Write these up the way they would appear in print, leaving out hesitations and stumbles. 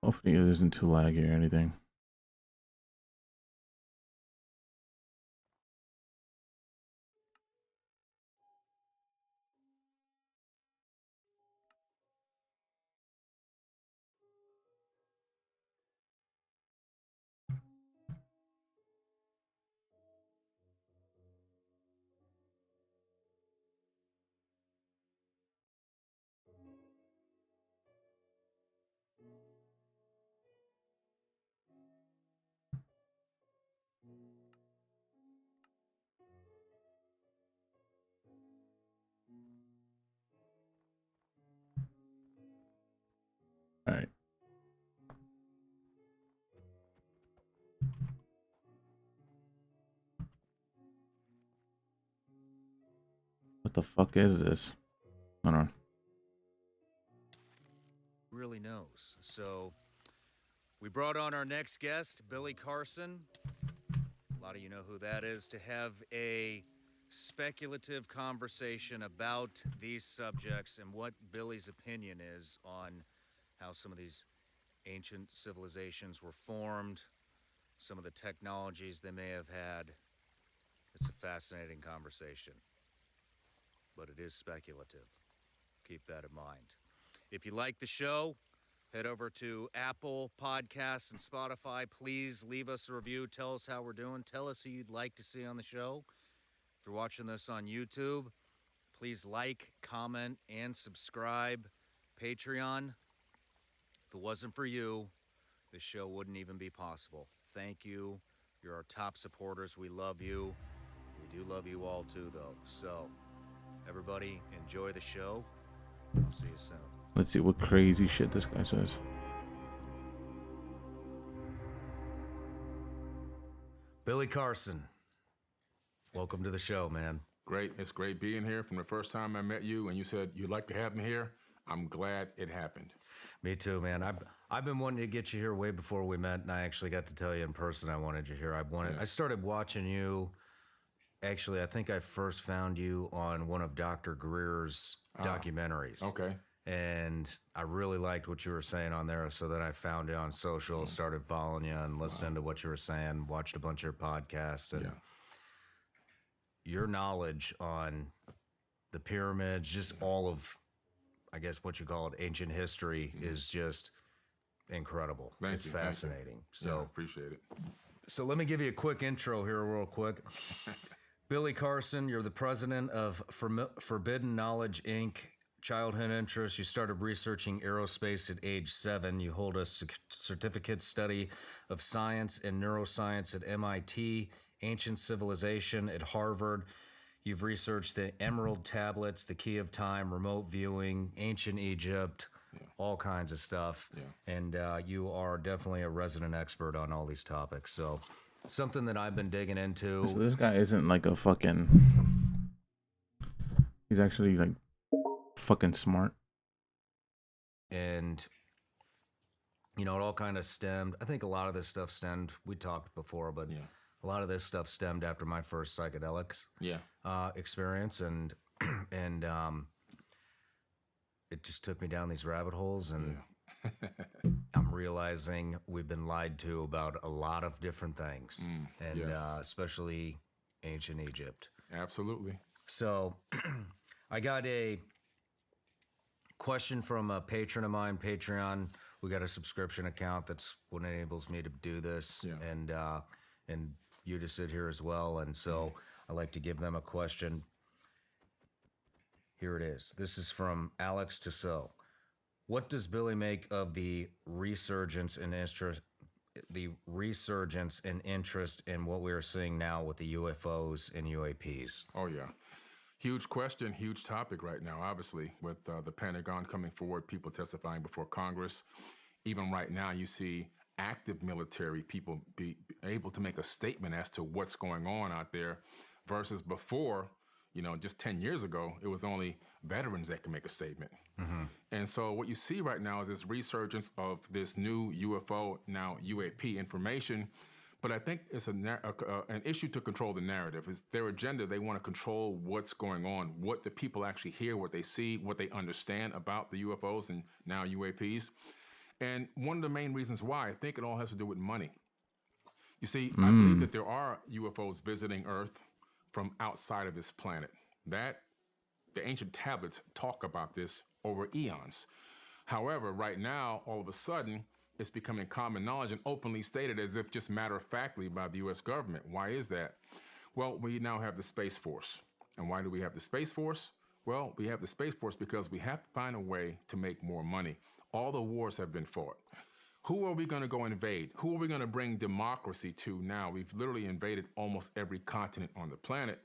Hopefully it isn't too laggy or anything. All right. What the fuck is this? Hold on. Really knows. So we brought on our next guest, Billy Carson. A lot of you know who that is, to have a speculative conversation about these subjects and what Billy's opinion is on how some of these ancient civilizations were formed, some of the technologies they may have had. It's a fascinating conversation, but it is speculative. Keep that in mind. If you like the show, head over to Apple Podcasts and Spotify. Please leave us a review. Tell us how we're doing. Tell us who you'd like to see on the show. If you're watching this on YouTube, please like, comment, and subscribe. Patreon. If it wasn't for you, this show wouldn't even be possible. Thank you. You're our top supporters. We love you. We do love you all too, though. So, everybody, enjoy the show. I'll see you soon. Let's see what crazy shit this guy says. Billy Carson, welcome to the show, man. Great. It's great being here. From the first time I met you and you said you'd like to have me here, I'm glad it happened. Me too, man. I've been wanting to get you here way before we met, and I actually got to tell you in person I wanted you here. I started watching you. Actually, I think I first found you on one of Dr. Greer's documentaries. Okay. And I really liked what you were saying on there, so then I found you on social, started following you and listening to what you were saying, watched a bunch of your podcasts, and your knowledge on the pyramids, just all of, I guess what you call it, ancient history is just incredible. It's fascinating. So appreciate it. So let me give you a quick intro here real quick. Billy Carson, you're the president of Forbidden Knowledge, Inc., childhood interest. You started researching aerospace at age 7. You hold a certificate study of science and neuroscience at MIT, ancient civilization at Harvard. You've researched the Emerald Tablets, the Key of Time, remote viewing, ancient Egypt, all kinds of stuff. And you are definitely a resident expert on all these topics. So something that I've been digging into. So this guy isn't like a fucking... He's actually like fucking smart. And, you know, it all kind of stemmed. I think a lot of this stuff stemmed. We talked before, but a lot of this stuff stemmed after my first psychedelics experience. And it just took me down these rabbit holes. And I'm realizing we've been lied to about a lot of different things. And especially ancient Egypt. Absolutely. So I got a question from a patron of mine, Patreon. We got a subscription account. That's what enables me to do this, and you to sit here as well. And so I like to give them a question. Here it is. This is from Alex Tissot. What does Billy make of the resurgence in interest? The resurgence and interest in what we are seeing now with the UFOs and UAPs. Oh yeah. Huge question, huge topic right now, obviously, with the Pentagon coming forward, people testifying before Congress. Even right now, you see active military people be able to make a statement as to what's going on out there versus before, you know, just 10 years ago, it was only veterans that can make a statement. And so what you see right now is this resurgence of this new UFO, now UAP information. But I think it's an issue to control the narrative. It's their agenda. They want to control what's going on, what the people actually hear, what they see, what they understand about the UFOs and now UAPs. And one of the main reasons why, I think it all has to do with money. You see, I believe Mm. that there are UFOs visiting Earth from outside of this planet. That the ancient tablets talk about this over eons. However, right now, all of a sudden, it's becoming common knowledge and openly stated as if just matter-of-factly by the U.S. government. Why is that? Well, we now have the Space Force. And why do we have the Space Force? Well, we have the Space Force because we have to find a way to make more money. All the wars have been fought. Who are we going to go invade? Who are we going to bring democracy to now? We've literally invaded almost every continent on the planet.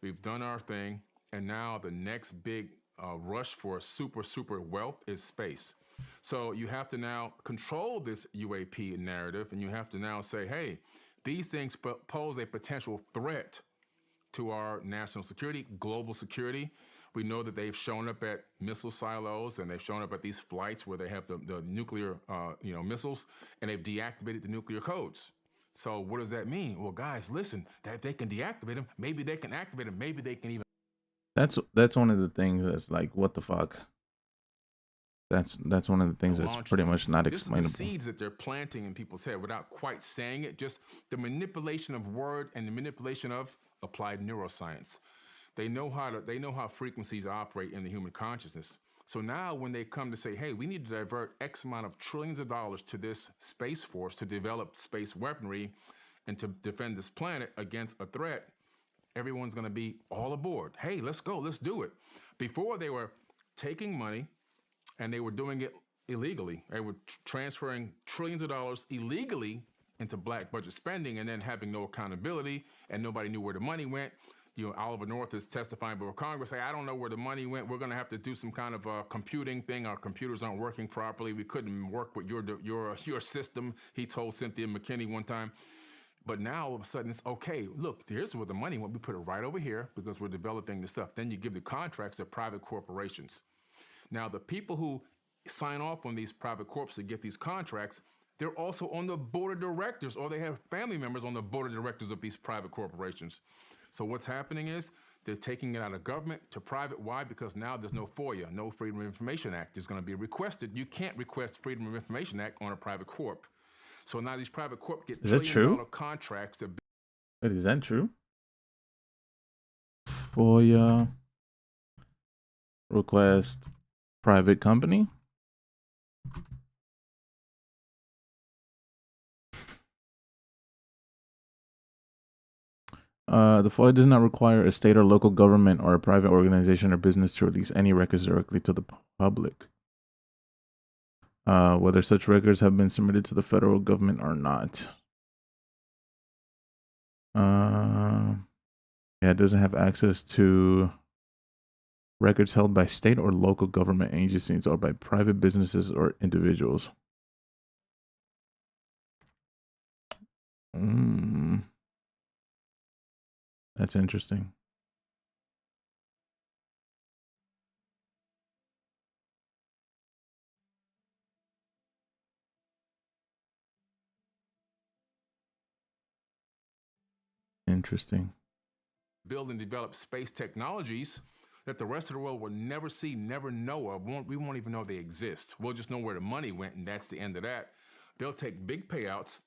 We've done our thing, and now the next big rush for super wealth is space. So you have to now control this UAP narrative, and you have to now say, hey, these things pose a potential threat to our national security, global security. We know that they've shown up at missile silos, and they've shown up at these flights where they have the nuclear missiles, and they've deactivated the nuclear codes. So what does that mean? Well, guys, listen, that they can deactivate them, maybe they can activate them, maybe they can even That's one of the things that's like, what the fuck? That's one of the things that's launch pretty them. much not This is the explainable. seeds that they're planting in people's head without quite saying it, just the manipulation of word and the manipulation of applied neuroscience. They know how frequencies operate in the human consciousness. So now when they come to say, hey, we need to divert X amount of trillions of dollars to this Space Force to develop space weaponry and to defend this planet against a threat, everyone's going to be all aboard. Hey, let's go, let's do it. Before, they were taking money and they were doing it illegally. They were transferring trillions of dollars illegally into black budget spending and then having no accountability, and nobody knew where the money went. Oliver North is testifying before Congress, say, I don't know where the money went. We're going to have to do some kind of computing thing. Our computers aren't working properly. We couldn't work with your system, he told Cynthia McKinney one time. But now all of a sudden it's okay. Look, here's where the money went. We put it right over here because we're developing this stuff. Then you give the contracts to private corporations. Now, the people who sign off on these private corps to get these contracts, they're also on the board of directors, or they have family members on the board of directors of these private corporations. So what's happening is they're taking it out of government to private. Why? Because now there's no FOIA, no Freedom of Information Act is going to be requested. You can't request Freedom of Information Act on a private corp. So now these private corp get trillion-dollar contracts to. Wait, is that true? FOIA request private company? The FOIA does not require a state or local government or a private organization or business to release any records directly to the public, whether such records have been submitted to the federal government or not. Yeah, it doesn't have access to records held by state or local government agencies or by private businesses or individuals. That's interesting. Interesting. Build and develop space technologies that the rest of the world will never see, never know of. We won't even know they exist. We'll just know where the money went, and that's the end of that. They'll take big payouts.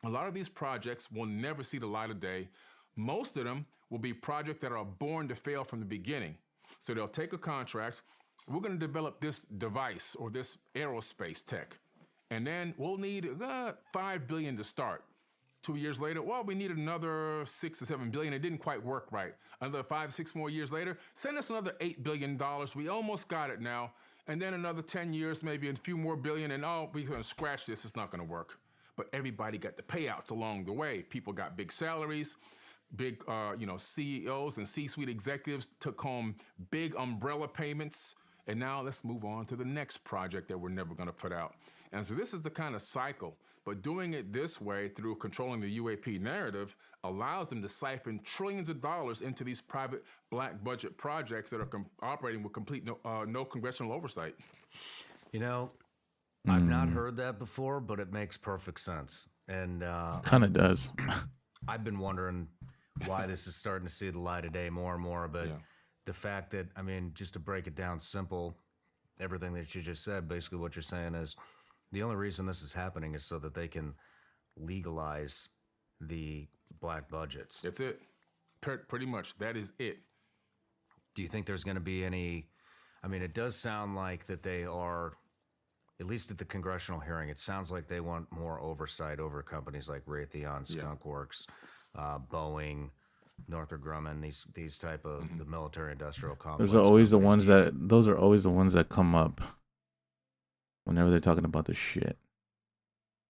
A lot of these projects will never see the light of day. Most of them will be projects that are born to fail from the beginning. So they'll take a contract. We're going to develop this device or this aerospace tech, and then we'll need $5 billion to start. 2 years later, well, we needed another $6 to $7 billion. It didn't quite work right. Another 5, 6 more years later, send us another $8 billion. We almost got it now. And then another 10 years, maybe a few more billion, and we're going to scratch this. It's not going to work. But everybody got the payouts along the way. People got big salaries. Big, CEOs and C-suite executives took home big umbrella payments. And now let's move on to the next project that we're never going to put out. And so this is the kind of cycle. But doing it this way through controlling the UAP narrative allows them to siphon trillions of dollars into these private black budget projects that are operating with complete no congressional oversight. I've not heard that before, but it makes perfect sense. And kind of does. I've been wondering why this is starting to see the light of day more and more. But the fact that, just to break it down simple, everything that you just said, basically what you're saying is The only reason this is happening is so that they can legalize the black budgets. That's it. Pretty much, that is it. Do you think there's going to be any? I mean, it does sound like that they are, at least at the congressional hearing, it sounds like they want more oversight over companies like Raytheon, Skunk Works, Boeing, Northrop Grumman, these type of the military-industrial complex. Those are always the companies. ones those are always the ones that come up whenever they're talking about this shit.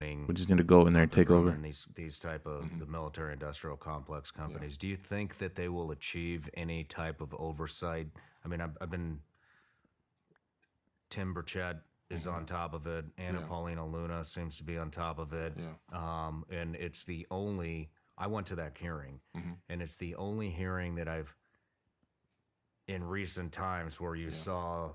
We just need to go in there and take over. And these type of the military-industrial complex companies. Do you think that they will achieve any type of oversight? I mean, I've been. Tim Burchett is on top of it. Anna Paulina Luna seems to be on top of it. And it's the only. I went to that hearing, and it's the only hearing that I've in recent times where you saw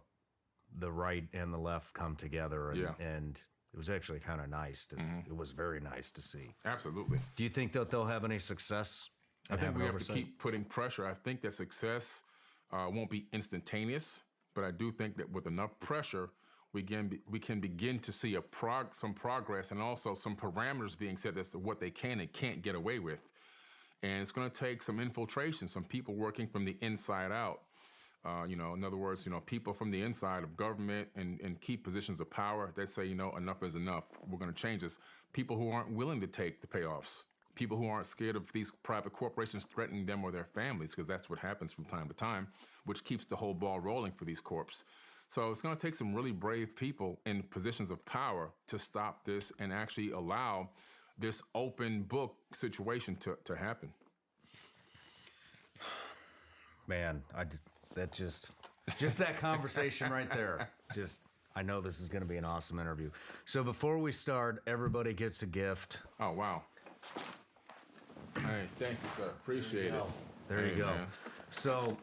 the right and the left come together, and it was actually kind of nice. It was very nice to see. Absolutely. Do you think that they'll have any success? I think we have to keep putting pressure. I think that success won't be instantaneous, but I do think that with enough pressure, we can begin to see some progress and also some parameters being set as to what they can and can't get away with. And it's going to take some infiltration, some people working from the inside out. In other words, people from the inside of government and key positions of power, they say, enough is enough. We're going to change this. People who aren't willing to take the payoffs. People who aren't scared of these private corporations threatening them or their families, because that's what happens from time to time, which keeps the whole ball rolling for these corps. So it's going to take some really brave people in positions of power to stop this and actually allow this open book situation to happen. Man, just that conversation right there. I know this is going to be an awesome interview. So before we start, everybody gets a gift. Oh, wow. Hey, thank you, sir. Appreciate it. There you go. Man. So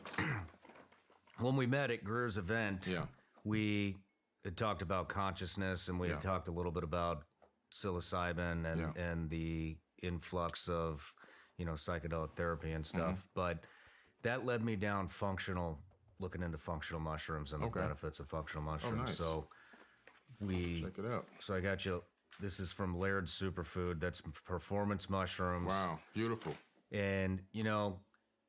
when we met at Greer's event, we had talked about consciousness, and we had talked a little bit about psilocybin and the influx of, psychedelic therapy and stuff. But that led me down looking into functional mushrooms and the benefits of functional mushrooms. Nice. So check it out. So I got you. This is from Laird's Superfood. That's performance mushrooms. Wow, beautiful. And,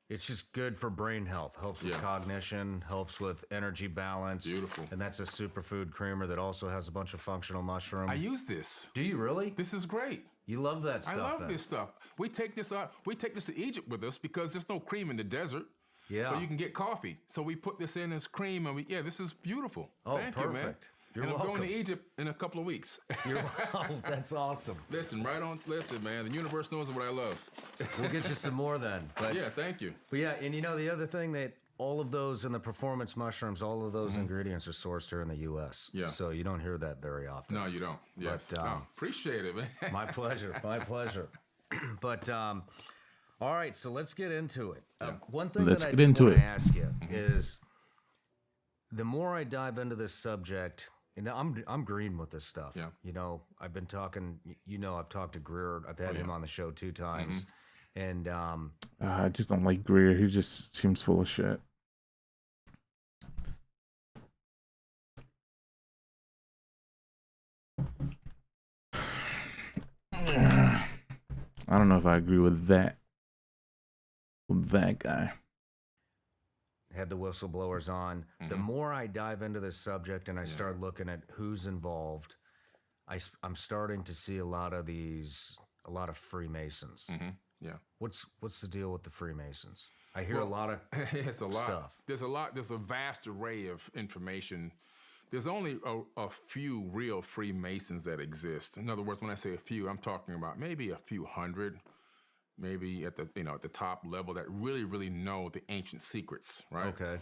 it's just good for brain health. Helps with cognition, helps with energy balance. Beautiful. And that's a superfood creamer that also has a bunch of functional mushrooms. I use this. Do you really? This is great. You love that stuff. I love this stuff. We take this to Egypt with us because there's no cream in the desert. Yeah. But you can get coffee. So we put this in as cream, and this is beautiful. Oh, Thank perfect. you, man. You're and welcome. I'm going to Egypt in a couple of weeks. That's awesome. Listen, man. The universe knows what I love. We'll get you some more then. But, thank you. But and the other thing that all of those in the performance mushrooms, all of those ingredients are sourced here in the U.S. Yeah. So you don't hear that very often. No, you don't. Yes. But, appreciate it, man. My pleasure. My pleasure. But all right, so let's get into it. One thing that I did want to ask you is, the more I dive into this subject, and I'm green with this stuff. Yeah. I've been talking. I've talked to Greer. I've had him on the show 2 times, and I just don't like Greer. He just seems full of shit. I don't know if I agree with that. With that guy. Had the whistleblowers on. The more I dive into this subject and I start looking at who's involved, I'm starting to see a lot of Freemasons. Yeah. What's the deal with the Freemasons? I hear a lot of it's a lot. stuff. There's a vast array of information. There's only a few real Freemasons that exist. In other words, when I say a few, I'm talking about maybe a few hundred, maybe at the top level that really know the ancient secrets, right? Okay.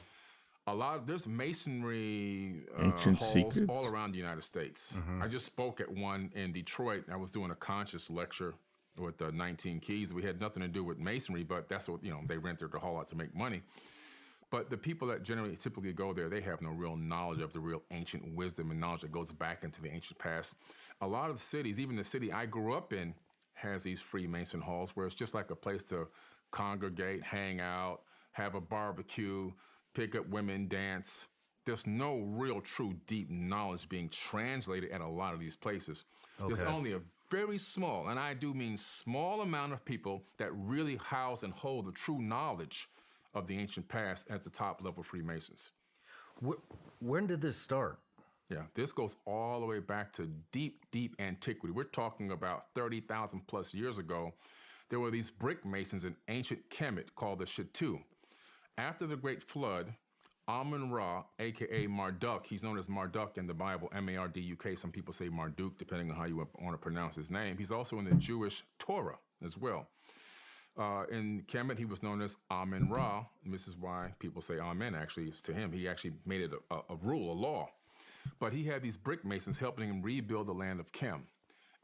There's masonry Ancient halls secrets? all around the United States. I just spoke at one in Detroit. I was doing a conscious lecture with the 19 Keys. We had nothing to do with masonry, but that's what, they rented the hall out to make money. But the people that typically go there, they have no real knowledge of the real ancient wisdom and knowledge that goes back into the ancient past. A lot of cities, even the city I grew up in, has these Freemason halls where it's just like a place to congregate, hang out, have a barbecue, pick up women, dance, there's no real true deep knowledge being translated at a lot of these places. There's only a very small, and I do mean small, amount of people that really house and hold the true knowledge of the ancient past as the top level Freemasons. When did this start? Yeah, this goes all the way back to deep, deep antiquity. We're talking about 30,000 plus years ago. There were these brick masons in ancient Kemet called the Shattu. After the Great Flood, Amun-Ra, aka Marduk, he's known as Marduk in the Bible, M-A-R-D-U-K. Some people say Marduk, depending on how you want to pronounce his name. He's also in the Jewish Torah as well. In Kemet, he was known as Amun-Ra. And this is why people say Amen, actually, it's to him. He actually made it a rule, a law. But he had these brick masons helping him rebuild the land of Kem.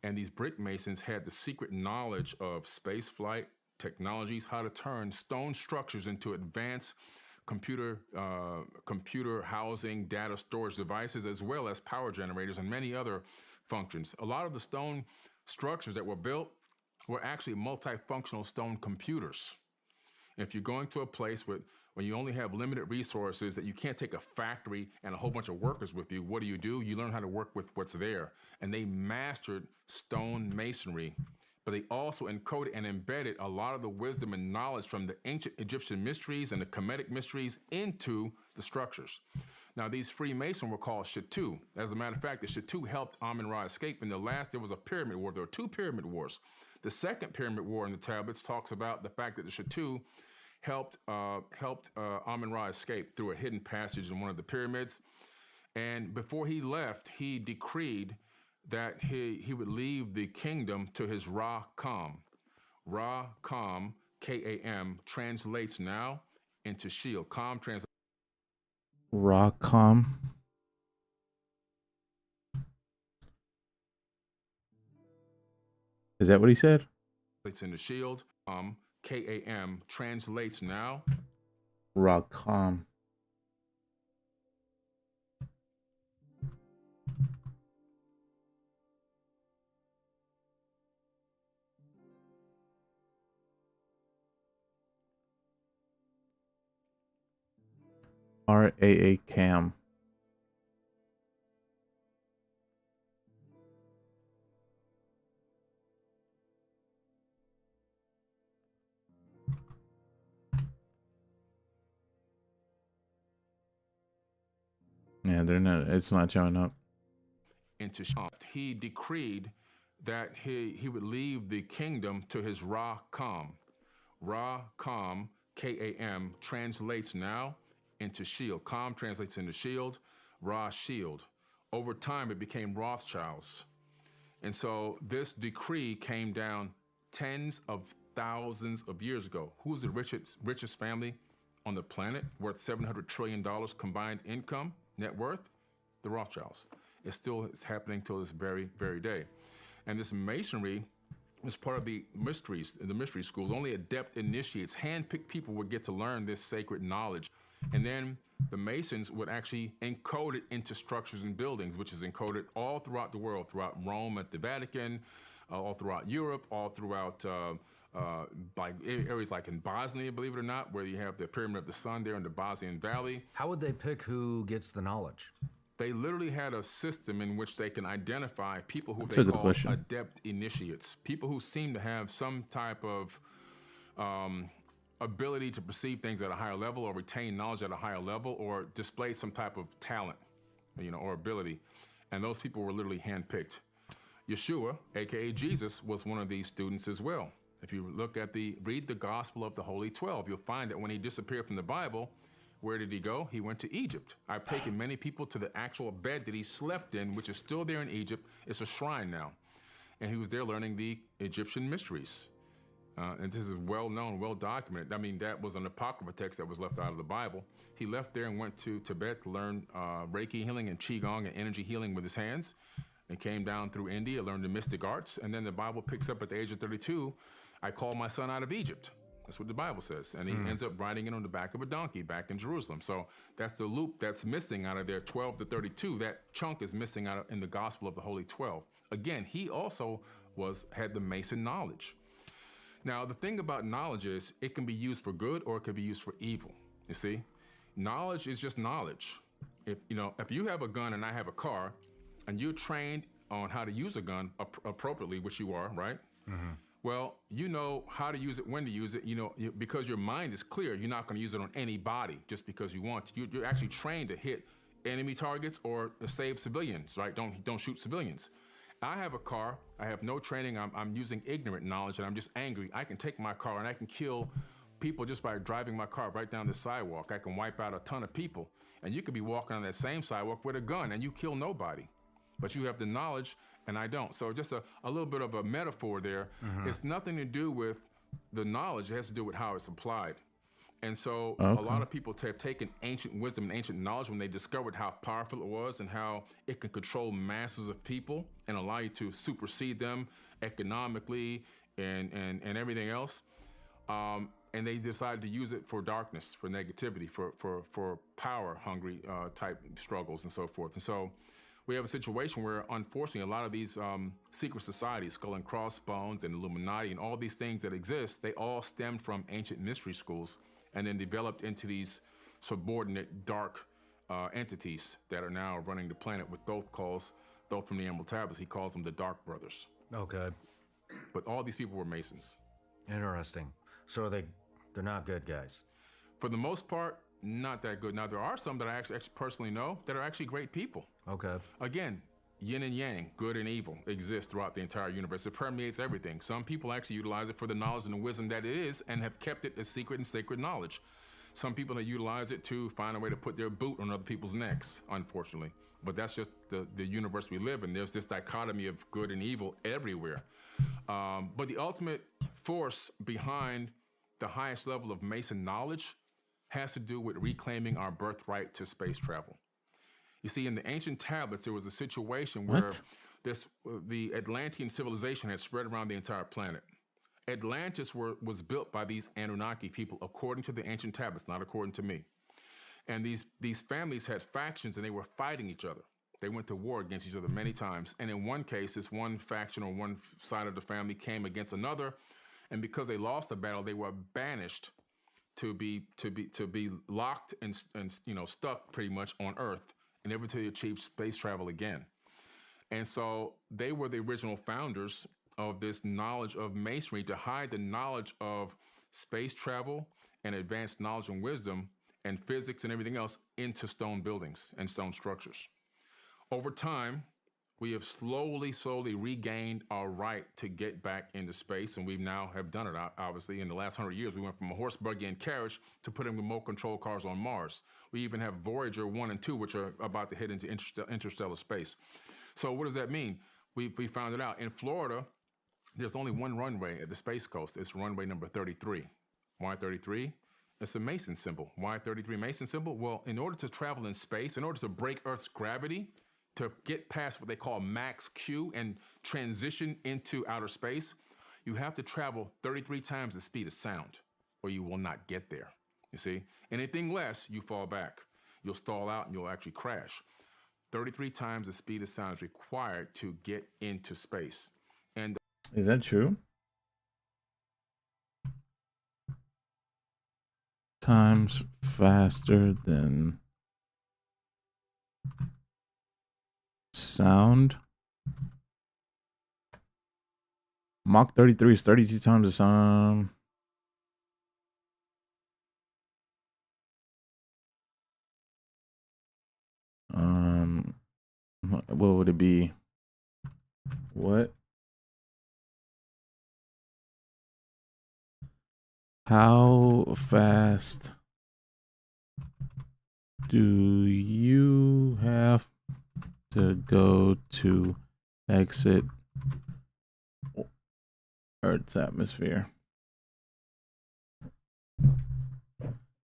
And these brick masons had the secret knowledge of space flight technologies, how to turn stone structures into advanced computer housing, data storage devices, as well as power generators and many other functions. A lot of the stone structures that were built were actually multifunctional stone computers. If you're going to a place when you only have limited resources, that you can't take a factory and a whole bunch of workers with you, what do? You learn how to work with what's there. And they mastered stone masonry, but they also encoded and embedded a lot of the wisdom and knowledge from the ancient Egyptian mysteries and the Kemetic mysteries into the structures. Now, these Freemasons were called Shattu. As a matter of fact, the Shattu helped Amun-Ra escape. In the last, there was a pyramid war. There were 2 pyramid wars. The second pyramid war in the tablets talks about the fact that the Shattu helped Amun-Ra escape through a hidden passage in one of the pyramids. And before he left, he decreed that he would leave the kingdom to his Ra-Kam. Ra-Kam, K-A-M, translates now into shield. Kam translates. Ra-Kam. Is that what he said? It's in the shield. K-A-M translates now. Ra-Kam. R-A-A-Cam. Yeah, it's not showing up. He decreed that he would leave the kingdom to his Ra-Kam. Ra-Kam, K-A-M, translates now into shield. Kam translates into shield, Ra shield. Over time, it became Rothschilds. And so this decree came down tens of thousands of years ago. Who's the richest family on the planet, worth $700 trillion combined income, net worth? The Rothschilds. It still is happening till this very, very day. And this masonry is part of the mysteries, the mystery schools. Only adept initiates, hand-picked people would get to learn this sacred knowledge. And then the Masons would actually encode it into structures and buildings, which is encoded all throughout the world, throughout Rome at the Vatican, all throughout Europe, all throughout like areas like in Bosnia, believe it or not, where you have the Pyramid of the Sun there in the Bosnian Valley. How would they pick who gets the knowledge? They literally had a system in which they can identify people who they call adept initiates, people who seem to have some type of ability to perceive things at a higher level or retain knowledge at a higher level or display some type of talent, or ability. And those people were literally handpicked. Yeshua, aka Jesus, was one of these students as well. If you read the Gospel of the Holy 12, you'll find that when he disappeared from the Bible, where did he go? He went to Egypt. I've taken many people to the actual bed that he slept in, which is still there in Egypt. It's a shrine now. And he was there learning the Egyptian mysteries. And this is well known, well documented. I mean, that was an apocryphal text that was left out of the Bible. He left there and went to Tibet to learn Reiki healing and Qigong and energy healing with his hands, and came down through India, learned the mystic arts. And then the Bible picks up at the age of 32, I called my son out of Egypt. That's what the Bible says. And he ends up riding it on the back of a donkey back in Jerusalem. So that's the loop that's missing out of their 12 to 32. That chunk is missing out in the Gospel of the Holy 12. Again, he also had the Mason knowledge. Now, the thing about knowledge is it can be used for good or it can be used for evil. You see, knowledge is just knowledge. if you have a gun and I have a car, and you're trained on how to use a gun appropriately, which you are, right? Well, you know how to use it, when to use it. Because your mind is clear, you're not going to use it on anybody just because you want to. You're actually trained to hit enemy targets or save civilians, right? Don't shoot civilians. I have a car. I have no training. I'm using ignorant knowledge, and I'm just angry. I can take my car and I can kill people just by driving my car right down the sidewalk. I can wipe out a ton of people, and you could be walking on that same sidewalk with a gun, and you kill nobody. But you have the knowledge, and I don't. So just a little bit of a metaphor there. It's nothing to do with the knowledge. It has to do with how it's applied. And so a lot of people have taken ancient wisdom and ancient knowledge when they discovered how powerful it was and how it can control masses of people and allow you to supersede them economically and everything else. And they decided to use it for darkness, for negativity, for power-hungry type struggles and so forth. And so we have a situation where, unfortunately, a lot of these secret societies, Skull and Crossbones and Illuminati and all these things that exist, they all stem from ancient mystery schools and then developed into these subordinate dark entities that are now running the planet with Thoth from the Emerald Tablets, he calls them the Dark Brothers. Okay. But all these people were Masons. Interesting. So they're not good guys. For the most part, not that good. Now, there are some that I actually personally know that are actually great people. Okay. Again, yin and yang, good and evil, exist throughout the entire universe. It permeates everything. Some people actually utilize it for the knowledge and the wisdom that it is and have kept it as secret and sacred knowledge. Some people that utilize it to find a way to put their boot on other people's necks, unfortunately. But that's just the universe we live in. There's this dichotomy of good and evil everywhere. But the ultimate force behind the highest level of Mason knowledge has to do with reclaiming our birthright to space travel. You see, in the ancient tablets, there was a situation where the Atlantean civilization had spread around the entire planet. Atlantis was built by these Anunnaki people, according to the ancient tablets, not according to me. And these families had factions, and they were fighting each other. They went to war against each other many times. And in one case, this one faction or one side of the family came against another, and because they lost the battle, they were banished to be locked and stuck pretty much on Earth, and never to achieve space travel again. And so they were the original founders of this knowledge of masonry to hide the knowledge of space travel and advanced knowledge and wisdom and physics and everything else into stone buildings and stone structures. Over time, we have slowly regained our right to get back into space, and we now have done it. Obviously, in the last 100 years, we went from a horse, buggy, and carriage to putting remote control cars on Mars. We even have Voyager 1 and 2, which are about to head into interstellar space. So what does that mean? We found it out. In Florida, there's only one runway at the Space Coast. It's runway number 33. Why 33? It's a Mason symbol. Why 33 Mason symbol? Well, in order to travel in space, in order to break Earth's gravity, to get past what they call max Q and transition into outer space, you have to travel 33 times the speed of sound, or you will not get there. You see? Anything less, you fall back. You'll stall out and you'll actually crash. 33 times the speed of sound is required to get into space. And is that true? Times faster than sound. Mach 33 is 32 times the sound. What would it be? What? How fast do you have to go to exit Earth's atmosphere?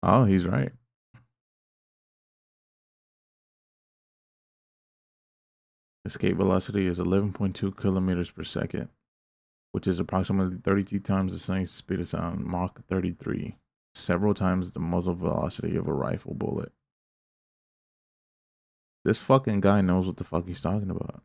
Oh, he's right. Escape velocity is 11.2 kilometers per second, which is approximately 32 times the same speed of sound, Mach 33, several times the muzzle velocity of a rifle bullet. This fucking guy knows what the fuck he's talking about.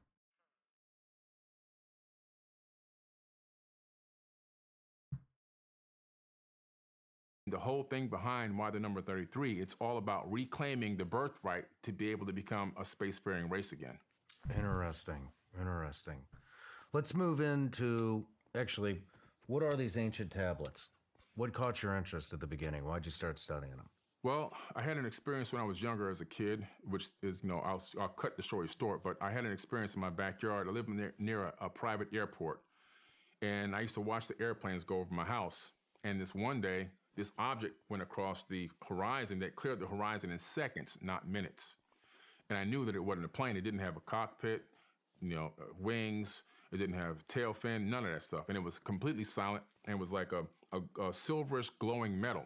The whole thing behind why the number 33, it's all about reclaiming the birthright to be able to become a spacefaring race again. Interesting. Interesting. Let's move into, actually, what are these ancient tablets? What caught your interest at the beginning? Why'd you start studying them? Well, I had an experience when I was younger as a kid, which is, I'll cut the story short, but I had an experience in my backyard. I lived near a private airport, and I used to watch the airplanes go over my house. And this one day, this object went across the horizon that cleared the horizon in seconds, not minutes. And I knew that it wasn't a plane. It didn't have a cockpit, wings. It didn't have tail fin, none of that stuff. And it was completely silent and was like a silverish glowing metal.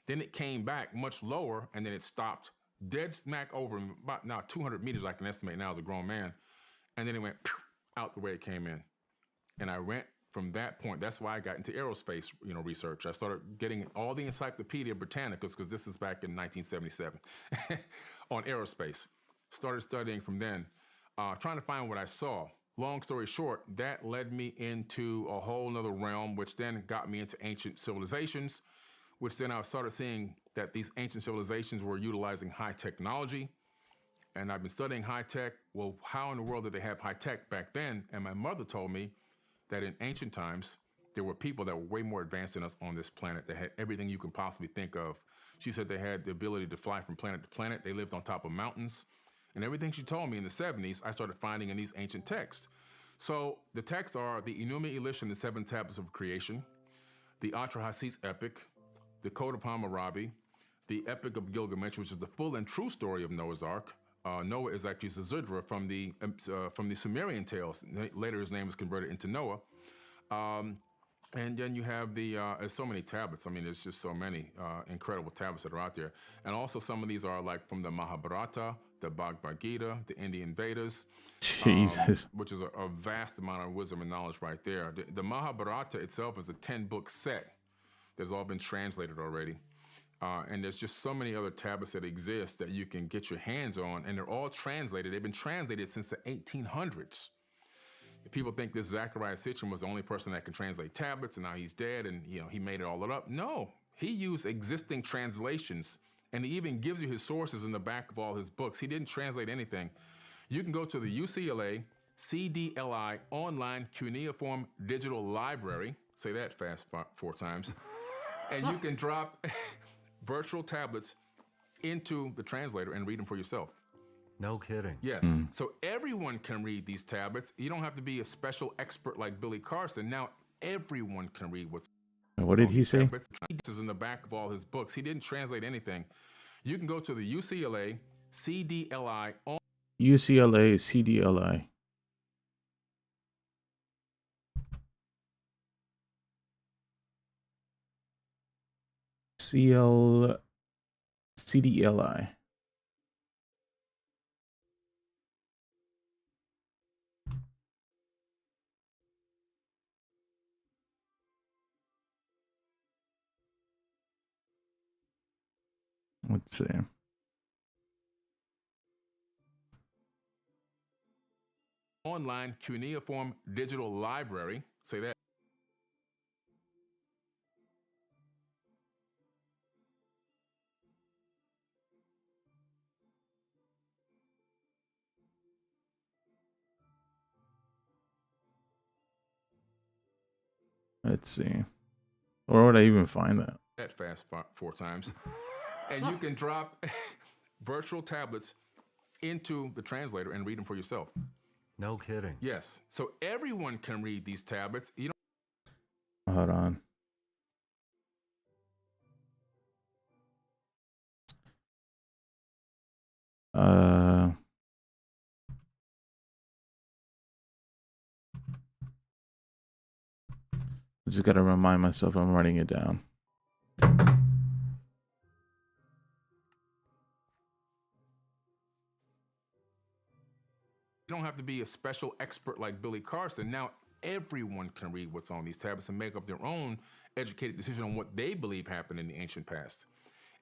Then it came back much lower, and then it stopped dead smack over about now 200 meters, I can estimate now as a grown man. And then it went out the way it came in. And I went from that point. That's why I got into aerospace, research. I started getting all the Encyclopedia Britannicas, because this is back in 1977, on aerospace. Started studying from then, trying to find what I saw. Long story short, that led me into a whole nother realm, which then got me into ancient civilizations, which then I started seeing that these ancient civilizations were utilizing high technology. And I've been studying high tech. Well, how in the world did they have high tech back then? And my mother told me that in ancient times, there were people that were way more advanced than us on this planet that had everything you can possibly think of. She said they had the ability to fly from planet to planet. They lived on top of mountains. And everything she told me in the 70s, I started finding in these ancient texts. So the texts are the Enuma Elish and the Seven Tablets of Creation, the Atrahasis epic, the Code of Hammurabi, the Epic of Gilgamesh, which is the full and true story of Noah's Ark. Noah is actually Zazudra from the Sumerian tales. Later, his name was converted into Noah. And then you have there's so many tablets. I mean, there's just so many incredible tablets that are out there. And also some of these are like from the Mahabharata, the Bhagavad Gita, the Indian Vedas. Jesus. Which is a vast amount of wisdom and knowledge right there. The Mahabharata itself is a 10-book set that's all been translated already. And there's just so many other tablets that exist that you can get your hands on, and they're all translated. They've been translated since the 1800s. People think this Zechariah Sitchin was the only person that can translate tablets, and now he's dead, and he made it all up. No, he used existing translations, and he even gives you his sources in the back of all his books. He didn't translate anything. You can go to the UCLA CDLI online cuneiform digital library. Say that fast 4 times. And you can drop virtual tablets into the translator and read them for yourself. No kidding. Yes. So everyone can read these tablets. You don't have to be a special expert like Billy Carson. Now everyone can read what's What did he say? This is in the back of all his books. He didn't translate anything. You can go to the UCLA CDLI UCLA CDLI. CDLI. Let's see. Online cuneiform digital library. Say that. Let's see. Where would I even find that? That fast 4 times. And you can drop virtual tablets into the translator and read them for yourself. No kidding. Yes. So everyone can read these tablets. You don't. Hold on. I just gotta remind myself I'm writing it down. You don't have to be a special expert like Billy Carson. Now everyone can read what's on these tablets and make up their own educated decision on what they believe happened in the ancient past.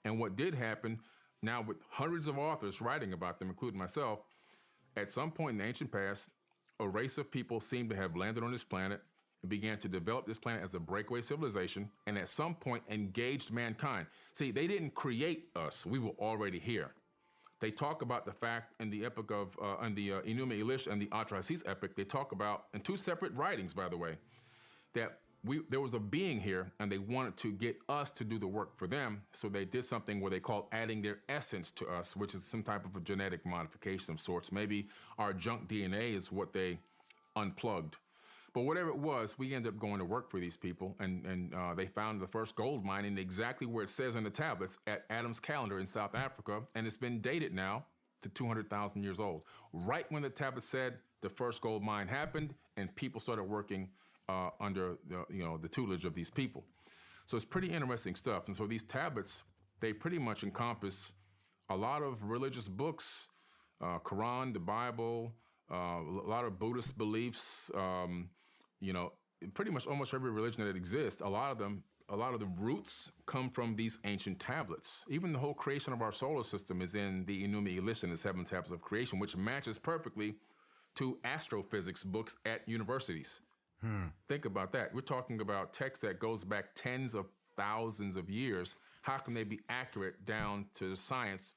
And what did happen, now with hundreds of authors writing about them, including myself, at some point in the ancient past, a race of people seemed to have landed on this planet, began to develop this planet as a breakaway civilization, and at some point engaged mankind. See, they didn't create us. We were already here. They talk about the fact in the epic of, in the Enuma Elish and the Atrahasis epic, they talk about, in two separate writings, by the way, that there was a being here and they wanted to get us to do the work for them. So they did something where they called adding their essence to us, which is some type of a genetic modification of sorts. Maybe our junk DNA is what they unplugged. But whatever it was, we ended up going to work for these people, and they found the first gold mine in exactly where it says in the tablets at Adam's Calendar in South Africa, and it's been dated now to 200,000 years old. Right when the tablet said the first gold mine happened, and people started working under the tutelage of these people. So it's pretty interesting stuff. And so these tablets, they pretty much encompass a lot of religious books, Quran, the Bible, a lot of Buddhist beliefs, pretty much almost every religion that exists. A lot of the roots come from these ancient tablets. Even the whole creation of our solar system is in the Enuma Elish and the 7 tablets of creation, which matches perfectly to astrophysics books at universities. Think about that. We're talking about text that goes back tens of thousands of years. How can they be accurate down to the science?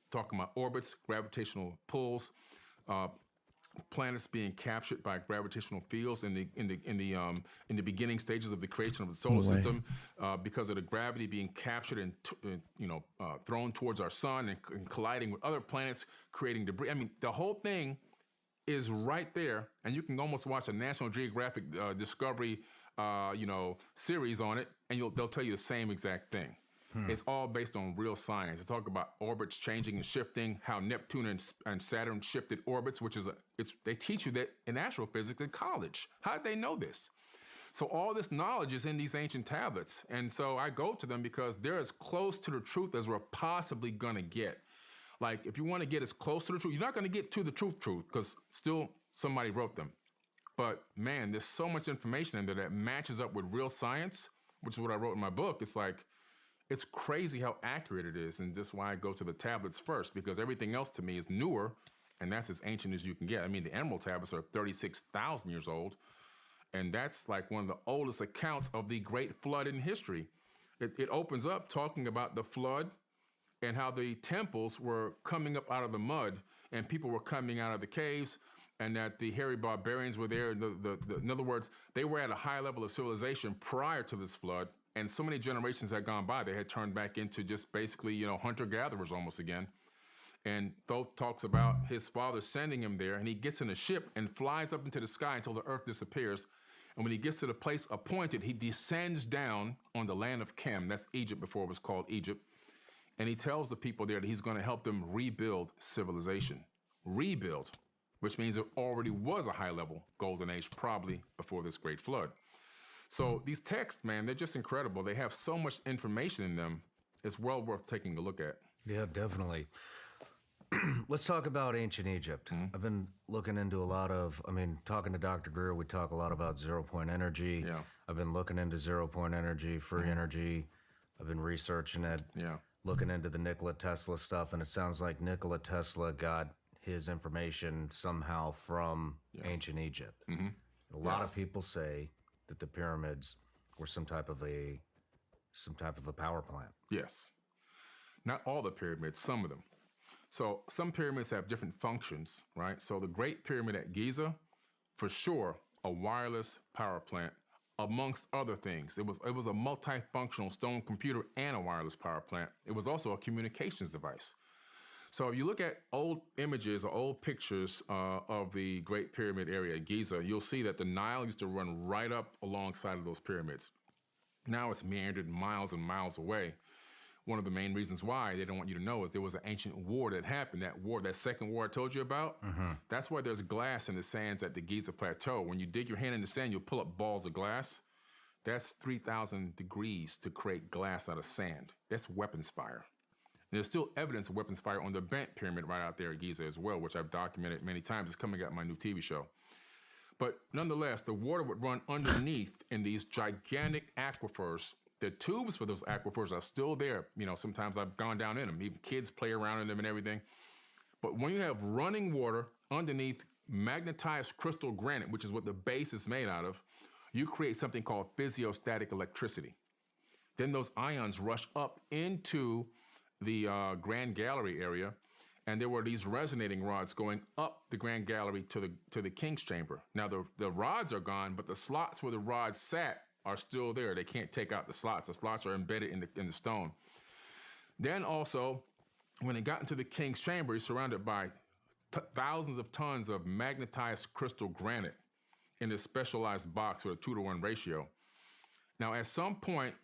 Talking about orbits, gravitational pulls, planets being captured by gravitational fields in the beginning stages of the creation of the solar system, because of the gravity being captured and thrown towards our sun and colliding with other planets, creating debris. I mean, the whole thing is right there, and you can almost watch a National Geographic Discovery, series on it, and they'll tell you the same exact thing. It's all based on real science. They talk about orbits changing and shifting, how Neptune and Saturn shifted orbits, which is they teach you that in astrophysics in college. How did they know this? So all this knowledge is in these ancient tablets, and so I go to them because they're as close to the truth as we're possibly gonna get. Like, if you want to get as close to the truth, you're not going to get to the truth, because still somebody wrote them. But man, there's so much information in there that matches up with real science, which is what I wrote in my book. It's like, it's crazy how accurate it is, and just why I go to the tablets first, because everything else to me is newer, and that's as ancient as you can get. I mean, the Emerald tablets are 36,000 years old, and that's like one of the oldest accounts of the Great Flood in history. It opens up talking about the flood, and how the temples were coming up out of the mud, and people were coming out of the caves, and that the hairy barbarians were there. In other words, they were at a high level of civilization prior to this flood, and so many generations had gone by, they had turned back into just basically, hunter-gatherers almost again. And Thoth talks about his father sending him there, and he gets in a ship and flies up into the sky until the earth disappears. And when he gets to the place appointed, he descends down on the land of Chem. That's Egypt before it was called Egypt. And he tells the people there that he's going to help them rebuild civilization. Rebuild, which means there already was a high-level golden age probably before this great flood. So these texts, man, they're just incredible. They have so much information in them. It's well worth taking a look at. Yeah, definitely. Let's talk about ancient Egypt. I've been looking into talking to Dr. Greer, we talk a lot about zero-point energy. Yeah. I've been looking into zero-point energy, free energy. I've been researching it. Yeah. Looking into the Nikola Tesla stuff, and it sounds like Nikola Tesla got his information somehow from ancient Egypt. A lot of people say that the pyramids were some type of a power plant. Yes. Not all the pyramids, some of them. So some pyramids have different functions, right? So the Great Pyramid at Giza, for sure, a wireless power plant, amongst other things. It was a multifunctional stone computer and a wireless power plant. It was also a communications device. So if you look at old images or old pictures of the Great Pyramid area at Giza, you'll see that the Nile used to run right up alongside of those pyramids. Now it's meandered miles and miles away. One of the main reasons why they don't want you to know is there was an ancient war that happened. That war, that second war I told you about, that's why there's glass in the sands at the Giza Plateau. When you dig your hand in the sand, you'll pull up balls of glass. That's 3,000 degrees to create glass out of sand. That's weapons fire. And there's still evidence of weapons fire on the Bent Pyramid right out there at Giza as well, which I've documented many times. It's coming out in my new TV show. But nonetheless, the water would run underneath in these gigantic aquifers. The tubes for those aquifers are still there. Sometimes I've gone down in them. Even kids play around in them and everything. But when you have running water underneath magnetized crystal granite, which is what the base is made out of, you create something called physiostatic electricity. Then those ions rush up into the Grand Gallery area, and there were these resonating rods going up the Grand Gallery to the King's Chamber. Now the rods are gone, but the slots where the rods sat are still there. They can't take out the slots. The slots are embedded in the stone. Then also, when it got into the King's Chamber, he's surrounded by thousands of tons of magnetized crystal granite in this specialized box with a 2-to-1 ratio. Now, at some point,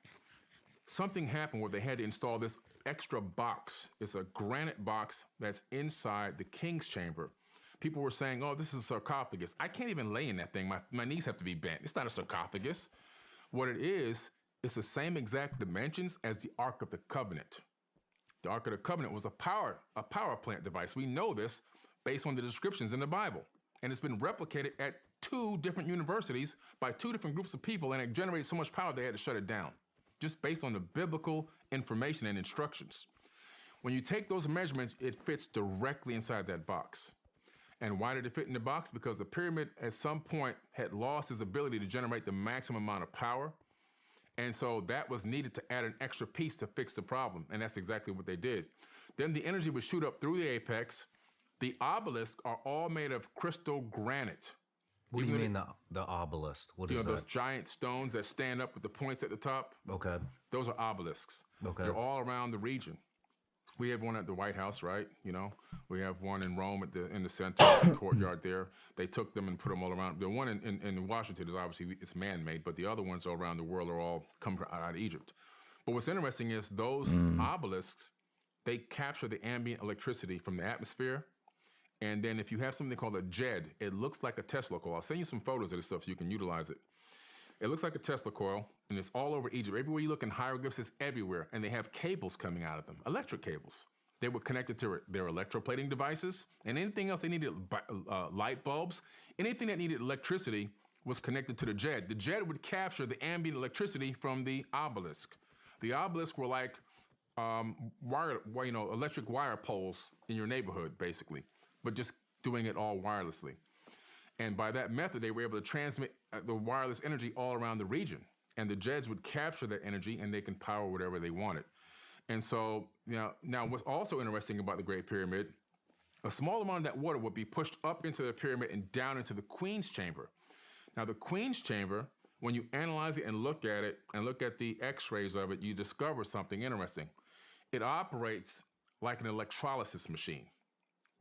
something happened where they had to install this extra box. It's a granite box that's inside the King's Chamber. People were saying, oh, this is a sarcophagus. I can't even lay in that thing. My knees have to be bent. It's not a sarcophagus. What it is, it's the same exact dimensions as the Ark of the Covenant. The Ark of the Covenant was a power plant device. We know this based on the descriptions in the Bible. And it's been replicated at 2 different universities by 2 different groups of people, and it generated so much power they had to shut it down, just based on the biblical information and instructions. When you take those measurements, it fits directly inside that box. And why did it fit in the box? Because the pyramid at some point had lost its ability to generate the maximum amount of power. And so that was needed to add an extra piece to fix the problem. And that's exactly what they did. Then the energy would shoot up through the apex. The obelisks are all made of crystal granite. What do you mean the obelisk? What is that? Those giant stones that stand up with the points at the top? Okay. Those are obelisks. Okay. They're all around the region. We have one at the White House, right? You know, we have one in Rome in the center courtyard there. They took them and put them all around. The one in Washington is obviously, it's man-made, but the other ones around the world are all come out of Egypt. But what's interesting is those obelisks, they capture the ambient electricity from the atmosphere. And then if you have something called a JED, it looks like a Tesla coil. I'll send you some photos of this stuff so you can utilize it. It looks like a Tesla coil, and it's all over Egypt. Everywhere you look in hieroglyphs, it's everywhere. And they have cables coming out of them, electric cables. They were connected to their electroplating devices, and anything else they needed, light bulbs, anything that needed electricity was connected to the JED. The JED would capture the ambient electricity from the obelisk. The obelisks were like electric wire poles in your neighborhood, basically, but just doing it all wirelessly. And by that method, they were able to transmit the wireless energy all around the region. And the JEDs would capture that energy, and they can power whatever they wanted. And so, now what's also interesting about the Great Pyramid, a small amount of that water would be pushed up into the pyramid and down into the Queen's Chamber. Now, the Queen's Chamber, when you analyze it and look at it, and look at the x-rays of it, you discover something interesting. It operates like an electrolysis machine.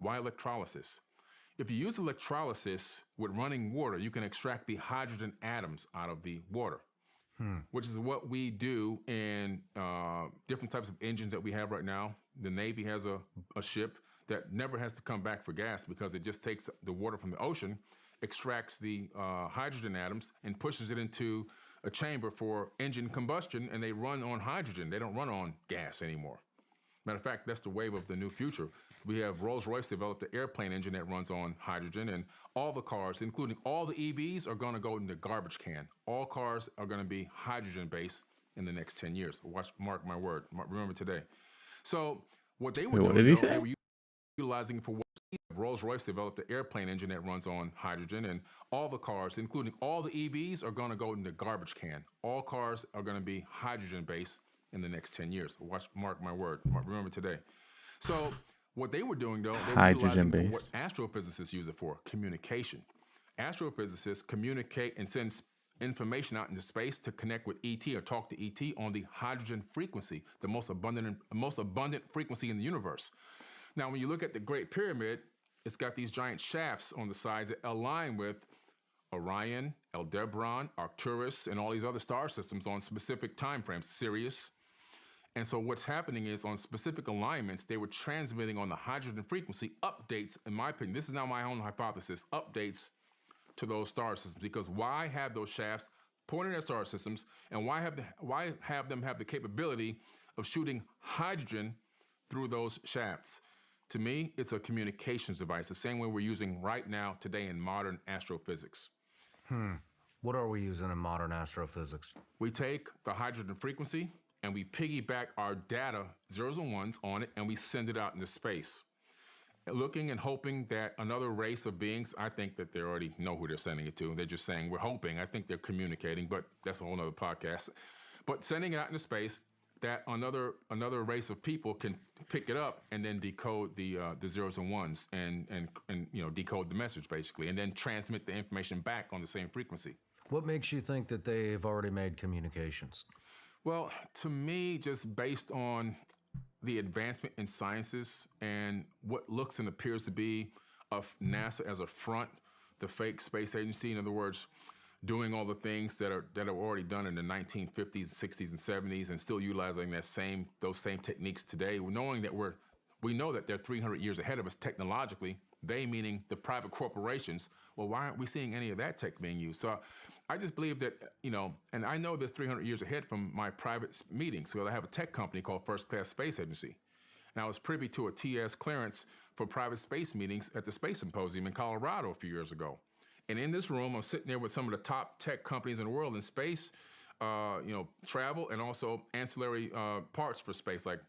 Why electrolysis? If you use electrolysis with running water, you can extract the hydrogen atoms out of the water, which is what we do in different types of engines that we have right now. The Navy has a ship that never has to come back for gas because it just takes the water from the ocean, extracts the hydrogen atoms, and pushes it into a chamber for engine combustion, and they run on hydrogen. They don't run on gas anymore. Matter of fact, that's the wave of the new future. We have Rolls-Royce developed an airplane engine that runs on hydrogen, and all the cars, including all the EVs, are going to go in the garbage can. All cars are going to be hydrogen-based in the next 10 years. Mark my word. Remember today. So what they were doing, they were utilizing for what Rolls-Royce developed an airplane engine that runs on hydrogen, and all the cars, including all the EVs, are going to go in the garbage can. All cars are going to be hydrogen-based in the next 10 years. Mark my word. Remember today. So what they were doing, though, they were utilizing what astrophysicists use it for, communication. Astrophysicists communicate and send information out into space to connect with ET or talk to ET on the hydrogen frequency, the most abundant frequency in the universe. Now, when you look at the Great Pyramid, it's got these giant shafts on the sides that align with Orion, Aldebaran, Arcturus, and all these other star systems on specific time frames, Sirius. And so what's happening is on specific alignments, they were transmitting on the hydrogen frequency updates, in my opinion, this is now my own hypothesis, updates to those star systems. Because why have those shafts pointed at star systems, and why have them have the capability of shooting hydrogen through those shafts? To me, it's a communications device, the same way we're using right now today in modern astrophysics. What are we using in modern astrophysics? We take the hydrogen frequency and we piggyback our data, zeros and ones, on it, and we send it out into space. looking and hoping that another race of beings, I think that they already know who they're sending it to. They're just saying, we're hoping. I think they're communicating, but that's a whole nother podcast. But sending it out into space, that another race of people can pick it up and then decode the zeros and ones and decode the message basically, and then transmit the information back on the same frequency. What makes you think that they've already made communications? Well, to me, just based on the advancement in sciences and what looks and appears to be of NASA as a front, the fake space agency, in other words, doing all the things that are already done in the 1950s, 60s, and 70s, and still utilizing those same techniques today, knowing that we know that they're 300 years ahead of us technologically. They, meaning the private corporations. Well, why aren't we seeing any of that tech being used? So I just believe that, and I know this 300 years ahead from my private meetings. So I have a tech company called First Class Space Agency. And I was privy to a TS clearance for private space meetings at the Space Symposium in Colorado a few years ago. And in this room, I'm sitting there with some of the top tech companies in the world in space, travel, and also ancillary parts for space, like,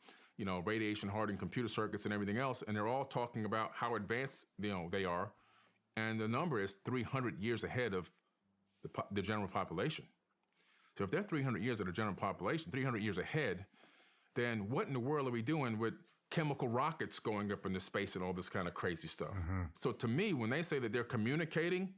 radiation hardened computer circuits and everything else. And they're all talking about how advanced, they are. And the number is 300 years ahead of the general population. So if they're 300 years of the general population, 300 years ahead, then what in the world are we doing with chemical rockets going up into space and all this kind of crazy stuff? Mm-hmm. So to me, when they say that they're communicating,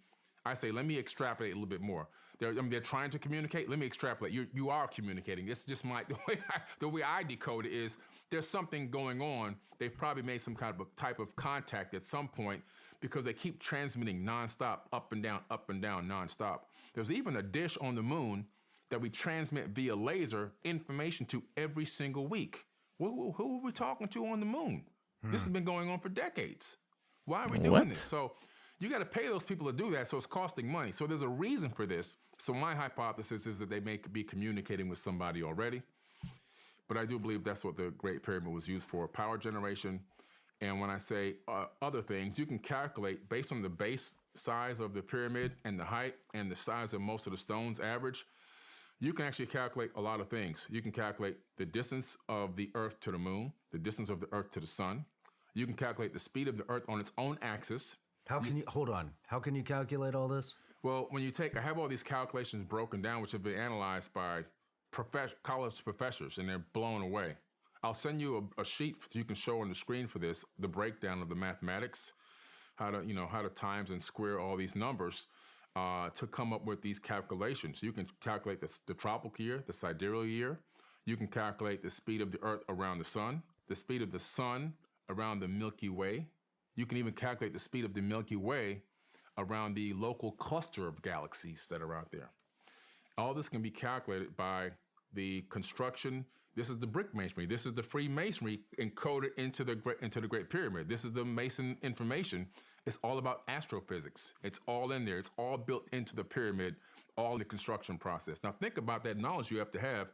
I say, let me extrapolate a little bit more. They're trying to communicate. Let me extrapolate. You are communicating. It's just the way I decode it is there's something going on. They've probably made some kind of a type of contact at some point because they keep transmitting nonstop, up and down, nonstop. There's even a dish on the moon that we transmit via laser information to every single week. Who are we talking to on the moon? This has been going on for decades. Why are we doing this? So you got to pay those people to do that, so it's costing money. So there's a reason for this. So my hypothesis is that they may be communicating with somebody already. But I do believe that's what the Great Pyramid was used for, power generation. And when I say other things, you can calculate based on the base size of the pyramid and the height and the size of most of the stones average. You can actually calculate a lot of things. You can calculate the distance of the Earth to the moon, the distance of the Earth to the sun. You can calculate the speed of the Earth on its own axis. Hold on. How can you calculate all this? Well, I have all these calculations broken down, which have been analyzed by college professors, and they're blown away. I'll send you a sheet you can show on the screen for this, the breakdown of the mathematics, how to times and square all these numbers to come up with these calculations. You can calculate the tropical year, the sidereal year. You can calculate the speed of the Earth around the sun, the speed of the sun around the Milky Way. You can even calculate the speed of the Milky Way around the local cluster of galaxies that are out there. All this can be calculated by the construction. This is the brick masonry. This is the Freemasonry encoded into the Great Pyramid. This is the Mason information. It's all about astrophysics. It's all in there. It's all built into the pyramid, all in the construction process. Now think about that knowledge you have to have.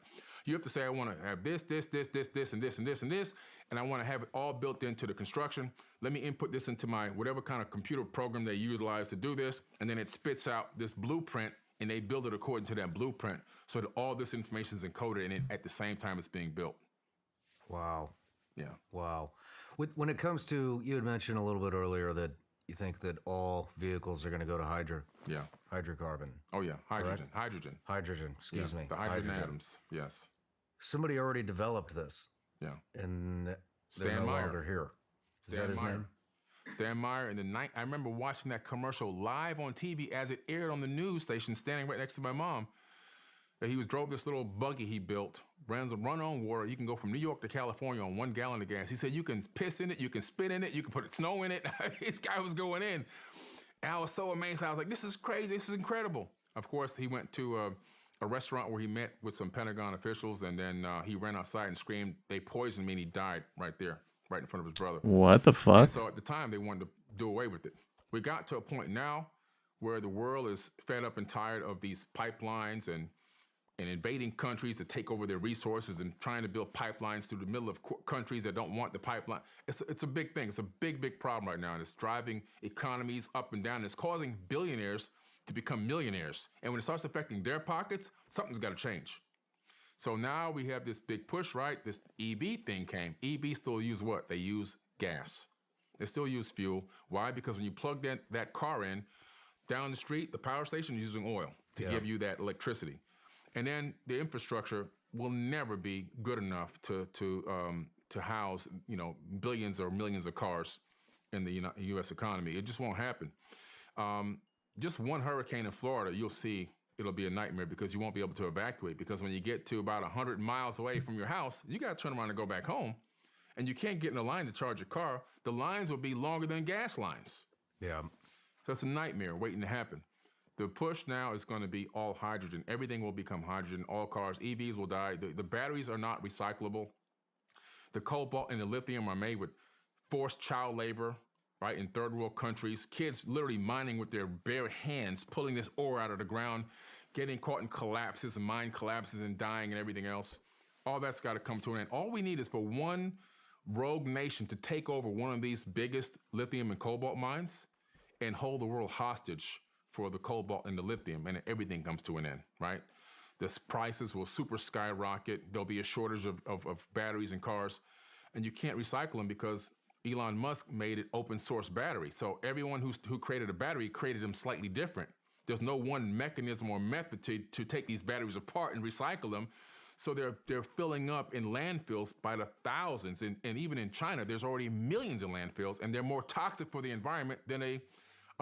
You have to say, I want to have this, and this, and this, and I want to have it all built into the construction. Let me input this into my whatever kind of computer program they utilize to do this, and then it spits out this blueprint, and they build it according to that blueprint so that all this information is encoded in it at the same time it's being built. Wow. Yeah. Wow. When it comes to, you had mentioned a little bit earlier that you think that all vehicles are going to go to hydrocarbon. Oh, yeah. Hydrogen. Correct? Hydrogen, excuse me. The hydrogen atoms, yes. Somebody already developed this. Yeah. And they're Stan no Meyer. longer here. Is that his name? Stan Meyer in the night. I remember watching that commercial live on TV as it aired on the news station, standing right next to my mom. He drove this little buggy he built, run on water. You can go from New York to California on 1 gallon of gas. He said you can piss in it, you can spit in it, you can put snow in it. This guy was going in. And I was so amazed. I was like, this is crazy. This is incredible. Of course, he went to a restaurant where he met with some Pentagon officials, and then he ran outside and screamed, they poisoned me, and he died right there, right in front of his brother. What the fuck? And so at the time, they wanted to do away with it. We got to a point now where the world is fed up and tired of these pipelines and invading countries to take over their resources and trying to build pipelines through the middle of countries that don't want the pipeline. It's a big thing. It's a big problem right now. And it's driving economies up and down. And it's causing billionaires to become millionaires. And when it starts affecting their pockets, something's got to change. So now we have this big push, right? This EV thing came. EV still use what? They use gas. They still use fuel. Why? Because when you plug that car in, down the street, the power station is using oil to give you that electricity. And then the infrastructure will never be good enough to house, billions or millions of cars in the U.S. economy. It just won't happen. Just one hurricane in Florida, you'll see it'll be a nightmare because you won't be able to evacuate. Because when you get to about 100 miles away from your house, you got to turn around and go back home. And you can't get in a line to charge your car. The lines will be longer than gas lines. Yeah. So it's a nightmare waiting to happen. The push now is going to be all hydrogen. Everything will become hydrogen. All cars, EVs will die. The batteries are not recyclable. The cobalt and the lithium are made with forced child labor, right, in third world countries. Kids literally mining with their bare hands, pulling this ore out of the ground, getting caught in collapses and mine collapses and dying and everything else. All that's got to come to an end. All we need is for one rogue nation to take over one of these biggest lithium and cobalt mines and hold the world hostage for the cobalt and the lithium, and everything comes to an end, right? The prices will super skyrocket. There'll be a shortage of batteries in cars, and you can't recycle them because Elon Musk made it open source battery. So everyone who created a battery created them slightly different. There's no one mechanism or method to take these batteries apart and recycle them. So they're filling up in landfills by the thousands. And even in China, there's already millions of landfills, and they're more toxic for the environment than a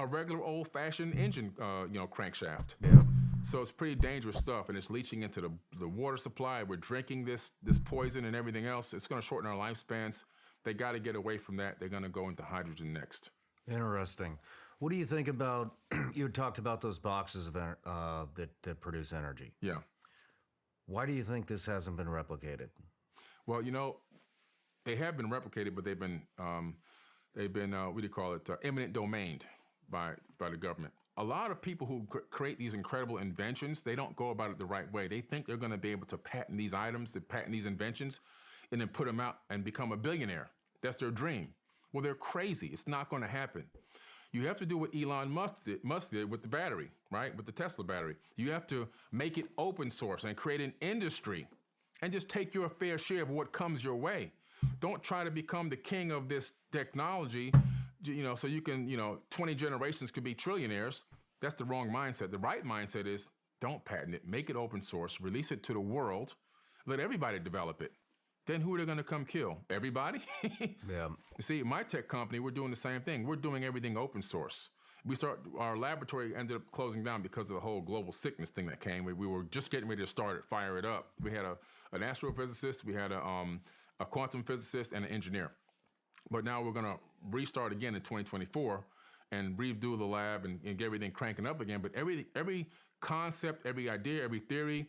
regular old-fashioned engine, crankshaft. Yeah. So it's pretty dangerous stuff, and it's leaching into the water supply. We're drinking this poison and everything else. It's going to shorten our lifespans. They got to get away from that. They're going to go into hydrogen next. Interesting. What do you think about, you talked about those boxes of that produce energy. Yeah. Why do you think this hasn't been replicated? Well, they have been replicated, but they've been what do you call it, eminent domained by the government. A lot of people who create these incredible inventions, they don't go about it the right way. They think they're going to be able to patent these items, to patent these inventions, and then put them out and become a billionaire. That's their dream. Well, they're crazy. It's not going to happen. You have to do what Elon Musk did with the battery, right? With the Tesla battery. You have to make it open source and create an industry and just take your fair share of what comes your way. Don't try to become the king of this technology, so you can, 20 generations could be trillionaires. That's the wrong mindset. The right mindset is don't patent it, make it open source, release it to the world, let everybody develop it. Then who are they going to come kill? Everybody? Yeah. You see, my tech company, we're doing the same thing. We're doing everything open source. Our laboratory ended up closing down because of the whole global sickness thing that came. We were just getting ready to start it, fire it up. We had an astrophysicist, we had a quantum physicist, and an engineer. But now we're going to restart again in 2024 and redo the lab and get everything cranking up again. But every concept, every idea, every theory,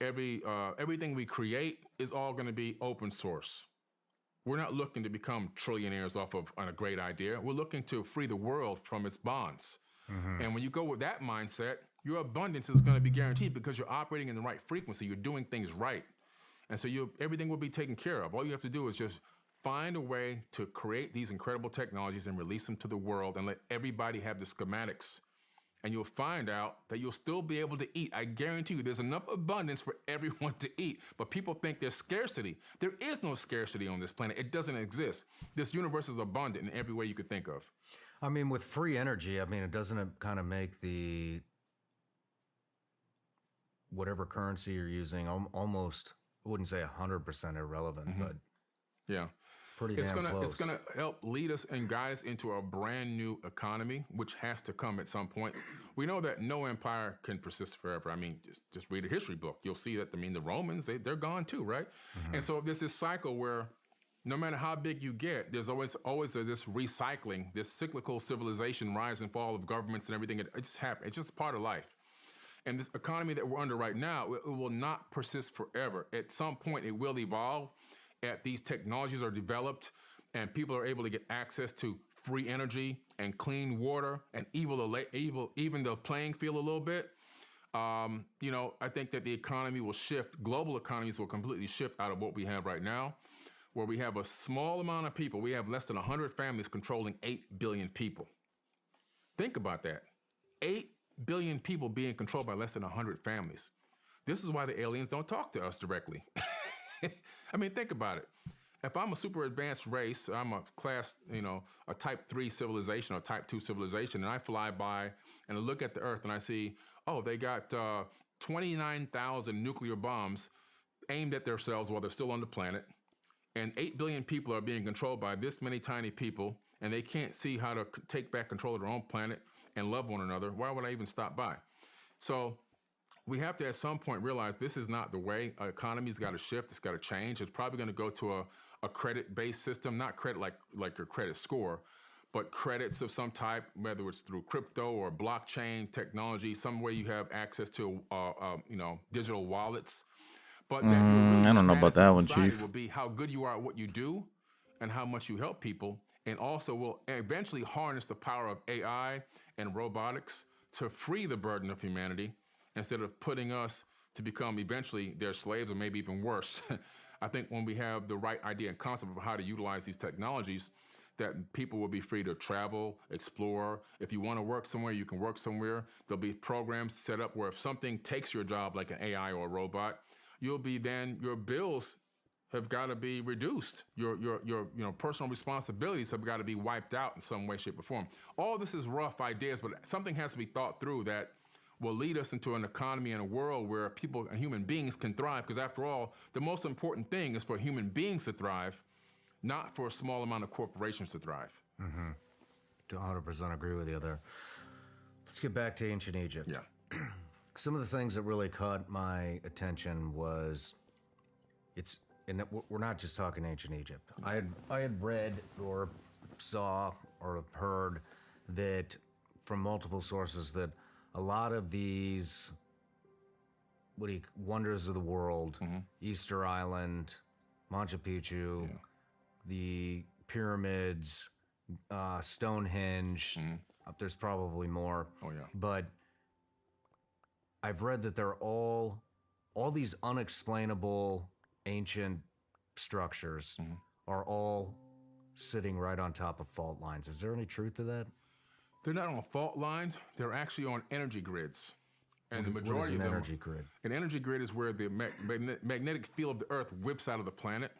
everything we create is all going to be open source. We're not looking to become trillionaires off of a great idea. We're looking to free the world from its bonds. Mm-hmm. And when you go with that mindset, your abundance is going to be guaranteed because you're operating in the right frequency. You're doing things right. And so everything will be taken care of. All you have to do is just find a way to create these incredible technologies and release them to the world and let everybody have the schematics. And you'll find out that you'll still be able to eat. I guarantee you there's enough abundance for everyone to eat. But people think there's scarcity. There is no scarcity on this planet. It doesn't exist. This universe is abundant in every way you could think of. I mean, with free energy, it doesn't kind of make the whatever currency you're using almost, I wouldn't say 100% irrelevant, but yeah. Pretty damn close. It's gonna help lead us and guide us into a brand new economy, which has to come at some point. We know that no empire can persist forever. Just read a history book. You'll see that. The Romans, they're gone too, right? Mm-hmm. And so there's this cycle where no matter how big you get, there's always this recycling, this cyclical civilization, rise and fall of governments and everything. It just happens. It's just part of life. And this economy that we're under right now, it will not persist forever. At some point, it will evolve. These technologies are developed and people are able to get access to free energy and clean water and even the playing field a little bit. I think that the economy will shift. Global economies will completely shift out of what we have right now, where we have a small amount of people. We have less than 100 families controlling 8 billion people. Think about that. 8 billion people being controlled by less than 100 families. This is why the aliens don't talk to us directly. Think about it. if I'm a super advanced race, I'm a class, a type 3 civilization or type 2 civilization, and I fly by and I look at the Earth and I see, oh, they got 29,000 nuclear bombs aimed at themselves while they're still on the planet, and 8 billion people are being controlled by this many tiny people, and they can't see how to take back control of their own planet and love one another. Why would I even stop by? So we have to at some point realize this is not the way. Our economy's got to shift. It's got to change. It's probably going to go to a credit-based system, not credit like your credit score, but credits of some type, whether it's through crypto or blockchain technology, some way you have access to, digital wallets. But that I don't know about that one, society Chief. will be how good you are at what you do and how much you help people, and also will eventually harness the power of AI and robotics to free the burden of humanity instead of putting us to become eventually their slaves, or maybe even worse. I think when we have the right idea and concept of how to utilize these technologies, that people will be free to travel, explore. If you want to work somewhere, you can work somewhere. There'll be programs set up where if something takes your job, like an AI or a robot, your bills have got to be reduced. Your personal responsibilities have got to be wiped out in some way, shape, or form. All this is rough ideas, but something has to be thought through that will lead us into an economy and a world where people and human beings can thrive. Because after all, the most important thing is for human beings to thrive, not for a small amount of corporations to thrive. 100% agree with you there. Let's get back to ancient Egypt. Yeah. Some of the things that really caught my attention was and we're not just talking ancient Egypt. I had read or saw or heard that from multiple sources that a lot of these wonders of the world, Easter Island, Machu Picchu, the pyramids, Stonehenge. There's probably more. Oh yeah. But I've read that they're all these unexplainable ancient structures are all sitting right on top of fault lines. Is there any truth to that? They're not on fault lines. They're actually on energy grids. And the majority of them, energy grid? An energy grid is where the magnetic field of the Earth whips out of the planet.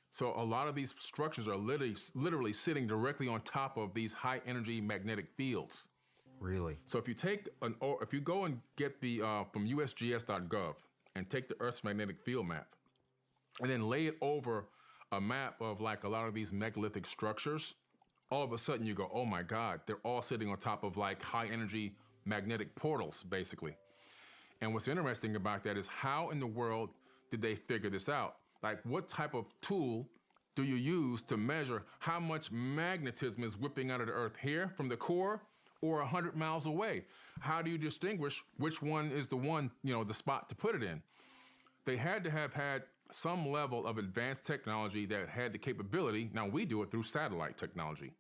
So a lot of these structures are literally sitting directly on top of these high energy magnetic fields. Really? So if you go and get the from USGS.gov and take the Earth's magnetic field map, and then lay it over a map of like a lot of these megalithic structures, all of a sudden you go, oh my God, they're all sitting on top of like high energy magnetic portals, basically. And what's interesting about that is how in the world did they figure this out? Like, what type of tool do you use to measure how much magnetism is whipping out of the Earth here from the core or 100 miles away? How do you distinguish which one is the one, the spot to put it in? They had to have had some level of advanced technology that had the capability. Now, we do it through satellite technology.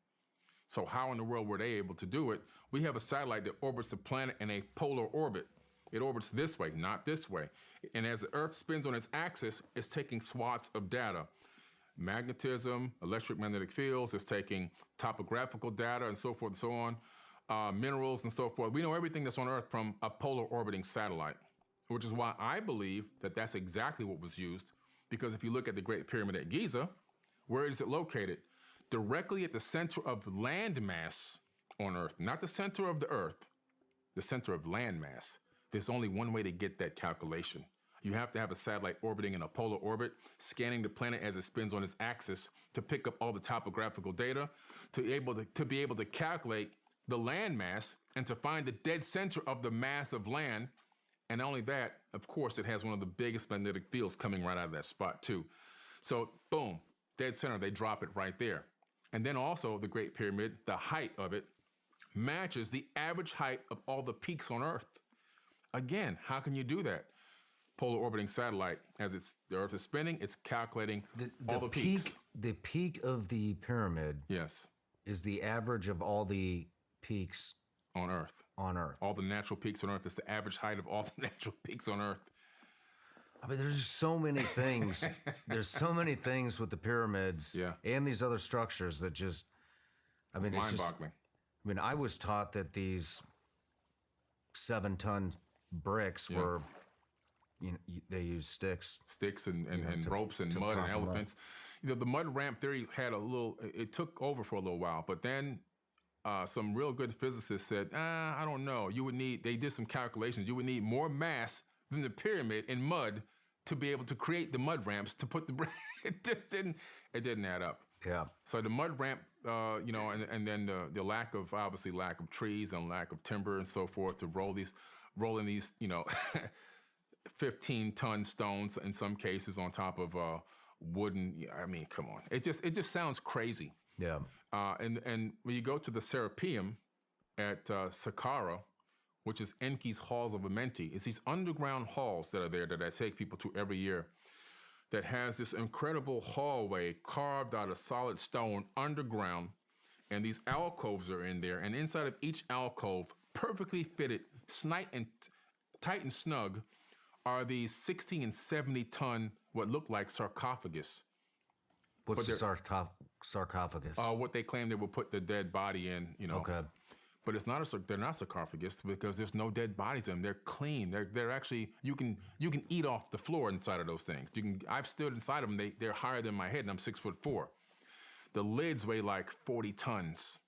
So how in the world were they able to do it? We have a satellite that orbits the planet in a polar orbit. It orbits this way, not this way. And as the Earth spins on its axis, it's taking swaths of data. Magnetism, electromagnetic fields, it's taking topographical data and so forth and so on, minerals and so forth. We know everything that's on Earth from a polar orbiting satellite, which is why I believe that that's exactly what was used. Because if you look at the Great Pyramid at Giza, where is it located? Directly at the center of landmass on Earth, not the center of the Earth, the center of landmass. There's only one way to get that calculation. You have to have a satellite orbiting in a polar orbit, scanning the planet as it spins on its axis to pick up all the topographical data, to be able to calculate the landmass and to find the dead center of the mass of land. And not only that, of course, it has one of the biggest magnetic fields coming right out of that spot too. So boom, dead center, they drop it right there. And then also the Great Pyramid, the height of it matches the average height of all the peaks on Earth. Again, how can you do that? Polar orbiting satellite, as the Earth is spinning, it's calculating all the peaks. The peak of the pyramid, yes, is the average of all the peaks on Earth. All the natural peaks on Earth is the average height of all the natural peaks on Earth. I mean, there's just so many things. There's so many things with the pyramids and these other structures that just, it's mind-boggling. I was taught that these 7-ton bricks were they use sticks, and ropes and mud and elephants. The mud ramp theory had it took over for a little while, but then some real good physicists said, I don't know. They did some calculations. You would need more mass than the pyramid in mud to be able to create the mud ramps to put it just didn't add up. Yeah. So the mud ramp, and then the lack of trees and lack of timber and so forth to roll in these, 15-ton stones in some cases on top of wooden. I mean, come on. It just sounds crazy. Yeah. And when you go to the Serapeum at Saqqara, which is Enki's Halls of Amenti, it's these underground halls that are there that I take people to every year that has this incredible hallway carved out of solid stone underground, and these alcoves are in there, and inside of each alcove, perfectly fitted, tight and snug, are these 60 and 70-ton, what look like sarcophagus. What's a sarcophagus? What they claim they will put the dead body in, Okay. But it's not they're not sarcophagus because there's no dead bodies in them. They're clean. They're actually, you can eat off the floor inside of those things. I've stood inside of them. They're higher than my head, and I'm 6'4". The lids weigh like 40 tons.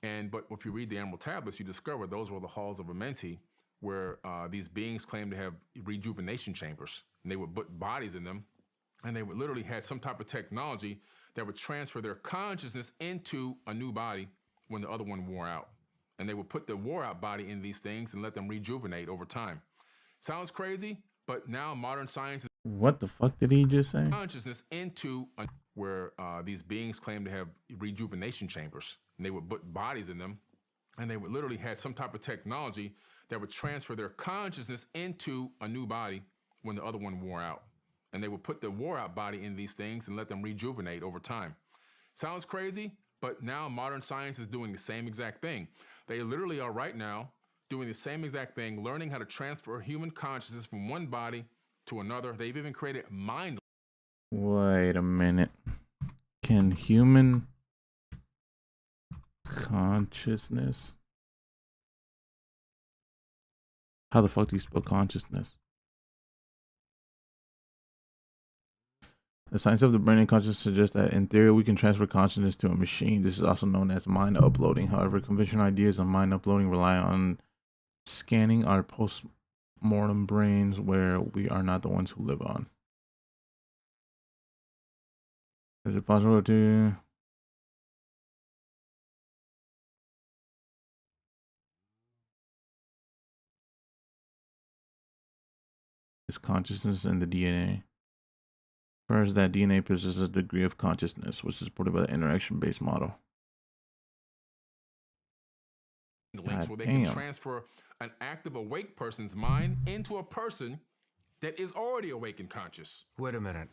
But if you read the Emerald Tablets, you discover those were the halls of Amenti, where these beings claimed to have rejuvenation chambers, and they would put bodies in them, and they would literally had some type of technology that would transfer their consciousness into a new body when the other one wore out. And they would put the wore out body in these things and let them rejuvenate over time. Sounds crazy, but now modern science is what the fuck did he just say? consciousness into where these beings claim to have rejuvenation chambers, and they would put bodies in them, and they would literally had some type of technology that would transfer their consciousness into a new body when the other one wore out. And they would put the wore out body in these things and let them rejuvenate over time. Sounds crazy, but now modern science is doing the same exact thing. They literally are right now doing the same exact thing, learning how to transfer human consciousness from one body to another. They've even created mind. Wait a minute. Can human consciousness? How the fuck do you spell consciousness? The science of the brain and consciousness suggests that in theory we can transfer consciousness to a machine. This is also known as mind uploading. However, conventional ideas of mind uploading rely on scanning our post-mortem brains where we are not the ones who live on. Is it possible to... is consciousness in the DNA? First, that DNA possesses a degree of consciousness, which is supported by the interaction-based model. Links where they can transfer an active, awake person's mind into a person that is already awake and conscious. Wait a minute.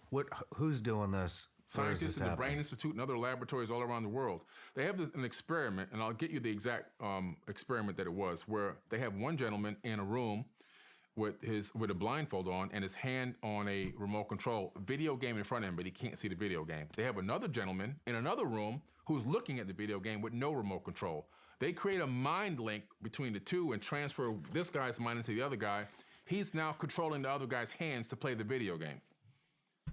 Who's doing this? Scientists in the Brain Institute and other laboratories all around the world. They have an experiment, and I'll get you the exact experiment that it was, where they have one gentleman in a room with a blindfold on and his hand on a remote control video game in front of him, but he can't see the video game. They have another gentleman in another room who's looking at the video game with no remote control. They create a mind link between the two and transfer this guy's mind into the other guy. He's now controlling the other guy's hands to play the video game.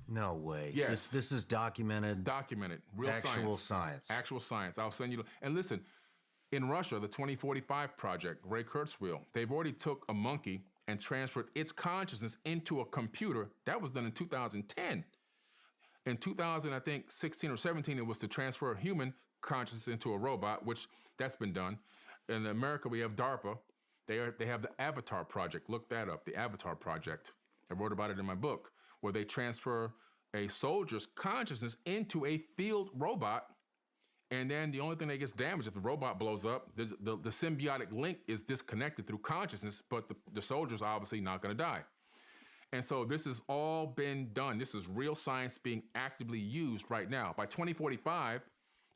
No way. Yes. This is documented. Documented. Real actual science. Actual science. I'll send you. And listen, in Russia, the 2045 project, Ray Kurzweil, they've already took a monkey and transferred its consciousness into a computer. That was done in 2010. In 2000, I think 16 or 17, it was to transfer a human consciousness into a robot, which that's been done. In America, we have DARPA. They have the Avatar project. Look that up, the Avatar project. I wrote about it in my book, where they transfer a soldier's consciousness into a field robot. And then the only thing that gets damaged if the robot blows up, the symbiotic link is disconnected through consciousness, but the soldier's obviously not going to die. And so this has all been done. This is real science being actively used right now. By 2045,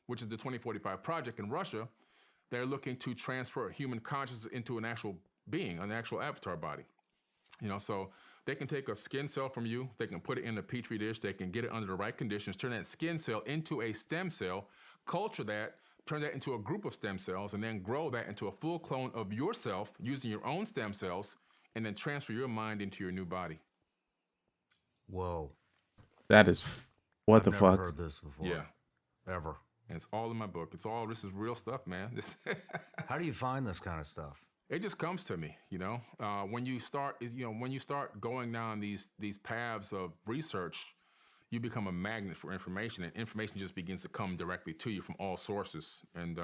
which is the 2045 project in Russia, they're looking to transfer human consciousness into an actual being, an actual avatar body. So they can take a skin cell from you, they can put it in a petri dish, they can get it under the right conditions, turn that skin cell into a stem cell, culture that, turn that into a group of stem cells, and then grow that into a full clone of yourself using your own stem cells and then transfer your mind into your new body. Whoa. That is what I've the never fuck. heard this before. Yeah. Ever. And it's all in my book. This is real stuff, man. How do you find this kind of stuff? It just comes to me, when you start going down these paths of research, you become a magnet for information, and information just begins to come directly to you from all sources. And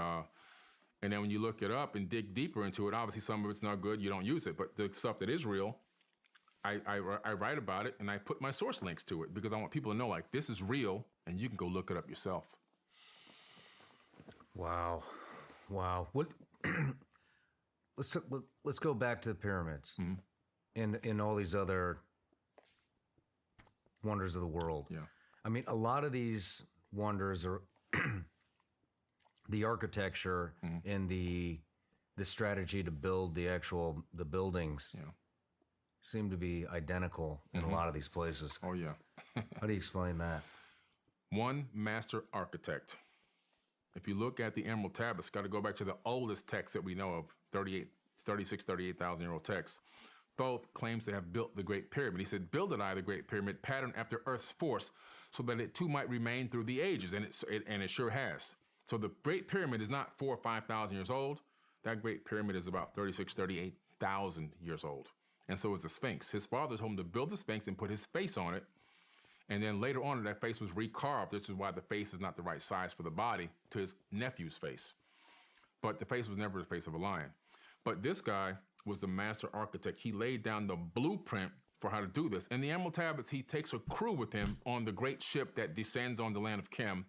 then when you look it up and dig deeper into it, obviously some of it's not good, you don't use it. But the stuff that is real, I write about it, and I put my source links to it because I want people to know, like, this is real, and you can go look it up yourself. Wow. What? Let's go back to the pyramids and all these other wonders of the world. Yeah. I mean, a lot of these wonders are the architecture and the strategy to build the buildings seem to be identical in a lot of these places. Oh, yeah. How do you explain that? One master architect. If you look at the Emerald Tablets, got to go back to the oldest text that we know of, 38,000-year-old text. Thoth claims to have built the Great Pyramid. He said, "Build it I, the Great Pyramid, patterned after Earth's force, so that it too might remain through the ages," and it sure has. So the Great Pyramid is not 4,000 or 5,000 years old. That Great Pyramid is about 38,000 years old. And so is the Sphinx. His father told him to build the Sphinx and put his face on it. And then later on, that face was recarved. This is why the face is not the right size for the body, to his nephew's face. But the face was never the face of a lion. But this guy was the master architect. He laid down the blueprint for how to do this. In the Emerald Tablets, he takes a crew with him on the great ship that descends on the land of Chem,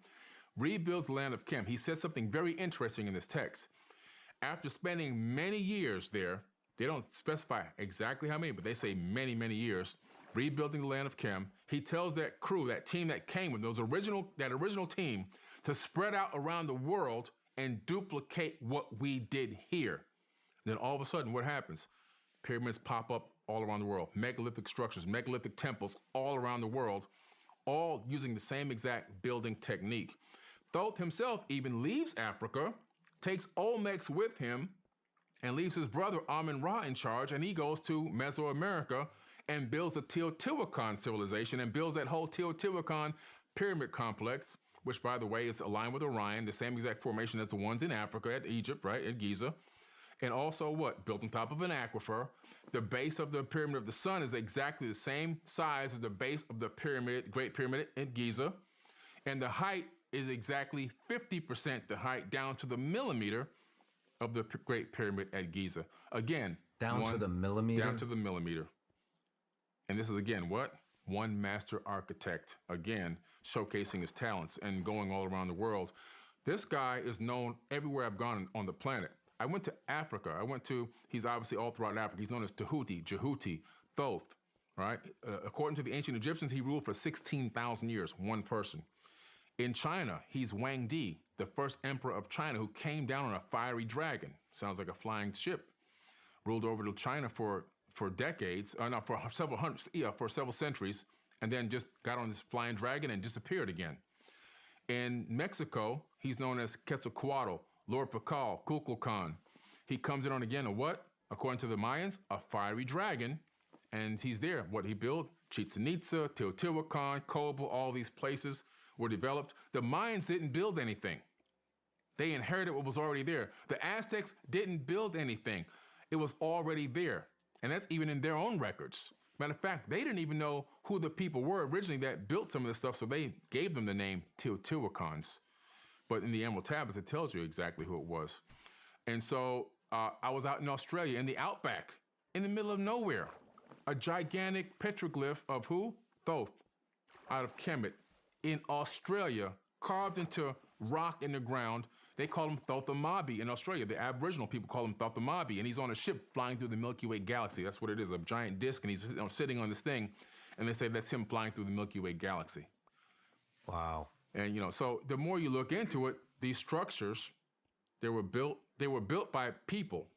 rebuilds the land of Chem. He says something very interesting in this text. After spending many years there, they don't specify exactly how many, but they say many, many years, rebuilding the land of Chem, he tells that crew, that team that came with that original team, to spread out around the world and duplicate what we did here. Then all of a sudden, what happens? Pyramids pop up all around the world. Megalithic structures, megalithic temples all around the world, all using the same exact building technique. Thoth himself even leaves Africa, takes Olmecs with him, and leaves his brother Amun-Ra in charge, and he goes to Mesoamerica and builds the Teotihuacan civilization and builds that whole Teotihuacan pyramid complex, which, by the way, is aligned with Orion, the same exact formation as the ones in Africa, at Egypt, right, at Giza. And also what? Built on top of an aquifer. The base of the Pyramid of the Sun is exactly the same size as the base of the pyramid, Great Pyramid at Giza. And the height is exactly 50% the height down to the millimeter of the Great Pyramid at Giza. Again, Down to the millimeter? Down to the millimeter. And this is, again, what? One master architect, again, showcasing his talents and going all around the world. This guy is known everywhere I've gone on the planet. I went to Africa. He's obviously all throughout Africa. He's known as Tehuti, Jehuti, Thoth, right? According to the ancient Egyptians, he ruled for 16,000 years, one person. In China, he's Wang Di, the first emperor of China, who came down on a fiery dragon. Sounds like a flying ship. Ruled over to China for decades, for several centuries, and then just got on this flying dragon and disappeared again. In Mexico, he's known as Quetzalcoatl, Lord Pakal, Kukulkan. He comes in on again a what? According to the Mayans, a fiery dragon, and he's there. What he built? Chichen Itza, Teotihuacan, Cobol, all these places were developed. The Mayans didn't build anything. They inherited what was already there. The Aztecs didn't build anything. It was already there. And that's even in their own records. Matter of fact, they didn't even know who the people were originally that built some of this stuff, so they gave them the name Teotihuacans. But in the Emerald Tablets, it tells you exactly who it was. And so I was out in Australia in the outback, in the middle of nowhere. A gigantic petroglyph of who? Thoth, out of Kemet, in Australia, carved into rock in the ground. They call him Thothamabi in Australia. The Aboriginal people call him Thothamabi, and he's on a ship flying through the Milky Way galaxy. That's what it is, a giant disc, and he's sitting on this thing, and they say that's him flying through the Milky Way galaxy. Wow. And, so the more you look into it, these structures, they were built by people,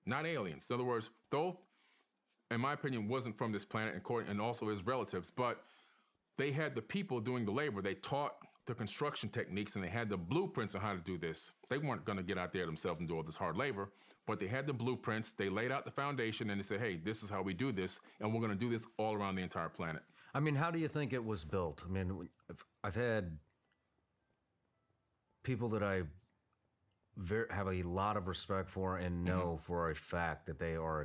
not aliens. In other words, Thoth, in my opinion, wasn't from this planet, and also his relatives, but they had the people doing the labor. They taught the construction techniques, and they had the blueprints on how to do this. They weren't going to get out there themselves and do all this hard labor, but they had the blueprints. They laid out the foundation, and they said, hey, this is how we do this, and we're going to do this all around the entire planet. I mean, how do you think it was built? I mean, I've had people that I have a lot of respect for and know for a fact that they are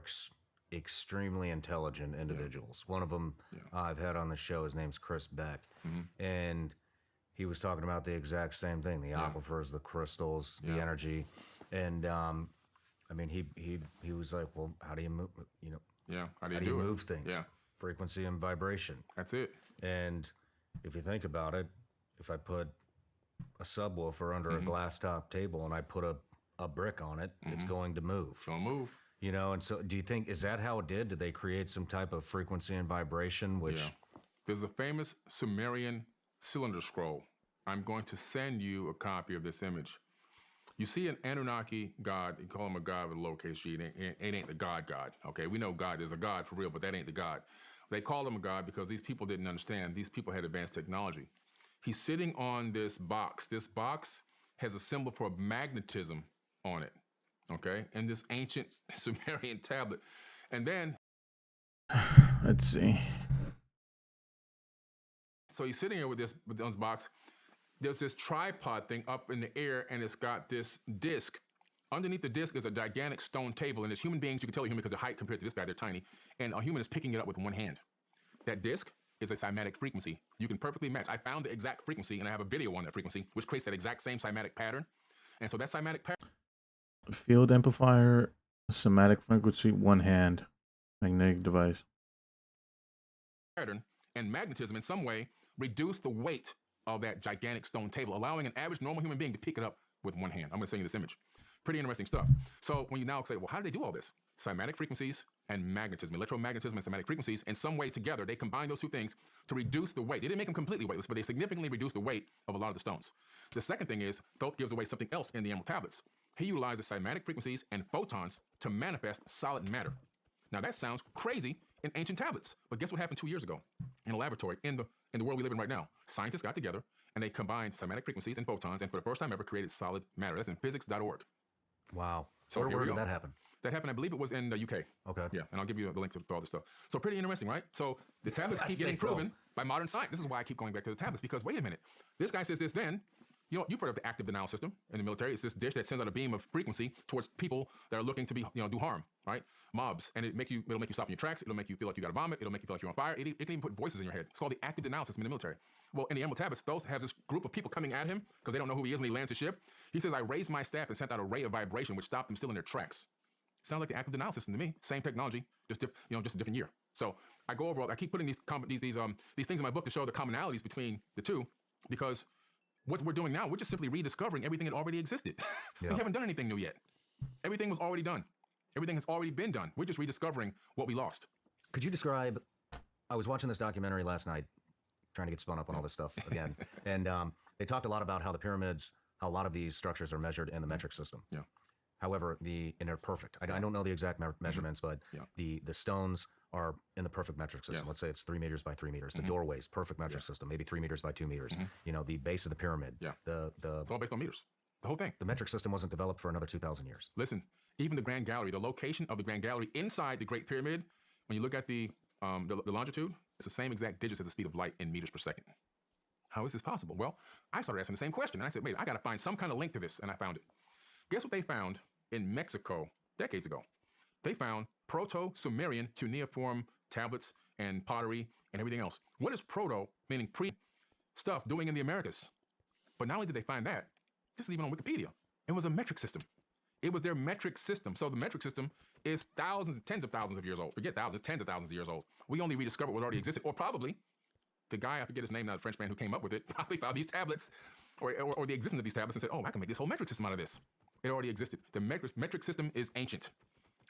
extremely intelligent individuals. One of them I've had on the show, his name's Chris Beck, and he was talking about the exact same thing: the aquifers, the crystals, the energy, and I mean, he was like, "Well, how do you move? You know, How do you move things? Frequency and vibration. That's it. And if you think about it, if I put a subwoofer under a glass top table and I put a brick on it, it's going to move. It's going to move. You know, and so do you think, is that how it did? Did they create some type of frequency and vibration? Which There's a famous Sumerian cylinder scroll. I'm going to send you a copy of this image. You see an Anunnaki god, you call him a god with a lowercase g, it ain't the God, okay? We know God is a god for real, but that ain't the God. They called him a god because these people didn't understand. These people had advanced technology. He's sitting on this box. This box has a symbol for magnetism on it, okay? And this ancient Sumerian tablet. And then... Let's see. So he's sitting here with this box. There's this tripod thing up in the air, and it's got this disc. Underneath the disc is a gigantic stone table, and as human beings, you can tell a human because their height compared to this guy, they're tiny, and a human is picking it up with one hand. That disc is a cymatic frequency. You can perfectly match. I found the exact frequency, and I have a video on that frequency, which creates that exact same cymatic pattern. And so that cymatic pattern... Field amplifier, cymatic frequency, one hand, magnetic device. Pattern and magnetism in some way reduce the weight of that gigantic stone table, allowing an average normal human being to pick it up with one hand. I'm going to send you this image. Pretty interesting stuff. So when you now say, well, how do they do all this? Cymatic frequencies and magnetism, electromagnetism and cymatic frequencies, in some way together, they combine those two things to reduce the weight. They didn't make them completely weightless, but they significantly reduced the weight of a lot of the stones. The second thing is, Thoth gives away something else in the Emerald Tablets. He utilizes cymatic frequencies and photons to manifest solid matter. Now that sounds crazy in ancient tablets, but guess what happened 2 years ago in a laboratory in the world we live in right now? Scientists got together and they combined cymatic frequencies and photons, and for the first time ever created solid matter. That's in physics.org. Wow. So where did that happen? That happened, I believe it was in the UK. Okay. Yeah, and I'll give you the link to all this stuff. So pretty interesting, right? So the tablets keep getting proven by modern science. This is why I keep going back to the tablets, because wait a minute. This guy says this then. You know, you've heard of the active denial system in the military. It's this dish that sends out a beam of frequency towards people that are looking to be, do harm, right? Mobs. And it'll make you stop in your tracks. It'll make you feel like you got to vomit. It'll make you feel like you're on fire. It can even put voices in your head. It's called the active denial system in the military. Well, in the Emerald Tablets, those have this group of people coming at him because they don't know who he is when he lands his ship. He says, I raised my staff and sent out a ray of vibration which stopped them still in their tracks. Sounds like the active denial system to me. Same technology, just a different year. So I go over. I keep putting these things in my book to show the commonalities between the two, because what we're doing now, we're just simply rediscovering everything that already existed. We haven't done anything new yet. Everything was already done. Everything has already been done. We're just rediscovering what we lost. Could you describe? I was watching this documentary last night, trying to get spun up on all this stuff again, and they talked a lot about how the pyramids, how a lot of these structures are measured in the metric system. Yeah. However, and they're perfect. I don't know the exact measurements, but the stones are in the perfect metric system. Yes. Let's say it's 3 meters by 3 meters. The doorways, perfect metric system, maybe 3 meters by 2 meters. The base of the pyramid. Yeah. It's all based on meters. The whole thing. The metric system wasn't developed for another 2,000 years. Listen, even the Grand Gallery, the location of the Grand Gallery inside the Great Pyramid, when you look at the longitude, it's the same exact digits as the speed of light in meters per second. How is this possible? Well, I started asking the same question. And I said, wait, I got to find some kind of link to this. And I found it. Guess what they found in Mexico decades ago? They found Proto-Sumerian cuneiform tablets and pottery and everything else. What is proto, meaning pre-stuff, doing in the Americas? But not only did they find that, this is even on Wikipedia. It was a metric system. It was their metric system. So the metric system is thousands, tens of thousands of years old. Forget thousands, tens of thousands of years old. We only rediscovered what already existed, or probably the guy, I forget his name now, the French man who came up with it, probably found these tablets or the existence of these tablets and said, oh, I can make this whole metric system out of this. It already existed. The metric system is ancient.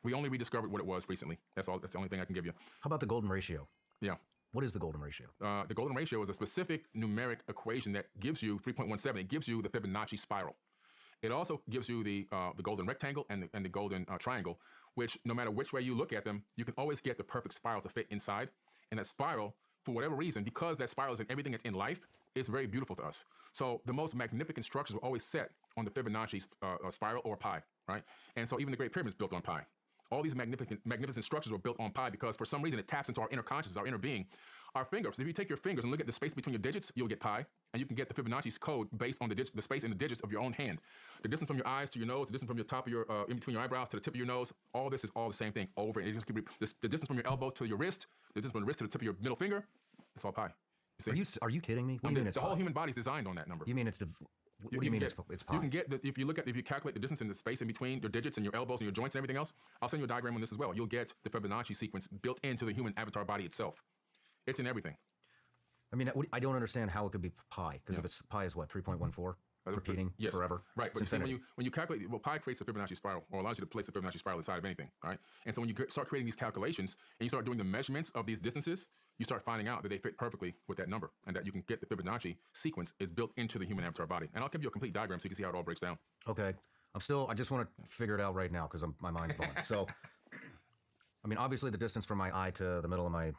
We only rediscovered what it was recently. That's all. That's the only thing I can give you. How about the golden ratio? Yeah. What is the golden ratio? The golden ratio is a specific numeric equation that gives you 3.17. It gives you the Fibonacci spiral. It also gives you the golden rectangle and the golden triangle, which no matter which way you look at them, you can always get the perfect spiral to fit inside. And that spiral, for whatever reason, because that spiral is in everything that's in life, is very beautiful to us. So the most magnificent structures were always set on the Fibonacci spiral or pi. right? And so even the Great Pyramid is built on pi. All these magnificent structures were built on pi because for some reason it taps into our inner consciousness, our inner being. Our fingers, if you take your fingers and look at the space between your digits, you'll get pi, and you can get the Fibonacci's code based on the space in the digits of your own hand. The distance from your eyes to your nose, the distance from your top of your, in between your eyebrows to the tip of your nose, all this is all the same thing over. And the distance from your elbow to your wrist, the distance from the wrist to the tip of your middle finger, it's all pi. Are you kidding me? What do you mean it's the pi? whole human body is designed on that number. You mean it's what do you mean it's pi? You can get, if you calculate the distance in the space in between your digits and your elbows and your joints and everything else, I'll send you a diagram on this as well. You'll get the Fibonacci sequence built into the human avatar body itself. It's in everything. I mean, I don't understand how it could be pi, because if it's pi is what, 3.14? Repeating forever? Right, but see, when you calculate, well, pi creates a Fibonacci spiral, or allows you to place a Fibonacci spiral inside of anything, right? And so when you start creating these calculations, and you start doing the measurements of these distances, you start finding out that they fit perfectly with that number, and that you can get the Fibonacci sequence is built into the human avatar body. And I'll give you a complete diagram so you can see how it all breaks down. Okay. I just want to figure it out right now, because my mind's blown. So, I mean, obviously the distance from my eye to the middle of my,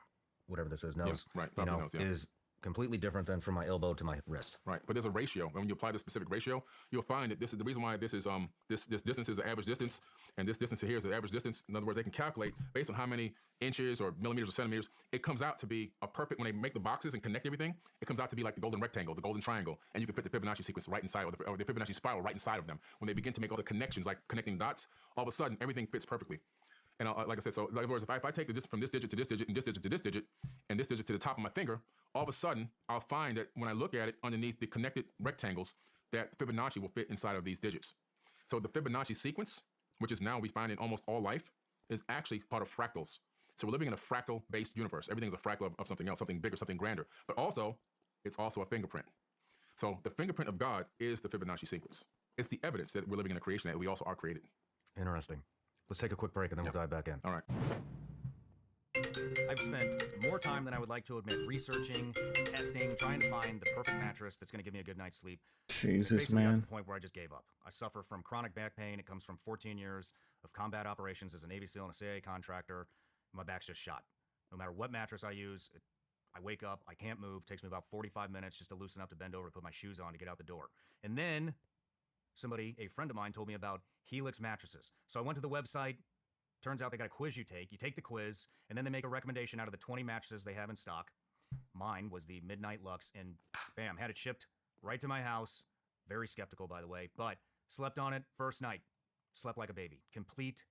whatever this is, nose, nose, is completely different than from my elbow to my wrist. Right, but there's a ratio. And when you apply the specific ratio, you'll find that this is the reason why this is this distance is the average distance, and this distance here is the average distance. In other words, they can calculate based on how many inches or millimeters or centimeters. It comes out to be a perfect, when they make the boxes and connect everything, it comes out to be like the golden rectangle, the golden triangle, and you can put the Fibonacci sequence right inside, or the Fibonacci spiral right inside of them. When they begin to make all the connections, like connecting dots, all of a sudden everything fits perfectly. And like I said, so in other words, if I take the distance from this digit to this digit, and this digit to this digit, and this digit to the top of my finger, all of a sudden, I'll find that when I look at it underneath the connected rectangles, that Fibonacci will fit inside of these digits. So the Fibonacci sequence, which is now we find in almost all life, is actually part of fractals. So we're living in a fractal-based universe. Everything's a fractal of something else, something bigger, something grander. But also, it's also a fingerprint. So the fingerprint of God is the Fibonacci sequence. It's the evidence that we're living in a creation that we also are created. Interesting. Let's take a quick break and then we'll dive back in. All right. I've spent more time than I would like to admit researching, testing, trying to find the perfect mattress that's going to give me a good night's sleep. Jesus, basically got to man. the point where I just gave up. I suffer from chronic back pain. It comes from 14 years of combat operations as a Navy SEAL and a CIA contractor. My back's just shot. No matter what mattress I use, I wake up, I can't move. It takes me about 45 minutes just to loosen up, to bend over, to put my shoes on, to get out the door. And then a friend of mine, told me about Helix mattresses. So I went to the website. Turns out they got a quiz you take. You take the quiz, and then they make a recommendation out of the 20 mattresses they have in stock. Mine was the Midnight Lux, and bam, had it shipped right to my house. Very skeptical, by the way, but slept on it first night. Slept like a baby. Complete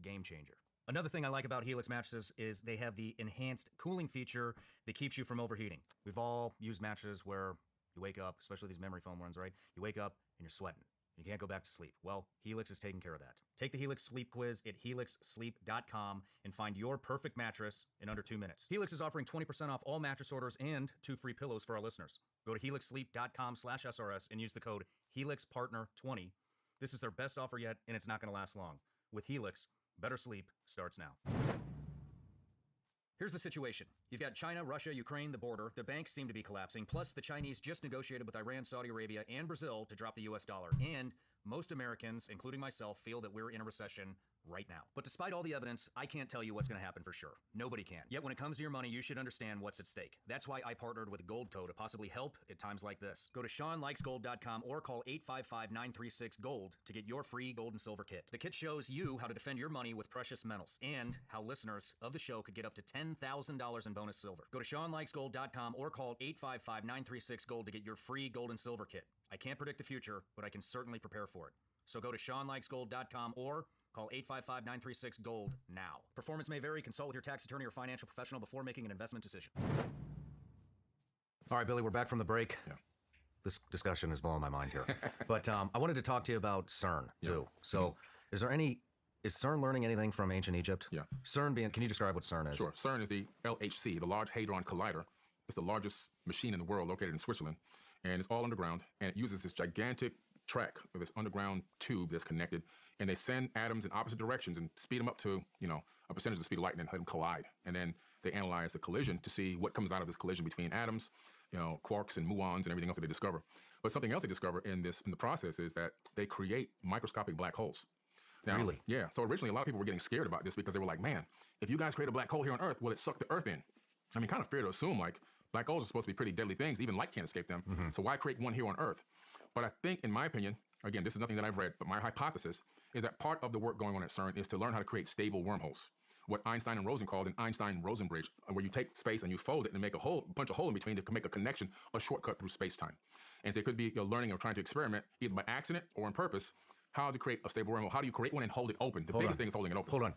game changer. Another thing I like about Helix mattresses is they have the enhanced cooling feature that keeps you from overheating. We've all used mattresses where you wake up, especially these memory foam ones, right? You wake up and you're sweating. You can't go back to sleep. Well, Helix is taking care of that. Take the Helix Sleep Quiz at helixsleep.com and find your perfect mattress in under 2 minutes. Helix is offering 20% off all mattress orders and 2 free pillows for our listeners. Go to helixsleep.com/SRS and use the code HelixPartner20. This is their best offer yet, and it's not going to last long. With Helix, better sleep starts now. Here's the situation. You've got China, Russia, Ukraine, the border. The banks seem to be collapsing. Plus, the Chinese just negotiated with Iran, Saudi Arabia, and Brazil to drop the US dollar. And most Americans, including myself, feel that we're in a recession right now. But despite all the evidence, I can't tell you what's going to happen for sure. Nobody can. Yet when it comes to your money, you should understand what's at stake. That's why I partnered with Goldco to possibly help at times like this. Go to SeanLikesGold.com or call 855-936-GOLD to get your free gold and silver kit. The kit shows you how to defend your money with precious metals and how listeners of the show could get up to $10,000 in bonus silver. Go to SeanLikesGold.com or call 855-936-GOLD to get your free gold and silver kit. I can't predict the future, but I can certainly prepare for it. So go to SeanLikesGold.com or call 855-936-GOLD now. Performance may vary. Consult with your tax attorney or financial professional before making an investment decision. All right, Billy, we're back from the break. Yeah. This discussion is blowing my mind here. But I wanted to talk to you about CERN, too. So is CERN learning anything from ancient Egypt? Yeah. CERN can you describe what CERN is? Sure. CERN is the LHC, the Large Hadron Collider. It's the largest machine in the world, located in Switzerland. And it's all underground. And it uses this gigantic track of this underground tube that's connected, and they send atoms in opposite directions and speed them up to, a percentage of the speed of light and then let them collide. And then they analyze the collision to see what comes out of this collision between atoms, quarks and muons and everything else that they discover. But something else they discover in the process is that they create microscopic black holes. Now, really? Yeah. So originally, a lot of people were getting scared about this because they were like, man, if you guys create a black hole here on Earth, will it suck the Earth in? I mean, kind of fair to assume, like, black holes are supposed to be pretty deadly things. Even light can't escape them. So why create one here on Earth? But I think, in my opinion, again, this is nothing that I've read, but my hypothesis is that part of the work going on at CERN is to learn how to create stable wormholes. What Einstein and Rosen called an Einstein-Rosen bridge, where you take space and you fold it and make a bunch of hole in between to make a connection, a shortcut through space-time. And there could be learning or trying to experiment, either by accident or on purpose, how to create a stable wormhole. How do you create one and hold it open? The biggest thing is holding it open. Hold on.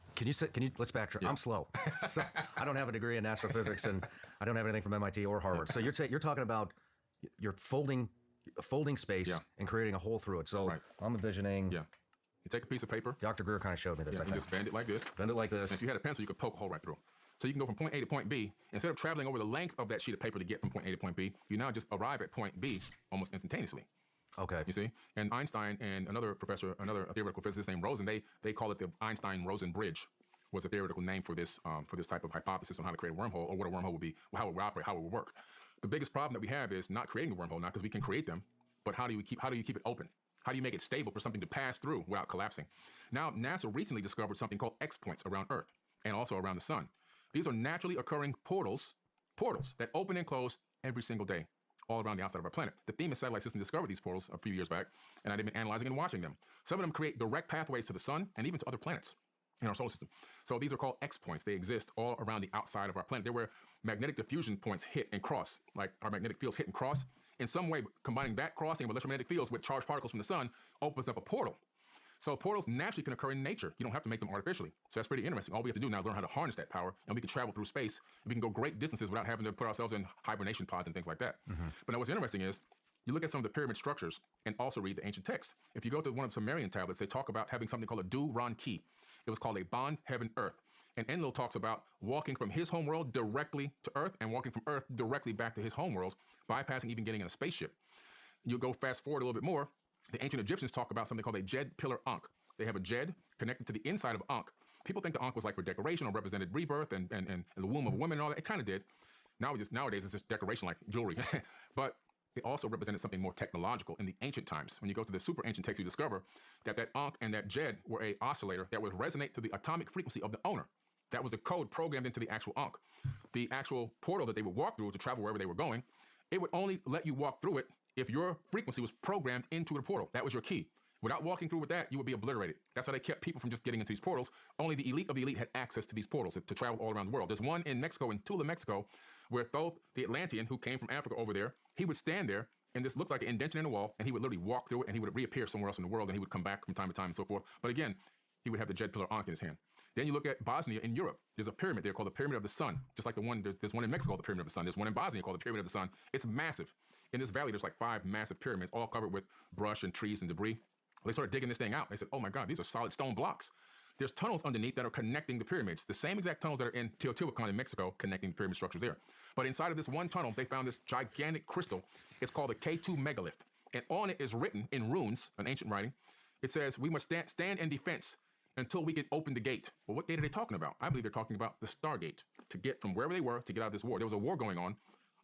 Let's backtrack. Yeah. I'm slow. So, I don't have a degree in astrophysics, and I don't have anything from MIT or Harvard. So you're talking about you're folding space and creating a hole through it. So I'm envisioning. Yeah. You take a piece of paper. Dr. Greer kind of showed me this. Yeah, you just bend it like this. Bend it like this. And if you had a pencil, you could poke a hole right through. So you can go from point A to point B. Instead of traveling over the length of that sheet of paper to get from point A to point B, you now just arrive at point B almost instantaneously. Okay. You see? And Einstein and another professor, another theoretical physicist named Rosen, they call it the Einstein-Rosen bridge, was a theoretical name for this type of hypothesis on how to create a wormhole, or what a wormhole would be, how it would operate, how it would work. The biggest problem that we have is not creating the wormhole now, because we can create them, but how do you keep it open? How do you make it stable for something to pass through without collapsing? Now, NASA recently discovered something called X points around Earth and also around the sun. These are naturally occurring portals that open and close every single day all around the outside of our planet. The Themis satellite system discovered these portals a few years back, and I've been analyzing and watching them. Some of them create direct pathways to the sun and even to other planets in our solar system. So these are called X points. They exist all around the outside of our planet. They're where magnetic diffusion points hit and cross, like our magnetic fields hit and cross. In some way, combining that crossing of electromagnetic fields with charged particles from the sun opens up a portal. So portals naturally can occur in nature. You don't have to make them artificially. So that's pretty interesting. All we have to do now is learn how to harness that power, and we can travel through space. And we can go great distances without having to put ourselves in hibernation pods and things like that. But now what's interesting is, you look at some of the pyramid structures and also read the ancient texts. If you go to one of the Sumerian tablets, they talk about having something called a Du-Ran Ki. It was called a bond heaven-earth. And Enlil talks about walking from his homeworld directly to Earth and walking from Earth directly back to his homeworld, bypassing even getting in a spaceship. You go fast forward a little bit more, the ancient Egyptians talk about something called a Jed pillar Ankh. They have a Jed connected to the inside of Ankh. People think the Ankh was like for decoration or represented rebirth and the womb of a woman and all that. It kind of did. Nowadays, it's just decoration like jewelry. But it also represented something more technological in the ancient times. When you go to the super ancient text, you discover that Ankh and that Jed were a oscillator that would resonate to the atomic frequency of the owner. That was the code programmed into the actual Ankh. The actual portal that they would walk through to travel wherever they were going, it would only let you walk through it if your frequency was programmed into the portal. That was your key. Without walking through with that, you would be obliterated. That's how they kept people from just getting into these portals. Only the elite of the elite had access to these portals to travel all around the world. There's one in Mexico, in Tula, Mexico, where Thoth, the Atlantean, who came from Africa over there, he would stand there, and this looked like an indentation in the wall, and he would literally walk through it, and he would reappear somewhere else in the world, and he would come back from time to time and so forth. But again, he would have the Jed pillar Ankh in his hand. Then you look at Bosnia in Europe. There's a pyramid there called the Pyramid of the Sun. Just like there's one in Mexico called the Pyramid of the Sun. There's one in Bosnia called the Pyramid of the Sun. It's massive. In this valley, there's like 5 massive pyramids, all covered with brush and trees and debris. They started digging this thing out. They said, oh my God, these are solid stone blocks. There's tunnels underneath that are connecting the pyramids. The same exact tunnels that are in Teotihuacan in Mexico, connecting the pyramid structures there. But inside of this one tunnel, they found this gigantic crystal. It's called the K2 megalith. And on it is written in runes, an ancient writing. It says, we must stand in defense until we can open the gate. Well, what gate are they talking about? I believe they're talking about the Stargate, to get from wherever they were to get out of this war. There was a war going on.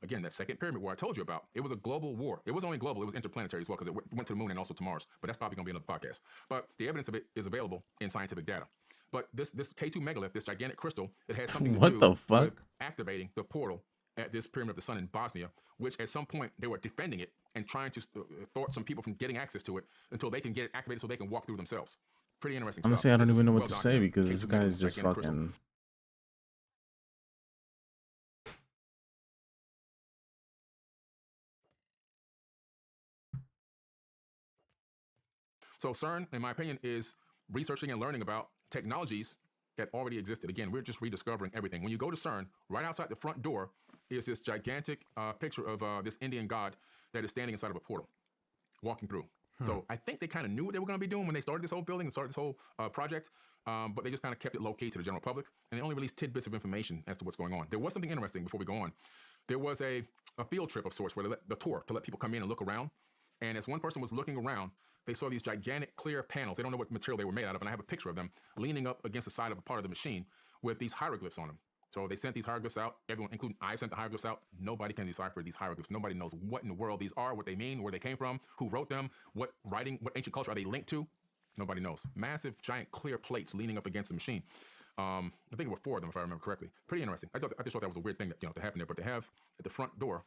Again, that second pyramid war I told you about, it was a global war. It was only global, it was interplanetary as well, because it went to the moon and also to Mars. But that's probably going to be another podcast. But the evidence of it is available in scientific data. But this K2 megalith, this gigantic crystal, it has something to do with activating the portal at this Pyramid of the Sun in Bosnia, which at some point they were defending it and trying to thwart some people from getting access to it until they can get it activated so they can walk through themselves. Pretty interesting stuff. Honestly, I don't even know what to say because this guy is just fucking... Crystal. So CERN, in my opinion, is researching and learning about technologies that already existed. Again, we're just rediscovering everything. When you go to CERN, right outside the front door is this gigantic picture of this Indian god that is standing inside of a portal, walking through. So I think they kind of knew what they were going to be doing when they started this whole building and started this whole project, but they just kind of kept it low-key to the general public, and they only released tidbits of information as to what's going on. There was something interesting before we go on. There was a field trip of sorts where the tour to let people come in and look around. And as one person was looking around, they saw these gigantic clear panels. They don't know what material they were made out of, and I have a picture of them leaning up against the side of a part of the machine with these hieroglyphs on them. So they sent these hieroglyphs out. Everyone, including I, sent the hieroglyphs out. Nobody can decipher these hieroglyphs. Nobody knows what in the world these are, what they mean, where they came from, who wrote them, what writing, what ancient culture are they linked to. Nobody knows. Massive, giant, clear plates leaning up against the machine. I think there were 4 of them, if I remember correctly. Pretty interesting. I just thought that was a weird thing that to happen there. But they have at the front door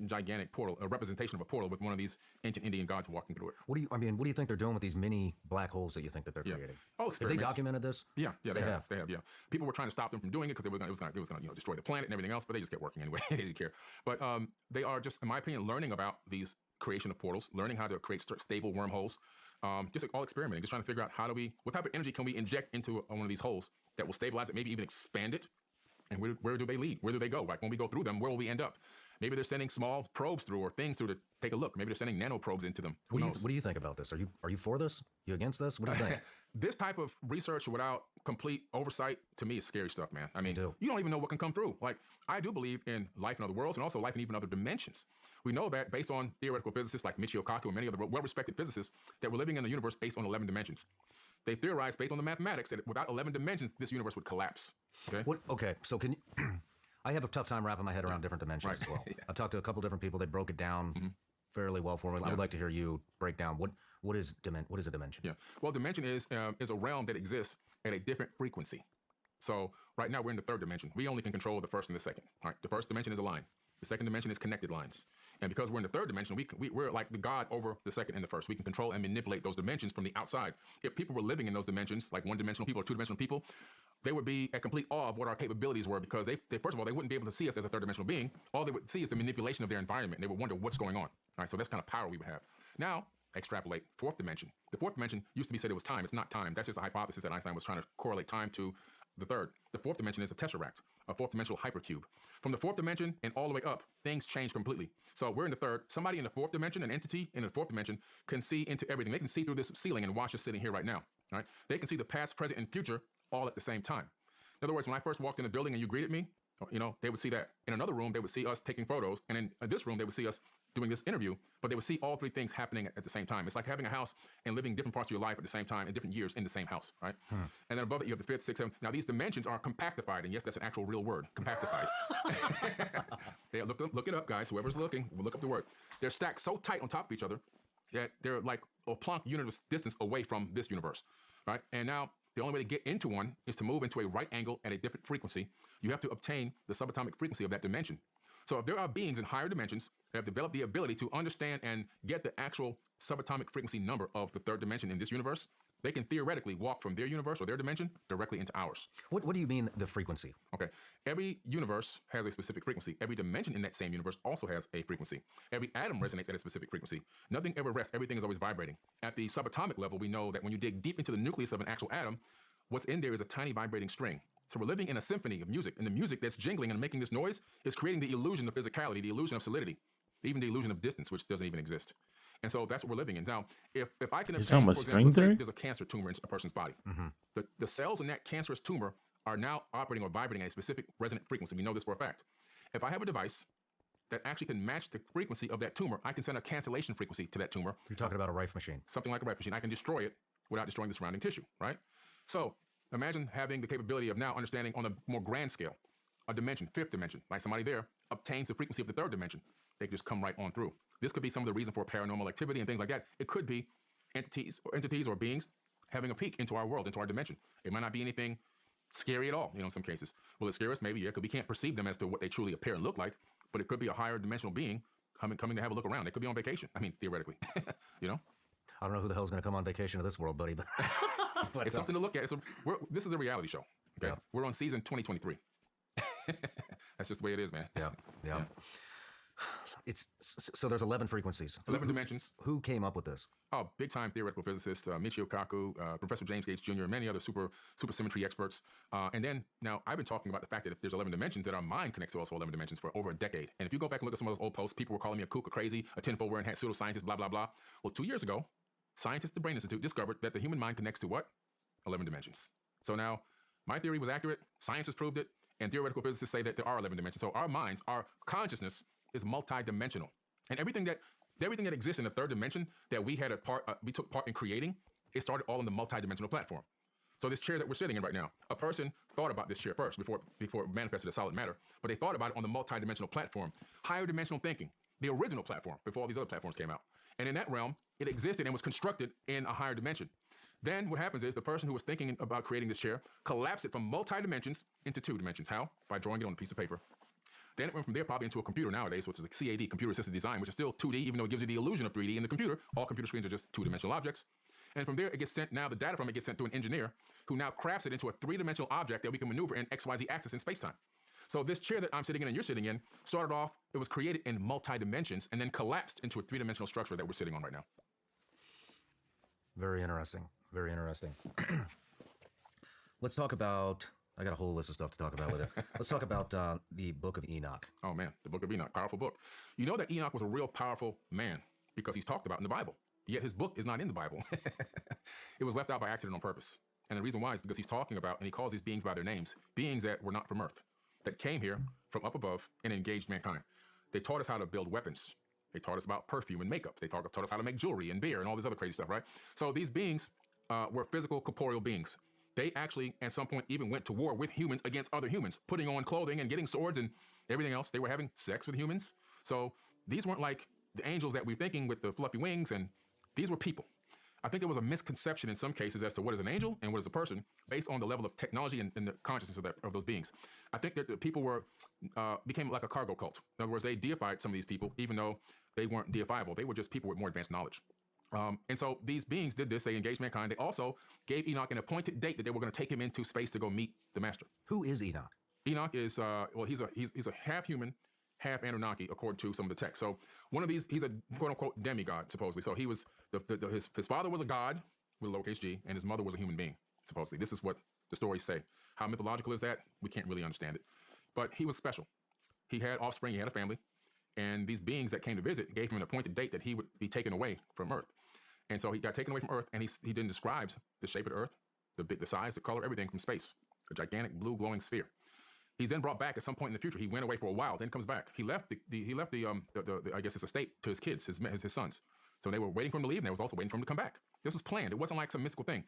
gigantic portal, a representation of a portal with one of these ancient Indian gods walking through it. What do you think they're doing with these mini black holes that you think that they're creating? Oh, Have they documented this? Yeah, they have. They have. Yeah, people were trying to stop them from doing it because it was going to destroy the planet and everything else, but they just kept working anyway. They didn't care. But they are just, in my opinion, learning about these creation of portals, learning how to create stable wormholes, just like all experimenting, just trying to figure out what type of energy can we inject into one of these holes that will stabilize it, maybe even expand it. And where do they lead? Where do they go? Like when we go through them, where will we end up? Maybe they're sending small probes through or things through to take a look. Maybe they're sending nano probes into them. Who knows? What do you think about this? Are you for this? You against this? What do you think? This type of research without complete oversight, to me, is scary stuff, man. I mean, you don't even know what can come through. Like, I do believe in life in other worlds and also life in even other dimensions. We know that based on theoretical physicists like Michio Kaku and many other well-respected physicists that we're living in a universe based on 11 dimensions. They theorized based on the mathematics that without 11 dimensions, this universe would collapse. Okay? So can you... I have a tough time wrapping my head around different dimensions as well. I've talked to a couple different people. They broke it down fairly well for me. I would like to hear you break down what is a dimension? Yeah. Well, dimension is a realm that exists at a different frequency. So right now we're in the third dimension. We only can control the first and the second. All right. The first dimension is a line. The second dimension is connected lines. And because we're in the third dimension, we're like the God over the second and the first. We can control and manipulate those dimensions from the outside. If people were living in those dimensions, like one-dimensional people or two-dimensional people, they would be at complete awe of what our capabilities were because they first of all, they wouldn't be able to see us as a third-dimensional being. All they would see is the manipulation of their environment. They would wonder what's going on. All right, so that's kind of power we would have. Now, extrapolate fourth dimension. The fourth dimension used to be said it was time. It's not time. That's just a hypothesis that Einstein was trying to correlate time to the third. The fourth dimension is a tesseract, a fourth dimensional hypercube. From the fourth dimension and all the way up, things change completely. So we're in the third. Somebody in the fourth dimension, an entity in the fourth dimension, can see into everything. They can see through this ceiling and watch us sitting here right now. Right? They can see the past, present, and future all at the same time. In other words, when I first walked in the building and you greeted me, they would see that. In another room, they would see us taking photos. And in this room, they would see us doing this interview, but they would see all three things happening at the same time. It's like having a house and living different parts of your life at the same time in different years in the same house, right? And then above it, you have the fifth, sixth, seventh. Now, these dimensions are compactified, and yes, that's an actual real word, compactified. Yeah, look it up, guys. Whoever's looking, we'll look up the word. They're stacked so tight on top of each other that they're like a Planck unit of distance away from this universe, right? And now, the only way to get into one is to move into a right angle at a different frequency. You have to obtain the subatomic frequency of that dimension. So if there are beings in higher dimensions that have developed the ability to understand and get the actual subatomic frequency number of the third dimension in this universe, they can theoretically walk from their universe or their dimension directly into ours. What do you mean the frequency? Okay. Every universe has a specific frequency. Every dimension in that same universe also has a frequency. Every atom resonates at a specific frequency. Nothing ever rests. Everything is always vibrating. At the subatomic level, we know that when you dig deep into the nucleus of an actual atom, what's in there is a tiny vibrating string. So we're living in a symphony of music, and the music that's jingling and making this noise is creating the illusion of physicality, the illusion of solidity, even the illusion of distance, which doesn't even exist. And so that's what we're living in. Now, if I can obtain, for example, let's say there's a cancer tumor in a person's body. The cells in that cancerous tumor are now operating or vibrating at a specific resonant frequency. We know this for a fact. If I have a device that actually can match the frequency of that tumor, I can send a cancellation frequency to that tumor. You're talking about a Rife machine. Something like a Rife machine. I can destroy it without destroying the surrounding tissue, right? So imagine having the capability of now understanding on a more grand scale, a dimension, fifth dimension, like somebody there obtains the frequency of the third dimension. They can just come right on through. This could be some of the reason for paranormal activity and things like that. It could be entities or beings having a peek into our world, into our dimension. It might not be anything scary at all, in some cases. Will it scare us? Maybe, yeah, because we can't perceive them as to what they truly appear and look like, but it could be a higher dimensional being coming to have a look around. They could be on vacation. I mean, theoretically, I don't know who the hell's going to come on vacation to this world, buddy, but it's something to look at. This is a reality show. Okay, yeah. We're on season 2023. That's just the way it is, man. Yeah. So there's 11 frequencies. 11 dimensions. Who came up with this? Oh, big-time theoretical physicist, Michio Kaku, Professor James Gates Jr., and many other supersymmetry experts. And then, now, I've been talking about the fact that if there's 11 dimensions, that our mind connects to also 11 dimensions for over a decade. And if you go back and look at some of those old posts, people were calling me a kook, a crazy, a tinfoil wearing hat, pseudoscientist, blah, blah, blah. Well, 2 years ago, scientists at the Brain Institute discovered that the human mind connects to what? 11 dimensions. So now, my theory was accurate, science has proved it, and theoretical physicists say that there are 11 dimensions. So our minds, our consciousness is multidimensional. And everything that exists in the third dimension that we had we took part in creating, it started all on the multidimensional platform. So this chair that we're sitting in right now, a person thought about this chair first before it manifested as solid matter, but they thought about it on the multidimensional platform, higher dimensional thinking, the original platform before all these other platforms came out. And in that realm, it existed and was constructed in a higher dimension. Then what happens is the person who was thinking about creating this chair collapsed it from multi-dimensions into 2 dimensions. How? By drawing it on a piece of paper. Then it went from there probably into a computer nowadays, which is like CAD, computer assisted design, which is still 2D, even though it gives you the illusion of 3D in the computer. All computer screens are just two-dimensional objects. And from there, it gets sent, now the data from it gets sent to an engineer who now crafts it into a three-dimensional object that we can maneuver in XYZ axis in space-time. So this chair that I'm sitting in and you're sitting in started off, it was created in multi-dimensions and then collapsed into a three-dimensional structure that we're sitting on right now. Very interesting. Very interesting. Let's talk about, I got a whole list of stuff to talk about with it. Let's talk about the Book of Enoch. Oh man, the Book of Enoch, powerful book. You know that Enoch was a real powerful man because he's talked about in the Bible. Yet his book is not in the Bible. It was left out by accident on purpose. And the reason why is because he's talking about, and he calls these beings by their names, beings that were not from earth, that came here from up above and engaged mankind. They taught us how to build weapons. They taught us about perfume and makeup. They taught us how to make jewelry and beer and all this other crazy stuff, right? So these beings were physical, corporeal beings. They actually, at some point, even went to war with humans against other humans, putting on clothing and getting swords and everything else. They were having sex with humans. So these weren't like the angels that we're thinking with the fluffy wings, and these were people. I think there was a misconception in some cases as to what is an angel and what is a person based on the level of technology and the consciousness of those beings. I think that the people became like a cargo cult. In other words, they deified some of these people, even though they weren't deifiable. They were just people with more advanced knowledge. And so these beings did this. They engaged mankind. They also gave Enoch an appointed date that they were going to take him into space to go meet the master. Who is Enoch? Enoch is, well, he's a half human, half Anunnaki, according to some of the text. So one of these, he's a quote unquote demigod, supposedly. So he was, his father was a god with a lowercase g, and his mother was a human being, supposedly. This is what the stories say. How mythological is that? We can't really understand it. But he was special. He had offspring, he had a family, and these beings that came to visit gave him an appointed date that he would be taken away from Earth. And so he got taken away from Earth, and he then describes the shape of the Earth, the size, the color, everything from space, a gigantic blue glowing sphere. He's then brought back at some point in the future. He went away for a while, then comes back. He left the I guess his estate to his kids, his sons. So they were waiting for him to leave, and they was also waiting for him to come back. This was planned. It wasn't like some mystical thing.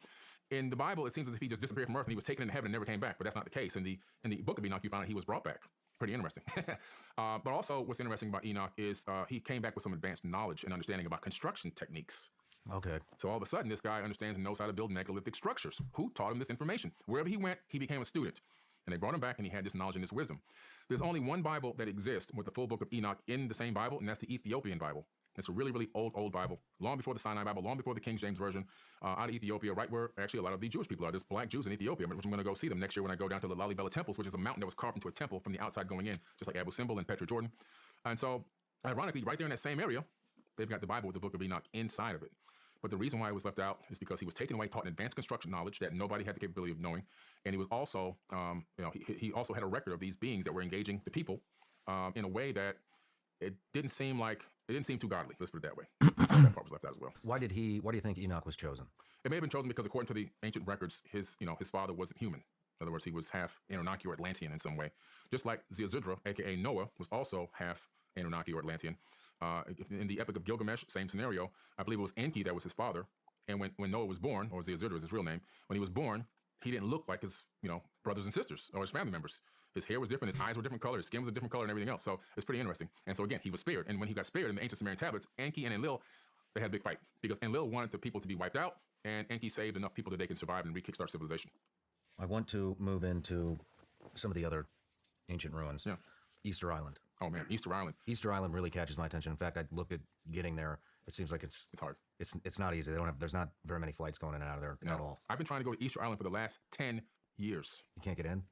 In the Bible, it seems as if he just disappeared from Earth and he was taken into heaven and never came back, but that's not the case. In the Book of Enoch, you find out he was brought back. Pretty interesting. But also, what's interesting about Enoch is he came back with some advanced knowledge and understanding about construction techniques. Okay. So all of a sudden, this guy understands and knows how to build megalithic structures. Who taught him this information? Wherever he went, he became a student. And they brought him back, and he had this knowledge and this wisdom. There's only one Bible that exists with the full Book of Enoch in the same Bible, and that's the Ethiopian Bible. It's a really, really old Bible, long before the Sinai Bible, long before the King James Version, out of Ethiopia, right where actually a lot of the Jewish people are. There's black Jews in Ethiopia, which I'm going to go see them next year when I go down to the Lalibela Temples, which is a mountain that was carved into a temple from the outside going in, just like Abu Simbel and Petra, Jordan. And so, ironically, right there in that same area, they've got the Bible with the Book of Enoch inside of it. But the reason why it was left out is because he was taken away, taught advanced construction knowledge that nobody had the capability of knowing, and he was also, he also had a record of these beings that were engaging the people in a way that it didn't seem too godly. Let's put it that way. So that part was left out as well. Why do you think Enoch was chosen? It may have been chosen because, according to the ancient records, his father wasn't human. In other words, he was half Anunnaki or Atlantean in some way. Just like Ziusudra, aka Noah, was also half Anunnaki or Atlantean. In the Epic of Gilgamesh, same scenario. I believe it was Enki that was his father. And when Noah was born, or Ziusudra was his real name, when he was born, he didn't look like his brothers and sisters or his family members. His hair was different, his eyes were different color, his skin was a different color, and everything else. So it's pretty interesting. And so again, he was spared. And when he got spared in the ancient Sumerian tablets, Enki and Enlil, they had a big fight because Enlil wanted the people to be wiped out, and Enki saved enough people that they can survive and re-kickstart civilization. I want to move into some of the other ancient ruins. Yeah. Easter Island. Oh man, Easter Island. Easter Island really catches my attention. In fact, I looked at getting there. It seems like it's hard. It's not easy. There's not very many flights going in and out of there at all. I've been trying to go to Easter Island for the last 10 years. You can't get in?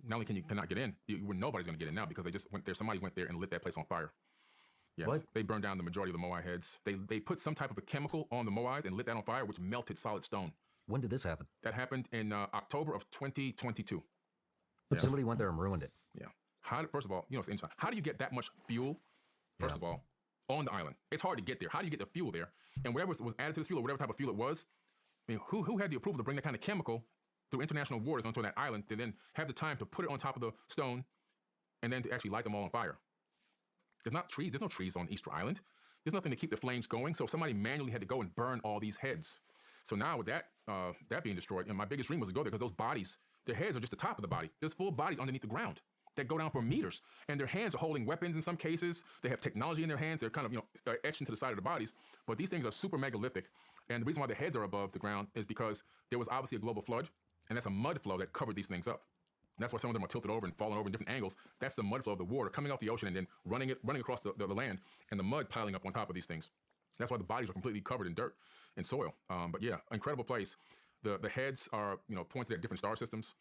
Not only cannot get in, nobody's going to get in now because they just went there. Somebody went there and lit that place on fire. Yes, what? They burned down the majority of the Moai heads. They put some type of a chemical on the Moais and lit that on fire, which melted solid stone. When did this happen? That happened in October of 2022. But somebody went there and ruined it. Yeah. First of all, it's interesting. How do you get that much fuel, first of all, on the island? It's hard to get there. How do you get the fuel there? And whatever was added to this fuel, or whatever type of fuel it was, I mean, who had the approval to bring that kind of chemical through international waters onto that island to then have the time to put it on top of the stone and then to actually light them all on fire? There's no trees on Easter Island. There's nothing to keep the flames going. So somebody manually had to go and burn all these heads. So now with that being destroyed, and my biggest dream was to go there because those bodies, their heads are just the top of the body. There's full bodies underneath the ground that go down for meters, and their hands are holding weapons in some cases. They have technology in their hands. They're kind of etched into the side of the bodies, but these things are super megalithic. And the reason why the heads are above the ground is because there was obviously a global flood, and that's a mud flow that covered these things up. That's why some of them are tilted over and falling over in different angles. That's the mud flow of the water coming off the ocean and then running across the land, and the mud piling up on top of these things. That's why the bodies are completely covered in dirt and soil. But yeah, incredible place. The heads are pointed at different star systems.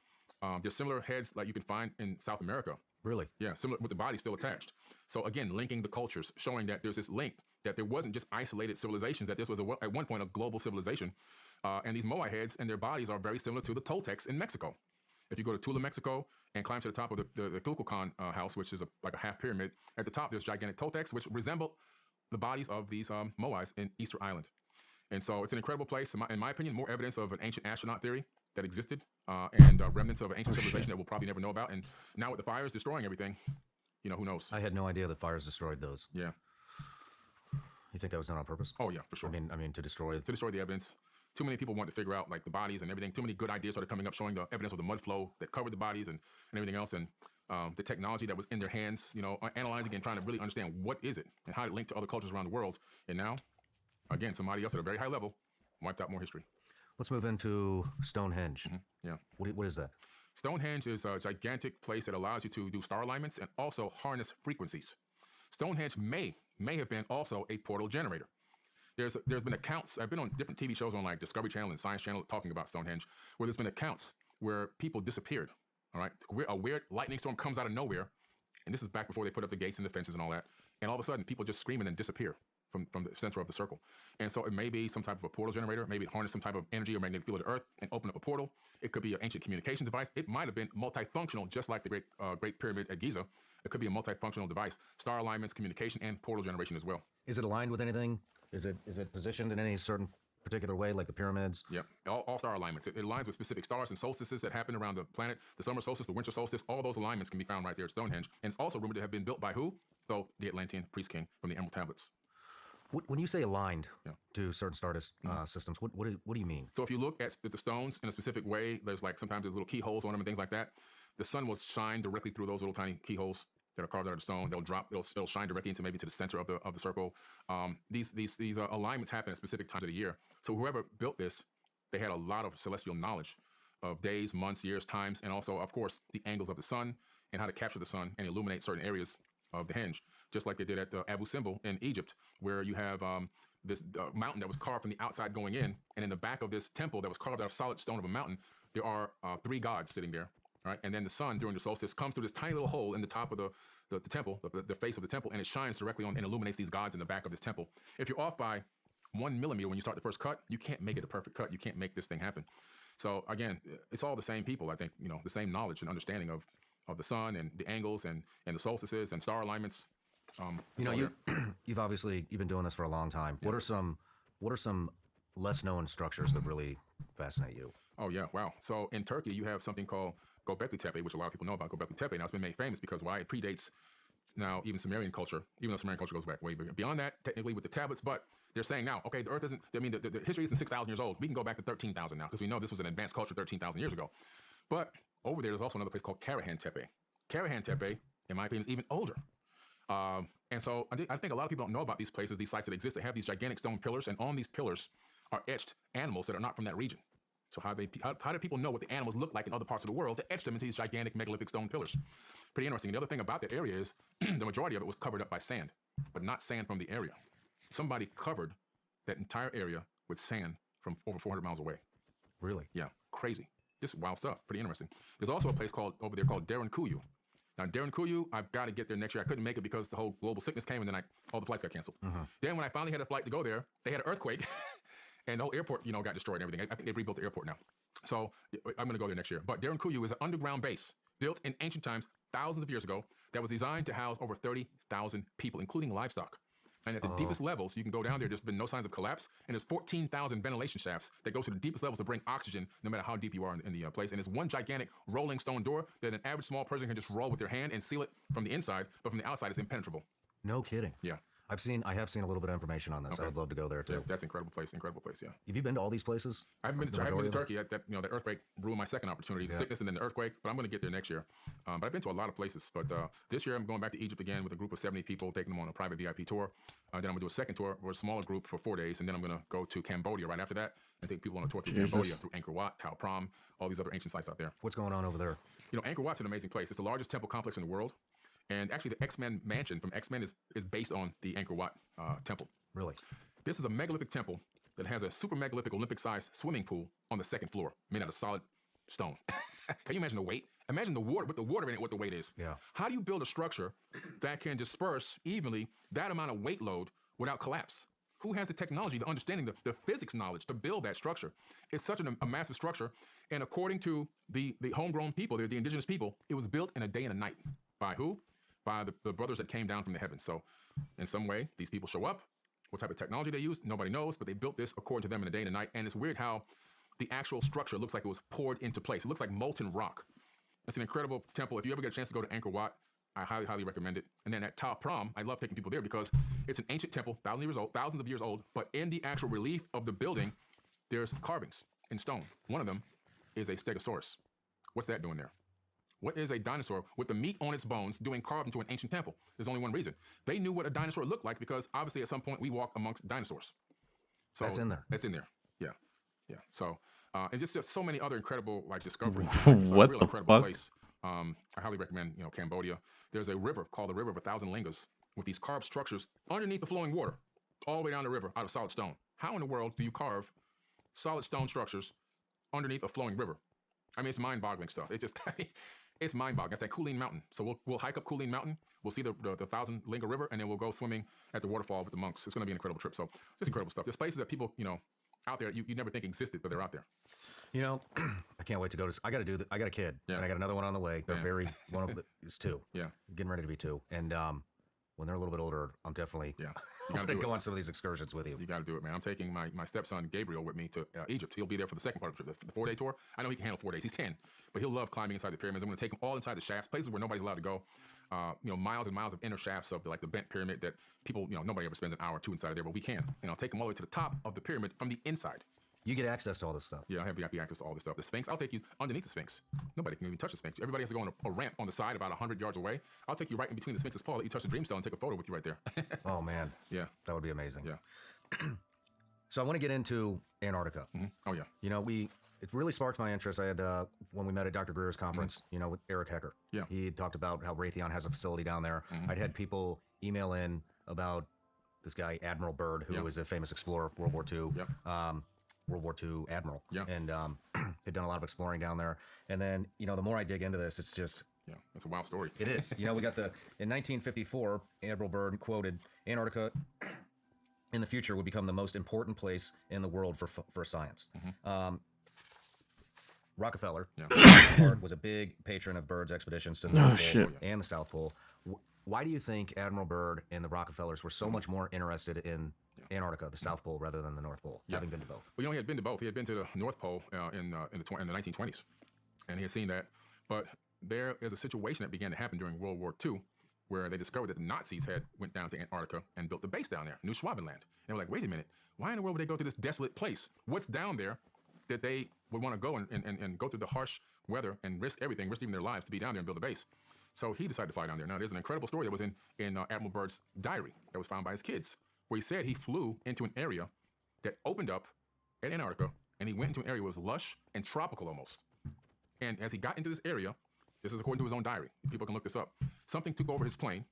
There's similar heads like you can find in South America. Really? Yeah, similar with the body still attached. So again, linking the cultures, showing that there's this link, that there wasn't just isolated civilizations, that this was at one point a global civilization. And these Moai heads and their bodies are very similar to the Toltecs in Mexico. If you go to Tula, Mexico, and climb to the top of the Kukulkan house, which is like a half pyramid, at the top there's gigantic Toltecs, which resemble the bodies of these Moais in Easter Island. And so it's an incredible place. In my opinion, more evidence of an ancient astronaut theory that existed and remnants of an ancient civilization that we'll probably never know about. And now with the fires destroying everything, who knows? I had no idea that fires destroyed those. Yeah. You think that was done on purpose? Oh, yeah, for sure. I mean, to destroy the evidence. Too many people want to figure out like the bodies and everything. Too many good ideas started coming up showing the evidence of the mud flow that covered the bodies and everything else. And the technology that was in their hands, analyzing and trying to really understand what is it and how it linked to other cultures around the world. And now, again, somebody else at a very high level wiped out more history. Let's move into Stonehenge. Mm-hmm. Yeah. What is that? Stonehenge is a gigantic place that allows you to do star alignments and also harness frequencies. Stonehenge may have been also a portal generator. There's been accounts, I've been on different TV shows on like Discovery Channel and Science Channel talking about Stonehenge, where there's been accounts where people disappeared, all right? A weird lightning storm comes out of nowhere, and this is back before they put up the gates and the fences and all that, and all of a sudden people just scream and then disappear from the center of the circle. And so it may be some type of a portal generator, maybe it harness some type of energy or magnetic field of the earth and open up a portal. It could be an ancient communication device. It might have been multifunctional, just like the Great Pyramid at Giza. It could be a multifunctional device, star alignments, communication, and portal generation as well. Is it aligned with anything? Is it positioned in any certain particular way, like the pyramids? Yep, all star alignments. It aligns with specific stars and solstices that happen around the planet. The summer solstice, the winter solstice, all those alignments can be found right there at Stonehenge. And it's also rumored to have been built by who? So the Atlantean priest king from the Emerald Tablets. When you say aligned to certain star systems, what do you mean? So if you look at the stones in a specific way, there's like sometimes there's little keyholes on them and things like that. The sun will shine directly through those little tiny keyholes that are carved out of the stone. It'll shine directly into maybe to the center of the circle. These alignments happen at specific times of the year. So whoever built this, they had a lot of celestial knowledge of days, months, years, times, and also, of course, the angles of the sun and how to capture the sun and illuminate certain areas of the henge, just like they did at Abu Simbel in Egypt, where you have this mountain that was carved from the outside going in, and in the back of this temple that was carved out of solid stone of a mountain, there are 3 gods sitting there. Right? And then the sun during the solstice comes through this tiny little hole in the top of the temple, the face of the temple, and it shines directly on and illuminates these gods in the back of this temple. If you're off by 1 millimeter when you start the first cut, you can't make it a perfect cut. You can't make this thing happen. So again, it's all the same people. I think, the same knowledge and understanding of the sun and the angles and the solstices and star alignments. You've been doing this for a long time. Yeah. What are some less known structures that really fascinate you? Oh yeah, wow. So in Turkey, you have something called Göbekli Tepe, which a lot of people know about Göbekli Tepe. Now it's been made famous because why? It predates now even Sumerian culture, even though Sumerian culture goes back way beyond that, technically with the tablets. But they're saying now, okay, the Earth isn't. I mean, the history isn't 6,000 years old. We can go back to 13,000 now because we know this was an advanced culture 13,000 years ago. But over there's also another place called Karahan Tepe. Karahan Tepe, in my opinion, is even older. And so I think a lot of people don't know about these places, these sites that exist. They have these gigantic stone pillars, and on these pillars are etched animals that are not from that region. So how do people know what the animals look like in other parts of the world to etch them into these gigantic megalithic stone pillars? Pretty interesting. And the other thing about that area is the majority of it was covered up by sand, but not sand from the area. Somebody covered that entire area with sand from over 400 miles away. Really? Yeah, crazy. Just wild stuff. Pretty interesting. There's also a place over there called Derinkuyu. Now, Derinkuyu, I've got to get there next year. I couldn't make it because the whole global sickness came and then all the flights got canceled. Then when I finally had a flight to go there, they had an earthquake. And the whole airport, got destroyed and everything. I think they've rebuilt the airport now. So I'm going to go there next year. But Derinkuyu is an underground base built in ancient times, thousands of years ago, that was designed to house over 30,000 people, including livestock. And at the deepest levels, you can go down there, there's been no signs of collapse. And there's 14,000 ventilation shafts that go to the deepest levels to bring oxygen, no matter how deep you are in the place. And it's one gigantic rolling stone door that an average small person can just roll with their hand and seal it from the inside, but from the outside, it's impenetrable. No kidding. Yeah. I have seen a little bit of information on this. Okay. I would love to go there too. Yeah, that's incredible place. Yeah. Have you been to all these places? I haven't been to The Turkey. The earthquake ruined my second opportunity, the sickness and then the earthquake. But I'm going to get there next year. But I've been to a lot of places. But this year I'm going back to Egypt again with a group of 70 people, taking them on a private VIP tour. Then I'm going to do a second tour with a smaller group for 4 days, and then I'm going to go to Cambodia right after that and take people on a tour through Cambodia, through Angkor Wat, Khao Pram, all these other ancient sites out there. What's going on over there? Angkor Wat's an amazing place. It's the largest temple complex in the world. And actually, the X-Men mansion from X-Men is based on the Angkor Wat temple. Really? This is a megalithic temple that has a super megalithic Olympic-sized swimming pool on the second floor, made out of solid stone. Can you imagine the weight? Imagine the water, with the water in it, what the weight is. Yeah. How do you build a structure that can disperse evenly that amount of weight load without collapse? Who has the technology, the understanding, the physics knowledge to build that structure? It's such a massive structure. And according to the homegrown people, the indigenous people, it was built in a day and a night. By who? By the brothers that came down from the heavens. So in some way, these people show up. What type of technology they used, nobody knows, but they built this according to them in a day and a night. And it's weird how the actual structure looks like it was poured into place. It looks like molten rock. It's an incredible temple. If you ever get a chance to go to Angkor Wat, I highly, highly recommend it. And then at Khao Pram, I love taking people there because it's an ancient temple, thousands of years old, but in the actual relief of the building, there's carvings in stone. One of them is a stegosaurus. What's that doing there? What is a dinosaur with the meat on its bones doing carved into an ancient temple? There's only one reason. They knew what a dinosaur looked like because obviously at some point we walked amongst dinosaurs. So that's in there. That's in there. Yeah. Yeah. So, and just so many other incredible discoveries. It's What a real the incredible fuck? place. I highly recommend, Cambodia. There's a river called the River of 1,000 Lingas with these carved structures underneath the flowing water, all the way down the river out of solid stone. How in the world do you carve solid stone structures underneath a flowing river? I mean, it's mind-boggling stuff. It's just, it's mind-boggling. It's that Kulin Mountain. So we'll hike up Kulin Mountain. We'll see the 1,000 Linga River, and then we'll go swimming at the waterfall with the monks. It's going to be an incredible trip. So just incredible stuff. There's places that people, out there you never think existed, but they're out there. I can't wait to go to. I got a kid, Yeah. and I got another one on the way. They're one of the is 2. Yeah. Getting ready to be 2, and when they're a little bit older, I'm definitely Yeah. I'm gonna go on some of these excursions with you. You got to do it, man. I'm taking my stepson Gabriel with me to Egypt. He'll be there for the second part of the trip, the 4-day tour. I know he can handle 4 days. He's 10, but he'll love climbing inside the pyramids. I'm going to take him all inside the shafts, places where nobody's allowed to go. Miles and miles of inner shafts of the bent pyramid that people, nobody ever spends an hour or two inside of there, but we can. And I'll take them all the way to the top of the pyramid from the inside. You get access to all this stuff. Yeah, I have VIP access to all this stuff. The Sphinx, I'll take you underneath the Sphinx. Nobody can even touch the Sphinx. Everybody has to go on a ramp on the side about 100 yards away. I'll take you right in between the Sphinx's paw, let you touch the Dreamstone and take a photo with you right there. Oh man, Yeah, that would be amazing. yeah. So I want to get into Antarctica. Mm-hmm. Oh, yeah. It really sparked my interest. I had when we met at Dr. Greer's conference, with Eric Hecker. Yeah. He talked about how Raytheon has a facility down there. I'd had people email in about this guy Admiral Byrd, who was a famous explorer, World War II. Yep. World War II admiral. Yeah. And had done a lot of exploring down there. And then, the more I dig into this, it's just Yeah, that's a wild story. it is. We got in 1954, Admiral Byrd quoted, "Antarctica in the future would become the most important place in the world for science." Rockefeller was a big patron of Byrd's expeditions to the North Pole shit. and the South Pole. Why do you think Admiral Byrd and the Rockefellers were so much more interested in Antarctica, the South Pole, rather than the North Pole, having been to both? Well, he had been to both. He had been to the North Pole in the 1920s, and he had seen that. But there is a situation that began to happen during World War II, where they discovered that the Nazis went down to Antarctica and built a base down there, New Schwabenland. And they were like, wait a minute, why in the world would they go to this desolate place? What's down there that they would want to go and go through the harsh weather and risk everything, risk even their lives to be down there and build a base? So he decided to fly down there. Now, there's an incredible story that was in Admiral Byrd's diary that was found by his kids, where he said he flew into an area that opened up at Antarctica, and he went into an area that was lush and tropical almost. And as he got into this area, this is according to his own diary, people can look this up, something took over his plane,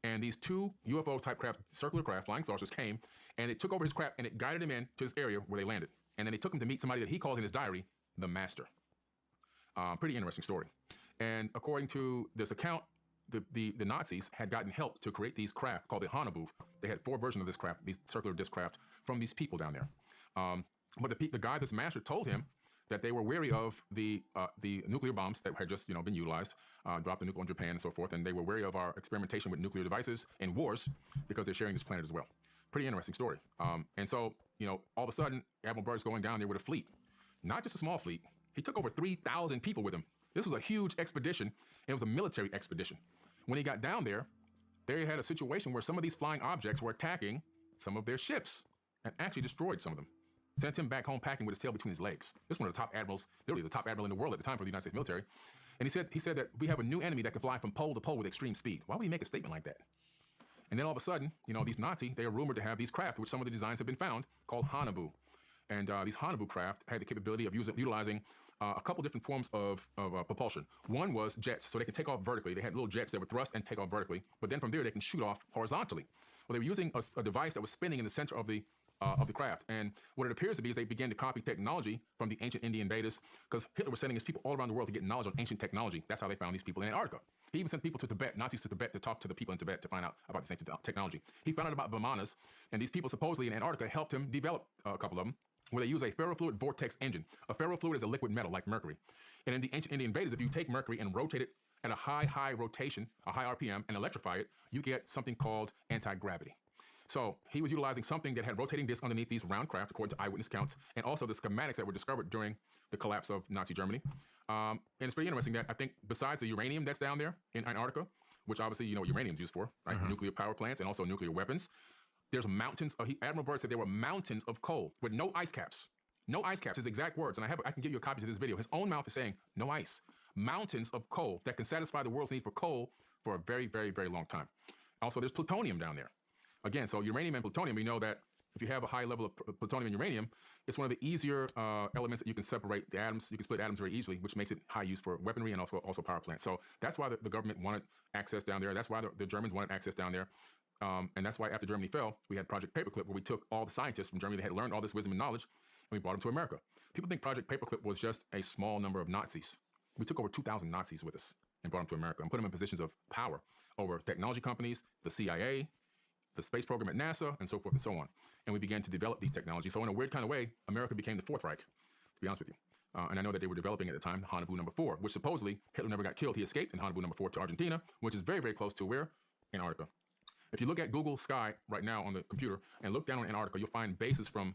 and these 2 UFO-type craft, circular craft, flying saucers, came, and it took over his craft, and it guided him in to this area where they landed. And then they took him to meet somebody that he calls in his diary the Master. Pretty interesting story. And according to this account, the Nazis had gotten help to create these craft called the Hanabu. They had 4 versions of this craft, these circular disc craft, from these people down there. But the guy, this Master, told him that they were wary of the nuclear bombs that had just been utilized, dropped the nuke on Japan and so forth, and they were wary of our experimentation with nuclear devices in wars because they're sharing this planet as well. Pretty interesting story. And so, all of a sudden, Admiral Byrd's going down there with a fleet, not just a small fleet. He took over 3,000 people with him. This was a huge expedition. It was a military expedition. When he got down there, they had a situation where some of these flying objects were attacking some of their ships and actually destroyed some of them. Sent him back home packing with his tail between his legs. This is one of the top admirals, literally the top admiral in the world at the time for the United States military. And he said that we have a new enemy that can fly from pole to pole with extreme speed. Why would he make a statement like that? And then all of a sudden, these Nazi, they are rumored to have these craft, which some of the designs have been found, called Hanabu. And these Hanabu craft had the capability of utilizing a couple different forms of propulsion. One was jets, so they could take off vertically. They had little jets that would thrust and take off vertically, but then from there they can shoot off horizontally. Well, they were using a device that was spinning in the center of the craft. And what it appears to be is they began to copy technology from the ancient Indian Vedas, because Hitler was sending his people all around the world to get knowledge on ancient technology. That's how they found these people in Antarctica. He even sent people to Tibet, Nazis to Tibet, to talk to the people in Tibet to find out about this ancient technology. He found out about Vimanas, and these people supposedly in Antarctica helped him develop a couple of them, where they use a ferrofluid vortex engine. A ferrofluid is a liquid metal like mercury. And in the ancient Indian Vedas, if you take mercury and rotate it at a high rotation, a high RPM, and electrify it, you get something called anti-gravity. So he was utilizing something that had rotating discs underneath these round craft, according to eyewitness counts, and also the schematics that were discovered during the collapse of Nazi Germany. And it's pretty interesting that I think besides the uranium that's down there in Antarctica, which obviously you know what uranium's used for, right? Nuclear power plants and also nuclear weapons. There's mountains. Admiral Byrd said there were mountains of coal with no ice caps. No ice caps, his exact words. And I can give you a copy to this video. His own mouth is saying, no ice. Mountains of coal that can satisfy the world's need for coal for a very, very, very long time. Also, there's plutonium down there. Again, so uranium and plutonium, we know that if you have a high level of plutonium and uranium, it's one of the easier elements that you can separate the atoms. You can split atoms very easily, which makes it high use for weaponry and also power plants. So that's why the government wanted access down there. That's why the Germans wanted access down there. And that's why after Germany fell, we had Project Paperclip, where we took all the scientists from Germany that had learned all this wisdom and knowledge, and we brought them to America. People think Project Paperclip was just a small number of Nazis. We took over 2,000 Nazis with us and brought them to America and put them in positions of power over technology companies, the CIA, the space program at NASA, and so forth and so on. And we began to develop these technologies. So in a weird kind of way, America became the Fourth Reich, to be honest with you. And I know that they were developing at the time Hanabu number 4, which supposedly Hitler never got killed. He escaped in Hanabu number 4 to Argentina, which is very, very close to where? Antarctica. If you look at Google Sky right now on the computer and look down on Antarctica, you'll find bases from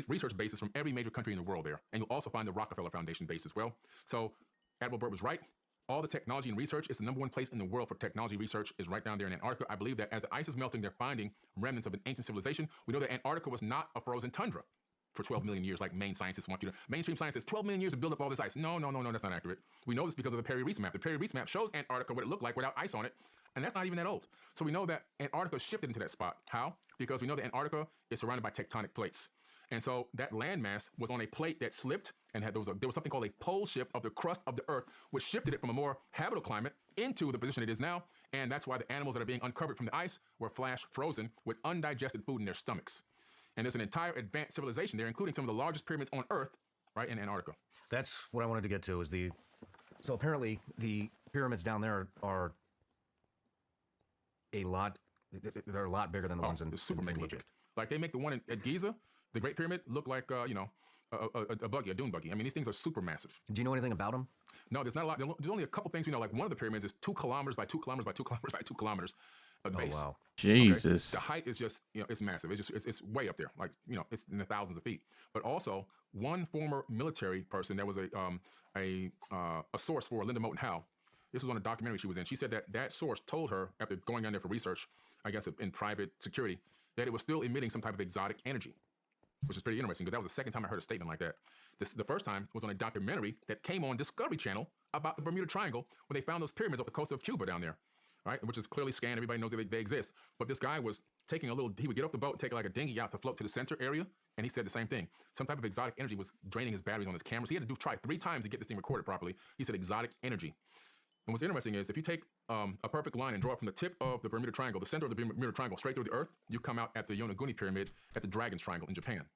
research bases from every major country in the world there. And you'll also find the Rockefeller Foundation base as well. So Admiral Byrd was right. All the technology and research is the number one place in the world for technology research is right down there in Antarctica. I believe that as the ice is melting, they're finding remnants of an ancient civilization. We know that Antarctica was not a frozen tundra for 12 million years, like mainstream science says 12 million years to build up all this ice. No, that's not accurate. We know this because of the Perry-Reese map. The Perry-Reese map shows Antarctica what it looked like without ice on it, and that's not even that old. So we know that Antarctica shifted into that spot. How? Because we know that Antarctica is surrounded by tectonic plates. And so that landmass was on a plate that slipped and there was something called a pole shift of the crust of the earth, which shifted it from a more habitable climate into the position it is now. And that's why the animals that are being uncovered from the ice were flash frozen with undigested food in their stomachs. And there's an entire advanced civilization there, including some of the largest pyramids on Earth, right in Antarctica. That's what I wanted to get to is so apparently the pyramids down there are they're a lot bigger than the ones in Egypt. Like they make the one at Giza, the Great Pyramid, look like, a buggy, a dune buggy. I mean, these things are super massive. Do you know anything about them? No, there's not a lot. There's only a couple things we know. Like one of the pyramids is 2 kilometers by 2 kilometers by 2 kilometers by 2 kilometers. Base. Oh, wow. Jesus. Okay? The height is just, it's massive. It's way up there. Like, it's in the thousands of feet. But also, one former military person that was a source for Linda Moulton Howe. This was on a documentary she was in. She said that source told her, after going down there for research, I guess in private security, that it was still emitting some type of exotic energy, which is pretty interesting because that was the second time I heard a statement like that. The first time was on a documentary that came on Discovery Channel about the Bermuda Triangle, where they found those pyramids off the coast of Cuba down there. Right, which is clearly scanned. Everybody knows that they exist. But this guy was taking he would get off the boat and take like a dinghy out to float to the center area. And he said the same thing. Some type of exotic energy was draining his batteries on his cameras. He had to try 3 times to get this thing recorded properly. He said exotic energy. And what's interesting is if you take a perfect line and draw it from the tip of the Bermuda Triangle, the center of the Bermuda Triangle, straight through the earth, you come out at the Yonaguni Pyramid at the Dragon's Triangle in Japan,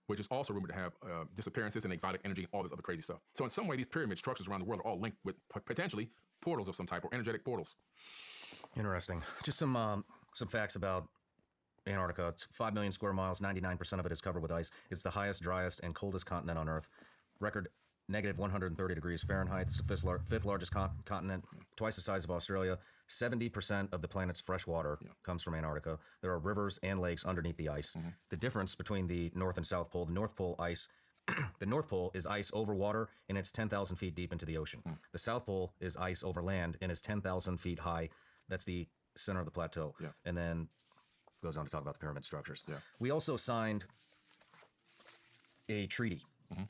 which is also rumored to have disappearances and exotic energy and all this other crazy stuff. So in some way, these pyramid structures around the world are all linked with potentially portals of some type or energetic portals. Interesting. Just some facts about Antarctica. It's 5 million square miles. 99% of it is covered with ice. It's the highest, driest, and coldest continent on Earth. Record negative 130 degrees Fahrenheit. It's the fifth largest continent, twice the size of Australia. 70% of the planet's fresh water comes from Antarctica. There are rivers and lakes underneath the ice. Mm-hmm. The difference between the North and South Pole, the North Pole ice, the North Pole is ice over water, and it's 10,000 feet deep into the ocean. The South Pole is ice over land, and is 10,000 feet high. That's the center of the plateau. Yeah. And then goes on to talk about the pyramid structures. Yeah. We also signed a treaty,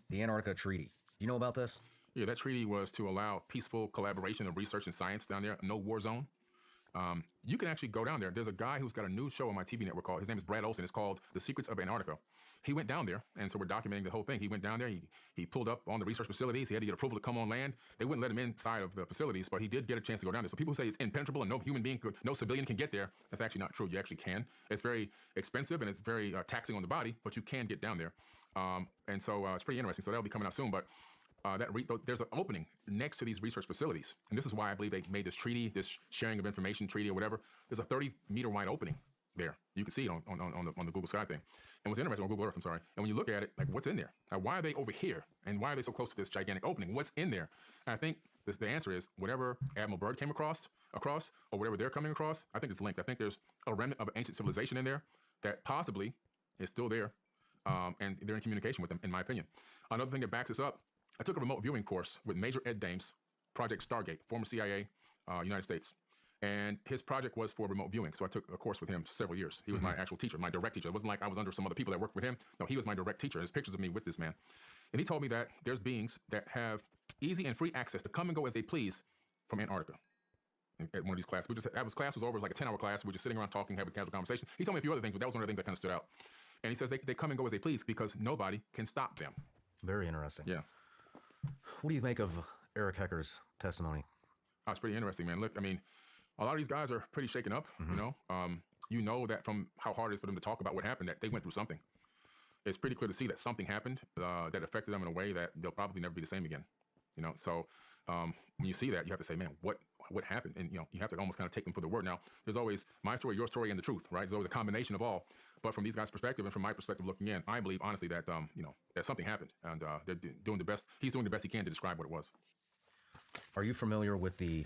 the Antarctica Treaty. Do you know about this? Yeah, that treaty was to allow peaceful collaboration of research and science down there, no war zone. You can actually go down there. There's a guy who's got a new show on my TV network his name is Brad Olson. It's called The Secrets of Antarctica. He went down there, and so we're documenting the whole thing. He went down there, he pulled up on the research facilities. He had to get approval to come on land. They wouldn't let him inside of the facilities, but he did get a chance to go down there. So people who say it's impenetrable and no human being no civilian can get there, that's actually not true. You actually can. It's very expensive and it's very taxing on the body, but you can get down there. And so it's pretty interesting. So that'll be coming out soon, but there's an opening next to these research facilities. And this is why I believe they made this treaty, this sharing of information treaty or whatever. There's a 30-meter wide opening there. You can see it on the Google Sky thing. And what's interesting, on Google Earth, I'm sorry. And when you look at it, like what's in there? Now, why are they over here? And why are they so close to this gigantic opening? What's in there? And I think the answer is whatever Admiral Byrd came across, or whatever they're coming across, I think it's linked. I think there's a remnant of an ancient civilization in there that possibly is still there. And they're in communication with them, in my opinion. Another thing that backs this up, I took a remote viewing course with Major Ed Dames, Project Stargate, former CIA, United States. And his project was for remote viewing. So I took a course with him several years. He was my actual teacher, my direct teacher. It wasn't like I was under some other people that worked with him. No, he was my direct teacher. There's pictures of me with this man. And he told me that there's beings that have easy and free access to come and go as they please from Antarctica. At one of these classes. Class was over. It was like a 10-hour class. We were just sitting around talking, having a casual conversation. He told me a few other things, but that was one of the things that kind of stood out. And he says they come and go as they please because nobody can stop them. Very interesting. Yeah. What do you make of Eric Hecker's testimony? That's pretty interesting, man. Look, I mean, a lot of these guys are pretty shaken up, you know that from how hard it is for them to talk about what happened, that they went through something. It's pretty clear to see that something happened that affected them in a way that they'll probably never be the same again. So when you see that, you have to say, man, what happened? And, you have to almost kind of take them for the word. Now, there's always my story, your story, and the truth, right? There's always a combination of all. But from these guys' perspective and from my perspective looking in, I believe, honestly, that, that something happened. And they're doing the best. He's doing the best he can to describe what it was. Are you familiar with the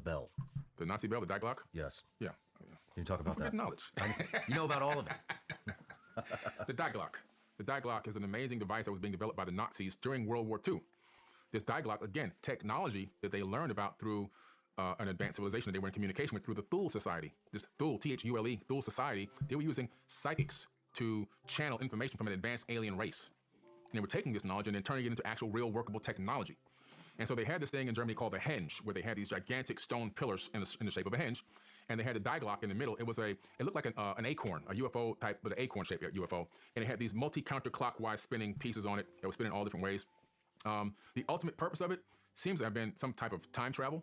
bell? The Nazi bell, the Die Glock? Yes. Yeah. Can you talk about that? Knowledge. You know about all of it. The Die Glock. The Die Glock is an amazing device that was being developed by the Nazis during World War II. This Die Glock, again, technology that they learned about through an advanced civilization that they were in communication with through the Thule Society. This Thule, Thule, Thule Society, they were using psychics to channel information from an advanced alien race. And they were taking this knowledge and then turning it into actual real workable technology. And so they had this thing in Germany called the henge, where they had these gigantic stone pillars in the shape of a henge, and they had the Die Glock in the middle. It looked like an acorn, a UFO type, but an acorn-shaped UFO. And it had these multi-counterclockwise spinning pieces on it that was spinning all different ways. The ultimate purpose of it seems to have been some type of time travel.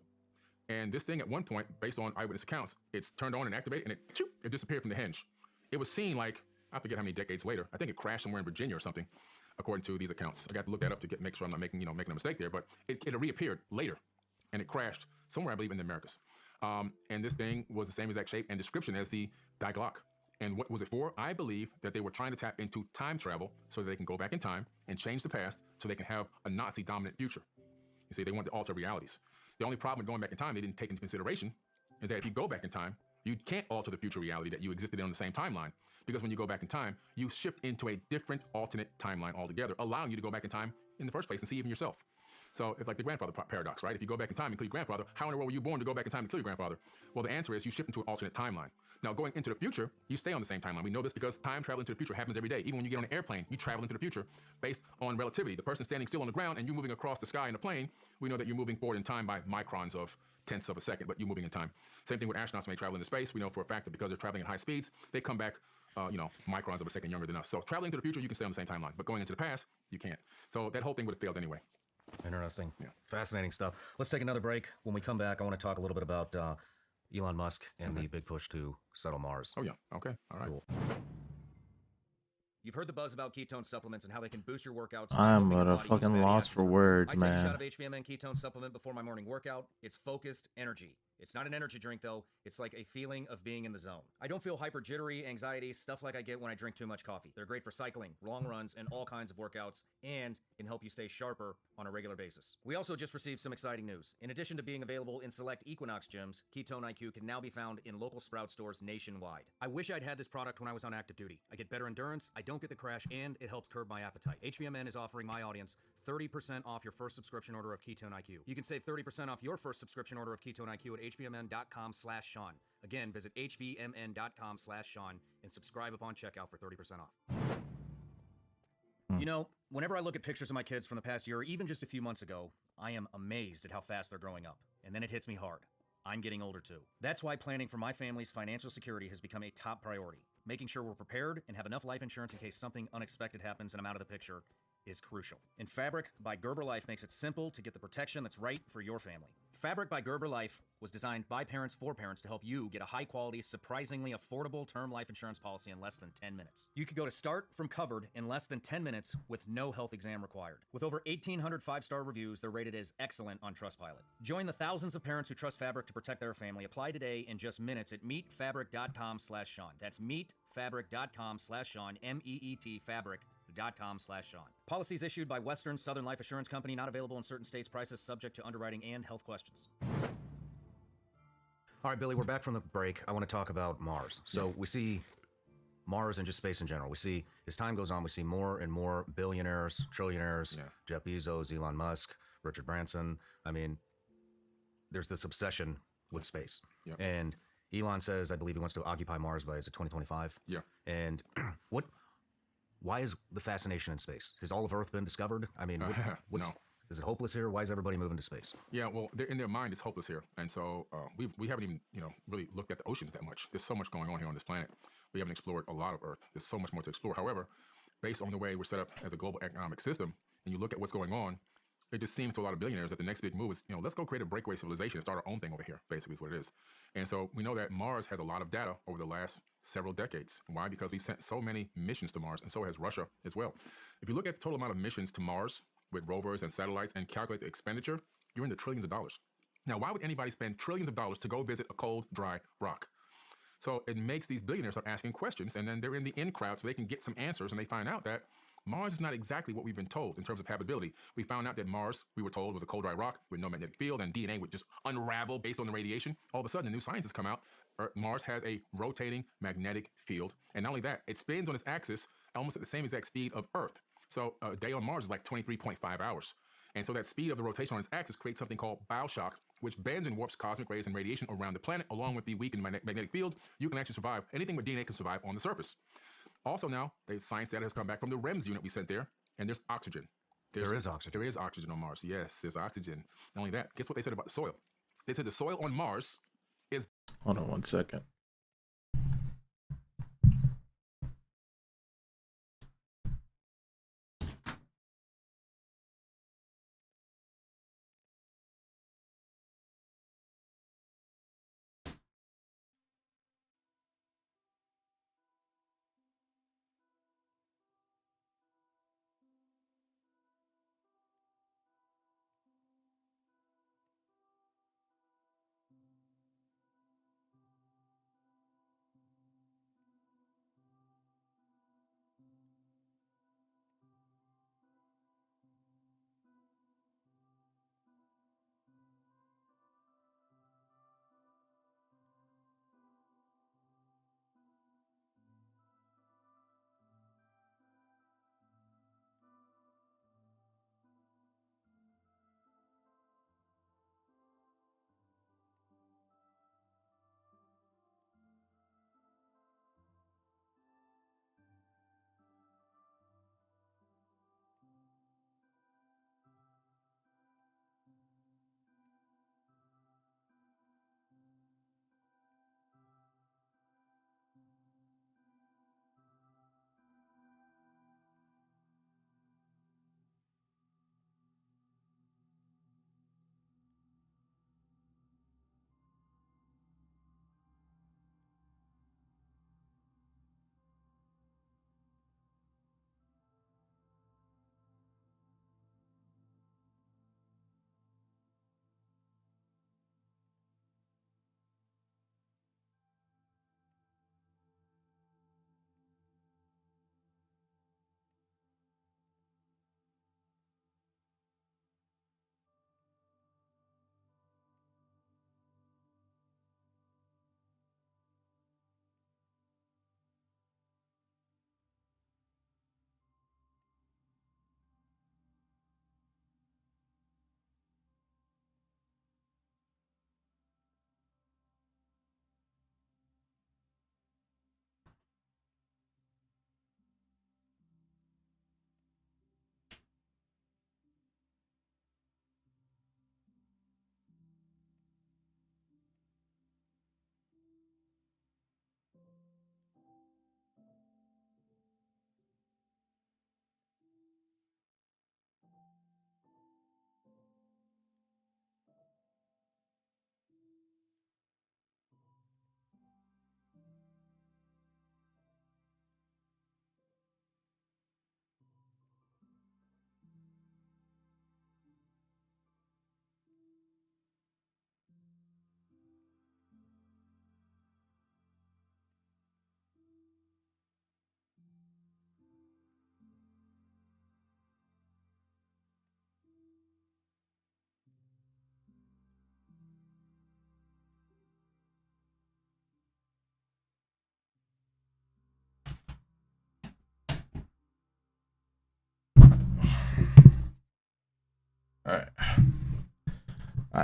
And this thing at one point, based on eyewitness accounts, it's turned on and activated, and it disappeared from the hinge. It was seen like, I forget how many decades later. I think it crashed somewhere in Virginia or something, according to these accounts. I got to look that up to make sure I'm not making a mistake there. But it reappeared later, and it crashed somewhere, I believe, in the Americas. And this thing was the same exact shape and description as the Die Glock. And what was it for? I believe that they were trying to tap into time travel so that they can go back in time and change the past so they can have a Nazi-dominant future. You see, they wanted to alter realities. The only problem with going back in time they didn't take into consideration is that if you go back in time, you can't alter the future reality that you existed in on the same timeline. Because when you go back in time, you shift into a different alternate timeline altogether, allowing you to go back in time in the first place and see even yourself. So it's like the grandfather paradox, right? If you go back in time and kill your grandfather, how in the world were you born to go back in time and kill your grandfather? Well, the answer is you shift into an alternate timeline. Now, going into the future, you stay on the same timeline. We know this because time travel into the future happens every day. Even when you get on an airplane, you travel into the future based on relativity. The person standing still on the ground and you moving across the sky in a plane, we know that you're moving forward in time by microns of tenths of a second, but you're moving in time. Same thing with astronauts when they travel into space. We know for a fact that because they're traveling at high speeds, they come back microns of a second younger than us. So traveling to the future, you can stay on the same timeline, but going into the past, you can't. So that whole thing would have failed anyway. Interesting. Yeah. Fascinating stuff. Let's take another break. When we come back, I want to talk a little bit about Elon Musk and the big push to settle Mars. Oh, yeah. Okay. All right. Cool. You've heard the buzz about ketone supplements and how they can boost your workouts. I'm at a fucking loss for words, I take a man. shot of HVMN ketone supplement before my morning workout. It's focused energy. It's not an energy drink, though. It's like a feeling of being in the zone. I don't feel hyper jittery, anxiety, stuff like I get when I drink too much coffee. They're great for cycling, long runs, and all kinds of workouts, and can help you stay sharper on a regular basis. We also just received some exciting news. In addition to being available in select Equinox gyms, Ketone IQ can now be found in local Sprout stores nationwide. I wish I'd had this product when I was on active duty. I get better endurance, I don't get the crash, and it helps curb my appetite. HVMN is offering my audience 30% off your first subscription order of Ketone IQ. You can save 30% off your first subscription order of Ketone IQ at hvmn.com/Sean. Again, visit hvmn.com/Sean and subscribe upon checkout for 30% off. You know, whenever I look at pictures of my kids from the past year, or even just a few months ago, I am amazed at how fast they're growing up. And then it hits me hard. I'm getting older too. That's why planning for my family's financial security has become a top priority. Making sure we're prepared and have enough life insurance in case something unexpected happens and I'm out of the picture is crucial. And Fabric by Gerber Life makes it simple to get the protection that's right for your family. Fabric by Gerber Life was designed by parents for parents to help you get a high-quality, surprisingly affordable term life insurance policy in less than 10 minutes. You could go to start from covered in less than 10 minutes with no health exam required. With over 1,800 five-star reviews, they're rated as excellent on Trustpilot. Join the thousands of parents who trust Fabric to protect their family. Apply today in just minutes at meetfabric.com/Sean. That's meetfabric.com/Sean, MEET fabric.com/Sean. Policies issued by Western Southern Life Assurance Company, not available in certain states. Prices subject to underwriting and health questions. All right, Billy, we're back from the break. I want to talk about Mars. So we see Mars and just space in general. We see, as time goes on, we see more and more billionaires, trillionaires, Jeff Bezos, Elon Musk, Richard Branson. I mean, there's this obsession with space. And Elon says, I believe he wants to occupy Mars by, is it 2025? And why is the fascination in space? Has all of Earth been discovered? I mean, no. Is it hopeless here? Why is everybody moving to space? Yeah, well, in their mind, it's hopeless here. And so we haven't even, really looked at the oceans that much. There's so much going on here on this planet. We haven't explored a lot of Earth. There's so much more to explore. However, based on the way we're set up as a global economic system, and you look at what's going on, it just seems to a lot of billionaires that the next big move is, let's go create a breakaway civilization and start our own thing over here, basically is what it is. And so we know that Mars has a lot of data over the last several decades. Why? Because we've sent so many missions to Mars, and so has Russia as well. If you look at the total amount of missions to Mars with rovers and satellites and calculate the expenditure, you're in the trillions of dollars. Now, why would anybody spend trillions of dollars to go visit a cold, dry rock? So it makes these billionaires start asking questions, and then they're in the in crowd so they can get some answers, and they find out that Mars is not exactly what we've been told in terms of habitability. We found out that Mars, we were told, was a cold, dry rock with no magnetic field, and DNA would just unravel based on the radiation. All of a sudden, the new science has come out. Mars has a rotating magnetic field. And not only that, it spins on its axis almost at the same exact speed of Earth. So a day on Mars is like 23.5 hours. And so that speed of the rotation on its axis creates something called bioshock, which bends and warps cosmic rays and radiation around the planet, along with the weakened magnetic field. You can actually survive. Anything with DNA can survive on the surface. Also now, the science data has come back from the REMS unit we sent there, and there's oxygen. There is oxygen. There is oxygen on Mars. Yes, there's oxygen. Not only that, guess what they said about the soil? They said the soil on Mars is... Hold on one second.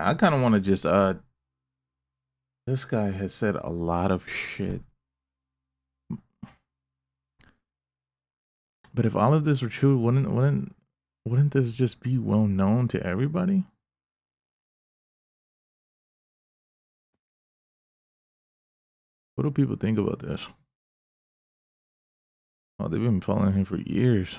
I kind of want to just this guy has said a lot of shit. But if all of this were true, wouldn't this just be well known to everybody? What do people think about this? Oh, they've been following him for years.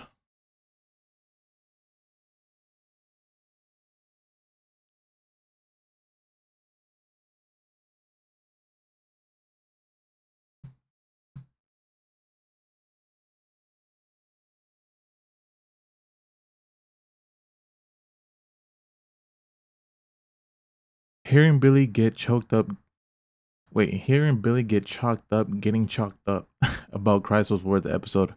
Hearing Billy get choked up. Wait, hearing Billy get chalked up, getting chalked up about Christ was worth the episode.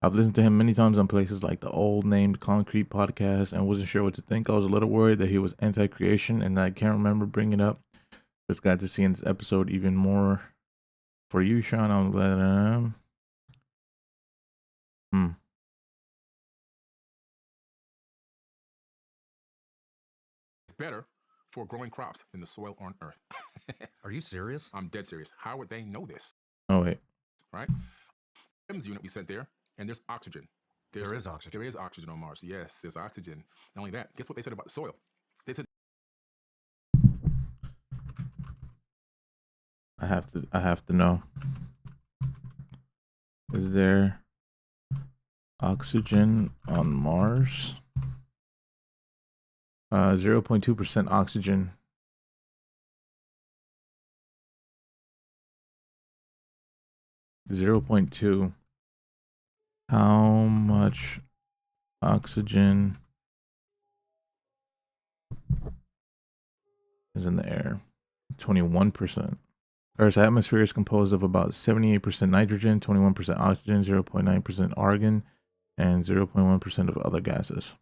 I've listened to him many times on places like the old named Concrete podcast and wasn't sure what to think. I was a little worried that he was anti-creation, and I can't remember bringing it up. Just glad to see in this episode even more for you, Sean. I'm glad I am. It's better for growing crops than the soil on Earth. Are you serious? I'm dead serious. How would they know this? Oh, wait. Right? PEMS unit we sent there, and there's oxygen. There is oxygen. There is oxygen on Mars. Yes, there's oxygen. Not only that, guess what they said about the soil? They said I have to know. Is there oxygen on Mars? 0.2% oxygen. .2. How much oxygen is in the air? 21%. Earth's atmosphere is composed of about 78% nitrogen, 21% oxygen, 0.9% argon, and 0.1% of other gases.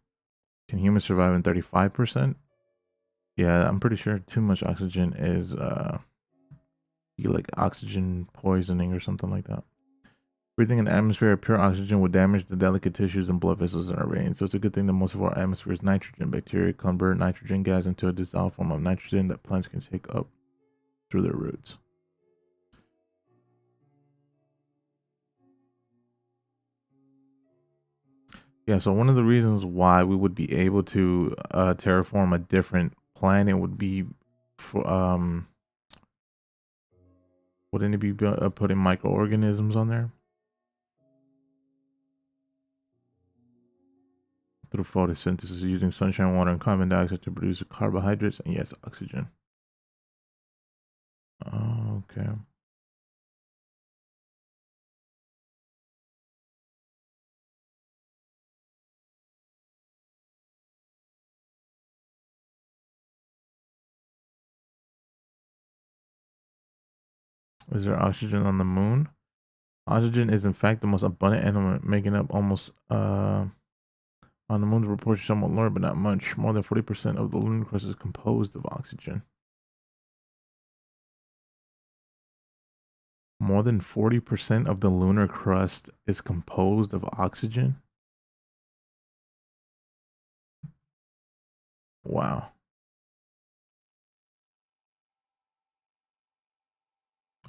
Can humans survive in 35%? Yeah, I'm pretty sure too much oxygen is you like oxygen poisoning or something like that. Breathing in the atmosphere of pure oxygen would damage the delicate tissues and blood vessels in our veins, so it's a good thing that most of our atmosphere is nitrogen. Bacteria convert nitrogen gas into a dissolved form of nitrogen that plants can take up through their roots. Yeah, so one of the reasons why we would be able to terraform a different planet would be for wouldn't it be putting microorganisms on there? Through photosynthesis using sunshine, water, and carbon dioxide to produce carbohydrates and yes, oxygen. Oh, okay. Is there oxygen on the moon? Oxygen is in fact the most abundant element, making up almost on the moon. The proportion is somewhat lower, but not much. More than 40% of the lunar crust is composed of oxygen. More than 40% of the lunar crust is composed of oxygen. Wow.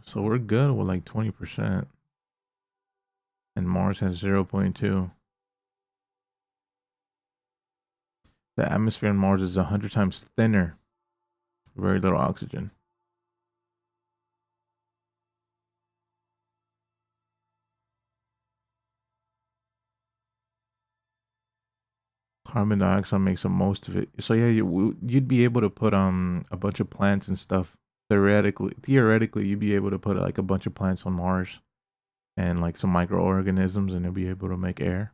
So we're good with like 20%. And Mars has 0.2. The atmosphere on Mars is 100 times thinner. Very little oxygen. Carbon dioxide makes up most of it. So yeah, you'd be able to put a bunch of plants and stuff. Theoretically, you'd be able to put like a bunch of plants on Mars and like some microorganisms, and you'll be able to make air.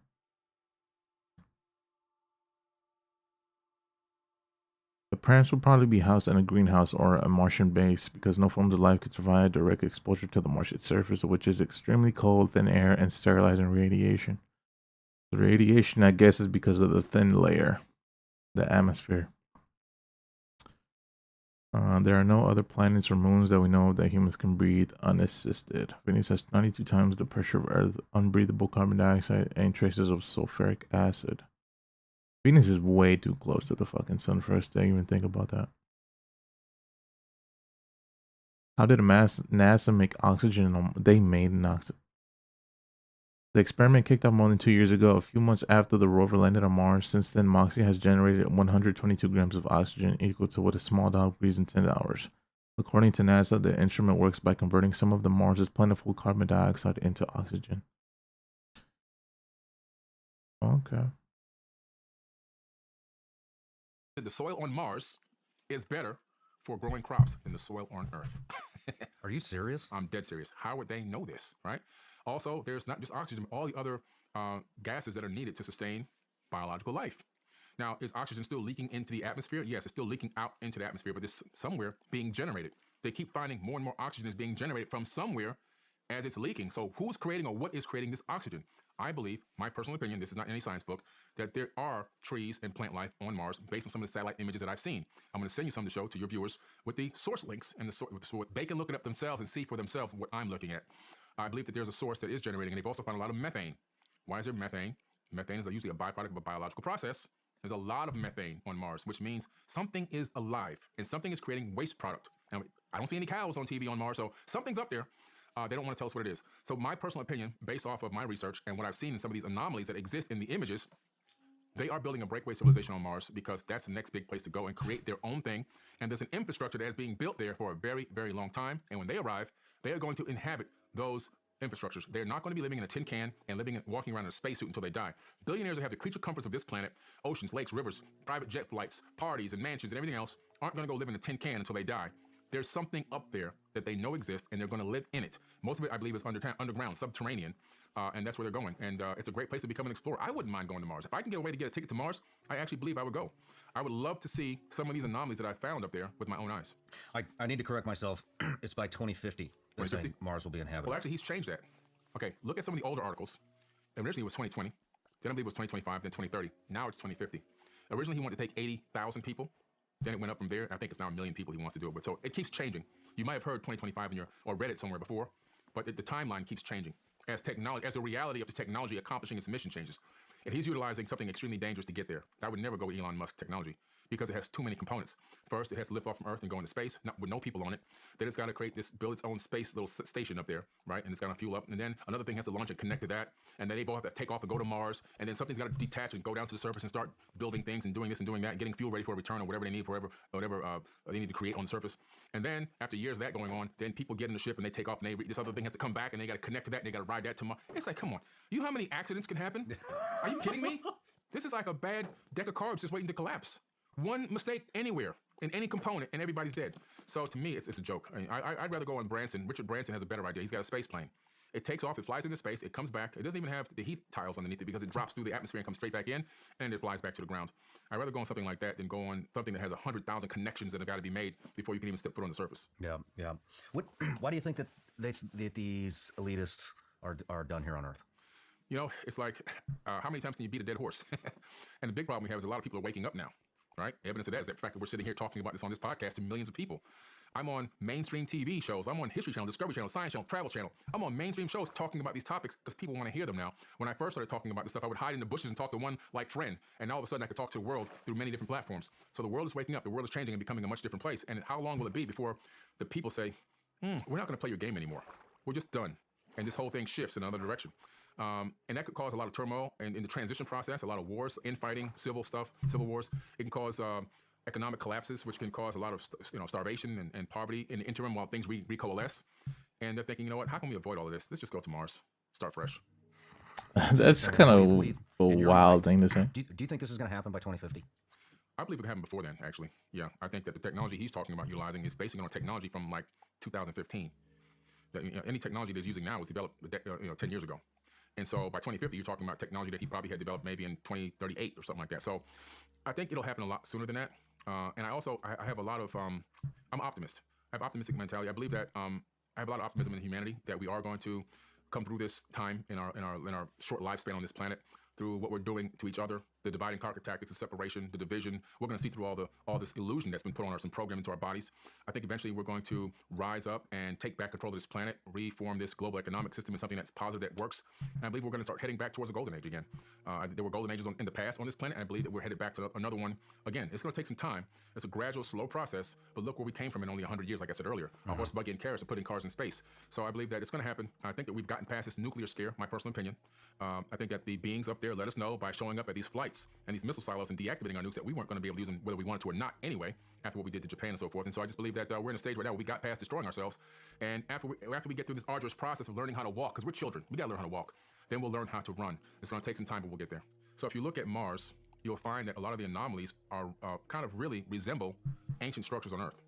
The plants would probably be housed in a greenhouse or a Martian base because no forms of life could survive direct exposure to the Martian surface, which is extremely cold, thin air, and sterilizing radiation. The radiation, I guess, is because of the thin layer, the atmosphere. There are no other planets or moons that we know of that humans can breathe unassisted. Venus has 92 times the pressure of Earth, unbreathable carbon dioxide, and traces of sulfuric acid. Venus is way too close to the fucking sun for us to even think about that. How did NASA make oxygen? They made an oxygen. The experiment kicked off more than 2 years ago, a few months after the rover landed on Mars. Since then, Moxie has generated 122 grams of oxygen, equal to what a small dog breathes in 10 hours. According to NASA, the instrument works by converting some of the Mars's plentiful carbon dioxide into oxygen. Okay. The soil on Mars is better for growing crops than the soil on Earth. Are you serious? I'm dead serious. How would they know this, right? Also, there's not just oxygen, but all the other gases that are needed to sustain biological life. Now, is oxygen still leaking into the atmosphere? Yes, it's still leaking out into the atmosphere, but it's somewhere being generated. They keep finding more and more oxygen is being generated from somewhere as it's leaking. So who's creating or what is creating this oxygen? I believe, my personal opinion, this is not any science book, that there are trees and plant life on Mars based on some of the satellite images that I've seen. I'm going to send you some to show to your viewers with the source links and so they can look it up themselves and see for themselves what I'm looking at. I believe that there's a source that is generating, and they've also found a lot of methane. Why is there methane? Methane is usually a byproduct of a biological process. There's a lot of methane on Mars, which means something is alive and something is creating waste product. Now, I don't see any cows on TV on Mars, so something's up there. They don't want to tell us what it is. So my personal opinion, based off of my research and what I've seen in some of these anomalies that exist in the images, they are building a breakaway civilization on Mars because that's the next big place to go and create their own thing. And there's an infrastructure that is being built there for a very, very long time. And when they arrive, they are going to inhabit those infrastructures. They're not going to be living in a tin can and walking around in a spacesuit until they die. Billionaires that have the creature comforts of this planet, oceans, lakes, rivers, private jet flights, parties and mansions and everything else, aren't going to go live in a tin can until they die. There's something up there that they know exists, and they're going to live in it. Most of it, I believe, is underground, subterranean, and that's where they're going. And it's a great place to become an explorer. I wouldn't mind going to Mars. If I can get a way to get a ticket to Mars, I actually believe I would go. I would love to see some of these anomalies that I found up there with my own eyes. I need to correct myself. It's by 2050. They're saying Mars will be inhabited. Well, actually, he's changed that. Okay, look at some of the older articles. Originally, it was 2020. Then I believe it was 2025, then 2030. Now it's 2050. Originally, he wanted to take 80,000 people. Then it went up from there. I think it's now 1 million people he wants to do it with. So it keeps changing. You might have heard 2025 or read it somewhere before, but the timeline keeps changing as the reality of the technology accomplishing its mission changes. And he's utilizing something extremely dangerous to get there. That would never go with Elon Musk technology because it has too many components. First, it has to lift off from Earth and go into space with no people on it. Then it's got to build its own space little station up there, right? And it's got to fuel up. And then another thing has to launch and connect to that. And then they both have to take off and go to Mars. And then something's got to detach and go down to the surface and start building things and doing this and doing that, and getting fuel ready for a return or whatever they need whatever they need to create on the surface. And then after years of that going on, then people get in the ship and they take off and this other thing has to come back and they got to connect to that and they got to ride that to Mars. It's like, come on. You know how many accidents can happen? Are you kidding me? This is like a bad deck of cards just waiting to collapse. One mistake anywhere in any component and everybody's dead. So to me, it's a joke. I mean, I'd rather go on Branson. Richard Branson has a better idea. He's got a space plane. It takes off, it flies into space, it comes back. It doesn't even have the heat tiles underneath it because it drops through the atmosphere and comes straight back in, and it flies back to the ground. I'd rather go on something like that than go on something that has 100,000 connections that have got to be made before you can even step foot on the surface. Yeah. Why do you think that these elitists are done here on Earth? You know, it's like, how many times can you beat a dead horse? And the big problem we have is a lot of people are waking up now, right? Evidence of that is the fact that we're sitting here talking about this on this podcast to millions of people. I'm on mainstream TV shows. I'm on History Channel, Discovery Channel, Science Channel, Travel Channel. I'm on mainstream shows talking about these topics because people want to hear them now. When I first started talking about this stuff, I would hide in the bushes and talk to one like friend. And now all of a sudden I could talk to the world through many different platforms. So the world is waking up. The world is changing and becoming a much different place. And how long will it be before the people say, we're not going to play your game anymore. We're just done. And this whole thing shifts in another direction. And that could cause a lot of turmoil in the transition process, a lot of wars, infighting, civil wars. It can cause economic collapses, which can cause a lot of starvation and poverty in the interim while things recoalesce. And they're thinking, you know what, how can we avoid all of this? Let's just go to Mars, start fresh. That's kind of a wild thing to say. Do you think this is going to happen by 2050? I believe it could happen before then, actually. Yeah, I think that the technology he's talking about utilizing is based on technology from like 2015. That, any technology that's using now was developed 10 years ago. And so by 2050, you're talking about technology that he probably had developed maybe in 2038 or something like that. So I think it'll happen a lot sooner than that. And I have a lot of, I'm an optimist. I have optimistic mentality. I believe that I have a lot of optimism in humanity that we are going to come through this time in our short lifespan on this planet through what we're doing to each other the divide and conquer tactics, the separation, the division. We're going to see through all this illusion that's been put on us and programmed into our bodies. I think eventually we're going to rise up and take back control of this planet, reform this global economic system into something that's positive, that works. And I believe we're going to start heading back towards a golden age again. There were golden ages in the past on this planet, and I believe that we're headed back to another one again. It's going to take some time. It's a gradual, slow process, but look where we came from in only 100 years, like I said earlier. A horse, buggy, and carrots are putting cars in space. So I believe that it's going to happen. I think that we've gotten past this nuclear scare, my personal opinion. I think that the beings up there let us know by showing up at these flights and these missile silos and deactivating our nukes that we weren't going to be able to use them whether we wanted to or not anyway, after what we did to Japan and so forth. And so I just believe that we're in a stage right now where we got past destroying ourselves. And after we get through this arduous process of learning how to walk, because we're children, we got to learn how to walk, then we'll learn how to run. It's going to take some time, but we'll get there. So if you look at Mars, you'll find that a lot of the anomalies are kind of really resemble ancient structures on Earth.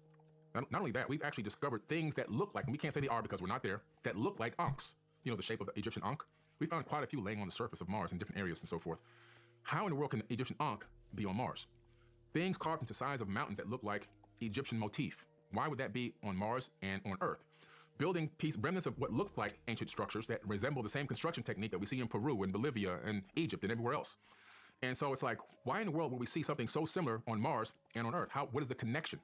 Not only that, we've actually discovered things that look like, and we can't say they are because we're not there, that look like Ankhs. You know, the shape of the Egyptian Ankh? We found quite a few laying on the surface of Mars in different areas and so forth. How in the world can the Egyptian Ankh be on Mars? Things carved into size of mountains that look like Egyptian motif. Why would that be on Mars and on Earth? Building remnants of what looks like ancient structures that resemble the same construction technique that we see in Peru and Bolivia and Egypt and everywhere else. And so it's like, why in the world would we see something so similar on Mars and on Earth? What is the connection?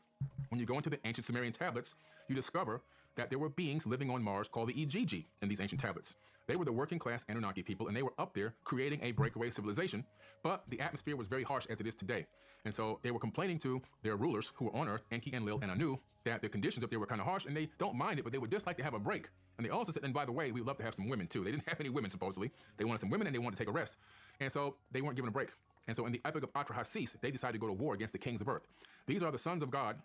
When you go into the ancient Sumerian tablets, you discover that there were beings living on Mars called the Igigi in these ancient tablets. They were the working class Anunnaki people, and they were up there creating a breakaway civilization, but the atmosphere was very harsh as it is today. And so they were complaining to their rulers who were on Earth, Enki, Enlil, and Anu, that the conditions up there were kind of harsh, and they don't mind it, but they would just like to have a break. And they also said, and by the way, we'd love to have some women too. They didn't have any women, supposedly. They wanted some women, and they wanted to take a rest. And so they weren't given a break. And so in the epic of Atrahasis, they decided to go to war against the kings of Earth. These are the sons of God.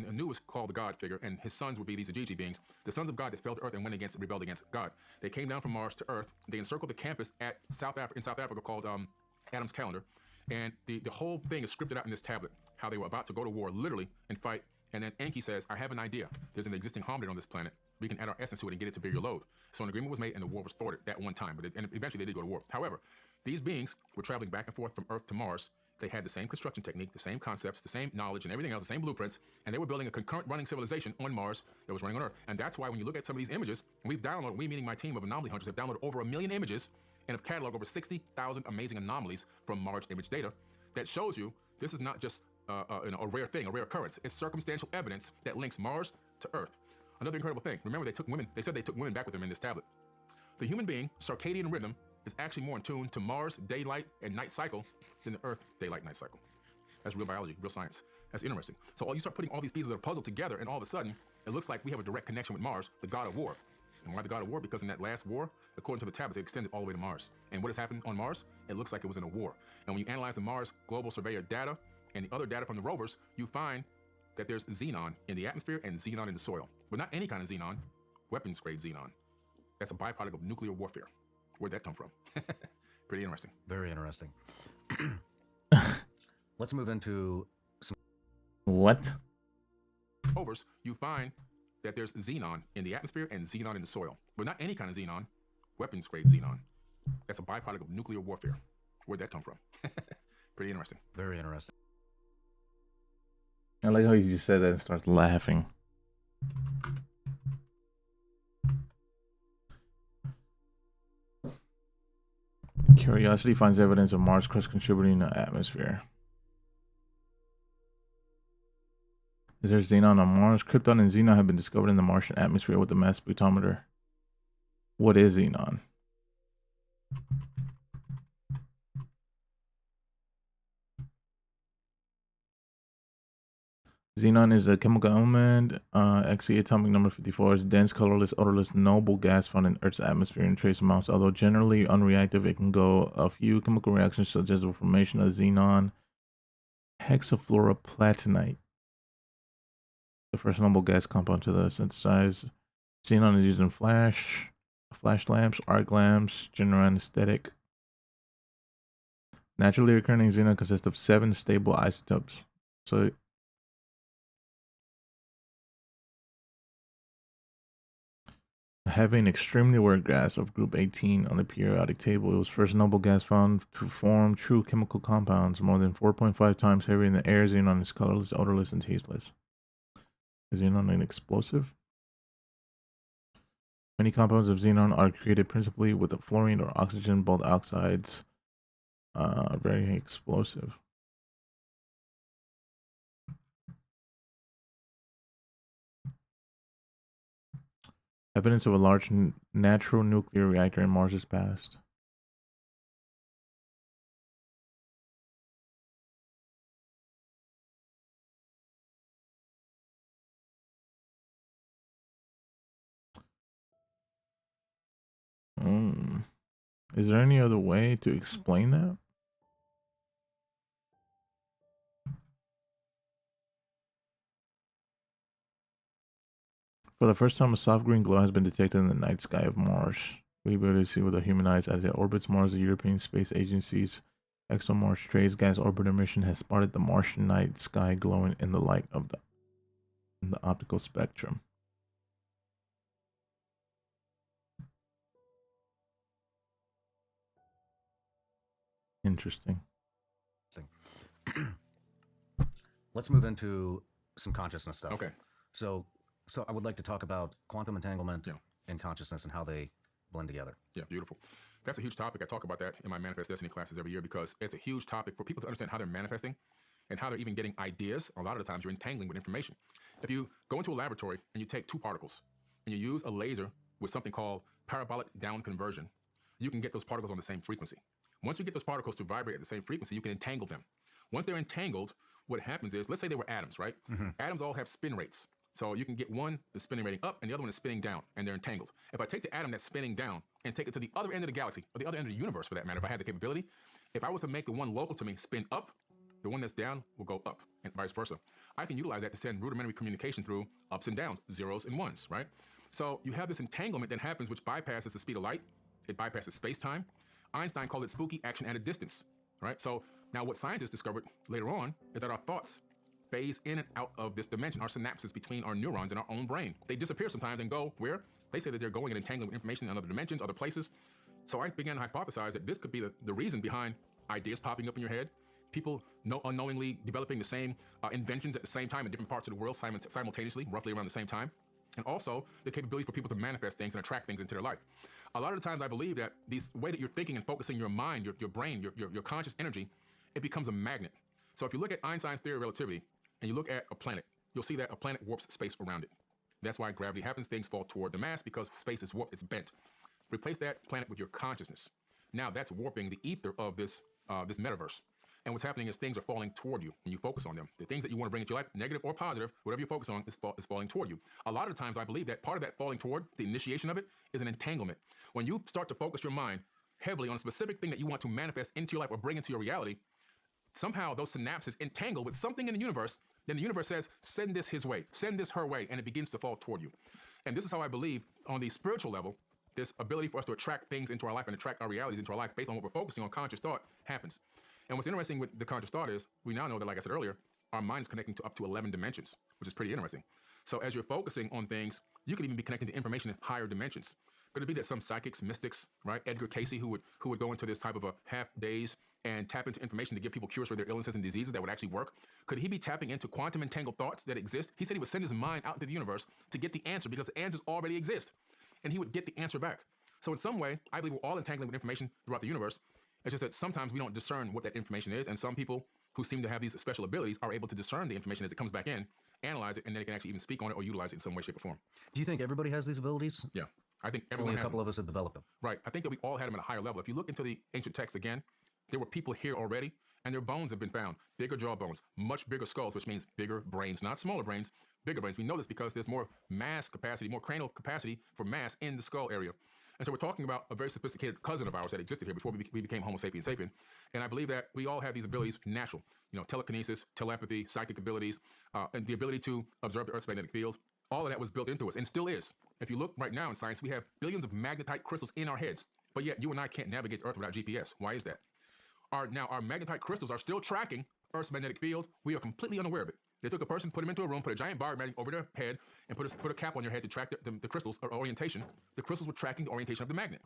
Anu is called the God figure, and his sons would be these Igigi beings. The sons of God that fell to Earth and rebelled against God. They came down from Mars to Earth. They encircled the campus in South Africa called Adam's Calendar. And the whole thing is scripted out in this tablet, how they were about to go to war, literally, and fight. And then Enki says, I have an idea. There's an existing harmony on this planet. We can add our essence to it and get it to bear your load. So an agreement was made, and the war was thwarted that one time. And eventually they did go to war. However, these beings were traveling back and forth from Earth to Mars. They had the same construction technique, the same concepts, the same knowledge, and everything else, the same blueprints, and they were building a concurrent running civilization on Mars that was running on Earth. And that's why when you look at some of these images, and we meaning my team of anomaly hunters, have downloaded over 1 million images and have cataloged over 60,000 amazing anomalies from Mars image data that shows you this is not just a rare thing, a rare occurrence. It's circumstantial evidence that links Mars to Earth. Another incredible thing, remember they said they took women back with them in this tablet. The human being, circadian rhythm, is actually more in tune to Mars' daylight and night cycle than the Earth daylight night cycle. That's real biology, real science. That's interesting. So you start putting all these pieces of the puzzle together, and all of a sudden, it looks like we have a direct connection with Mars, the god of war. And why the god of war? Because in that last war, according to the tablets, it extended all the way to Mars. And what has happened on Mars? It looks like it was in a war. And when you analyze the Mars Global Surveyor data and the other data from the rovers, you find that there's xenon in the atmosphere and xenon in the soil. But not any kind of xenon, weapons-grade xenon. That's a byproduct of nuclear warfare. Where'd that come from? Pretty interesting. Very interesting. Let's move into some. What? Rovers, you find that there's xenon in the atmosphere and xenon in the soil. But not any kind of xenon, weapons-grade xenon. That's a byproduct of nuclear warfare. Where'd that come from? Pretty interesting. Very interesting. I like how you just said that and starts laughing. Curiosity finds evidence of Mars crust contributing to atmosphere. Is there xenon on Mars? Krypton and xenon have been discovered in the Martian atmosphere with the mass spectrometer. What is xenon? Xenon is a chemical element. Xe atomic number 54 is dense, colorless, odorless, noble gas found in Earth's atmosphere in trace amounts. Although generally unreactive, it can go a few chemical reactions such as the formation of xenon hexafluoroplatinate, the first noble gas compound to synthesize. Xenon is used in flash lamps, arc lamps, general anesthetic. Naturally occurring xenon consists of 7 stable isotopes. So having extremely rare gas of group 18 on the periodic table, it was first noble gas found to form true chemical compounds more than 4.5 times heavier in the air. Xenon is colorless, odorless, and tasteless. Is xenon an explosive? Many compounds of xenon are created principally with a fluorine or oxygen, both oxides very explosive. Evidence of a large natural nuclear reactor in Mars's past. Is there any other way to explain that? For the first time, a soft green glow has been detected in the night sky of Mars. We will be able to see with the human eyes as it orbits Mars. The European Space Agency's ExoMars Trace Gas Orbiter mission has spotted the Martian night sky glowing in the light of the optical spectrum. Interesting. Let's move into some consciousness stuff. Okay. So I would like to talk about quantum entanglement and consciousness and how they blend together. Yeah, beautiful. That's a huge topic. I talk about that in my Manifest Destiny classes every year because it's a huge topic for people to understand how they're manifesting and how they're even getting ideas. A lot of the times you're entangling with information. If you go into a laboratory and you take two particles and you use a laser with something called parabolic down conversion, you can get those particles on the same frequency. Once you get those particles to vibrate at the same frequency, you can entangle them. Once they're entangled, what happens is, let's say they were atoms, right? Atoms all have spin rates. So you can get one that's spinning rating up and the other one is spinning down, and they're entangled. If I take the atom that's spinning down and take it to the other end of the galaxy, or the other end of the universe for that matter, if I had the capability, if I was to make the one local to me spin up, the one that's down will go up, and vice versa. I can utilize that to send rudimentary communication through ups and downs, zeros and ones, right? So you have this entanglement that happens, which bypasses the speed of light. It bypasses space-time. Einstein called it spooky action at a distance, right? So now what scientists discovered later on is that our thoughts phase in and out of this dimension, our synapses between our neurons in our own brain. They disappear sometimes and go where? They say that they're going and entangling with information in other dimensions, other places. So I began to hypothesize that this could be the reason behind ideas popping up in your head, people unknowingly developing the same inventions at the same time in different parts of the world simultaneously, roughly around the same time. And also the capability for people to manifest things and attract things into their life. A lot of the times I believe that the way that you're thinking and focusing your mind, your brain, your conscious energy, it becomes a magnet. So if you look at Einstein's theory of relativity and you look at a planet, you'll see that a planet warps space around it. That's why gravity happens. Things fall toward the mass because space is warped, it's bent. Replace that planet with your consciousness. Now that's warping the ether of this metaverse. And what's happening is things are falling toward you when you focus on them. The things that you want to bring into your life, negative or positive, whatever you focus on is falling toward you. A lot of the times I believe that part of that falling toward, the initiation of it, is an entanglement. When you start to focus your mind heavily on a specific thing that you want to manifest into your life or bring into your reality, somehow those synapses entangle with something in the universe. Then the universe says, send this his way, send this her way, and it begins to fall toward you. And this is how I believe on the spiritual level, this ability for us to attract things into our life and attract our realities into our life based on what we're focusing on, conscious thought, happens. And what's interesting with the conscious thought is, we now know that, like I said earlier, our mind is connecting to up to 11 dimensions, which is pretty interesting. So as you're focusing on things, you could even be connecting to information in higher dimensions. Could it be that some psychics, mystics, right? Edgar Cayce, who would go into this type of a half days and tap into information to give people cures for their illnesses and diseases that would actually work? Could he be tapping into quantum entangled thoughts that exist? He said he would send his mind out into the universe to get the answer because the answers already exist. And he would get the answer back. So in some way, I believe we're all entangling with information throughout the universe. It's just that sometimes we don't discern what that information is, and some people who seem to have these special abilities are able to discern the information as it comes back in, analyze it, and then they can actually even speak on it or utilize it in some way, shape, or form. Do you think everybody has these abilities? Yeah, I think everyone Only a has couple them. of us have developed them. Right. I think that we all had them at a higher level. If you look into the ancient texts again, there were people here already, and their bones have been found. Bigger jaw bones, much bigger skulls, which means bigger brains, not smaller brains, bigger brains. We know this because there's more mass capacity, more cranial capacity for mass in the skull area. And so we're talking about a very sophisticated cousin of ours that existed here before we became Homo sapiens sapien. And I believe that we all have these abilities natural, telekinesis, telepathy, psychic abilities, and the ability to observe the Earth's magnetic field. All of that was built into us and still is. If you look right now in science, we have billions of magnetite crystals in our heads, but yet you and I can't navigate the Earth without GPS. Why is that? Our magnetite crystals are still tracking Earth's magnetic field. We are completely unaware of it. They took a person, put them into a room, put a giant bar magnet over their head, and put a cap on your head to track the crystals or orientation. The crystals were tracking the orientation of the magnet.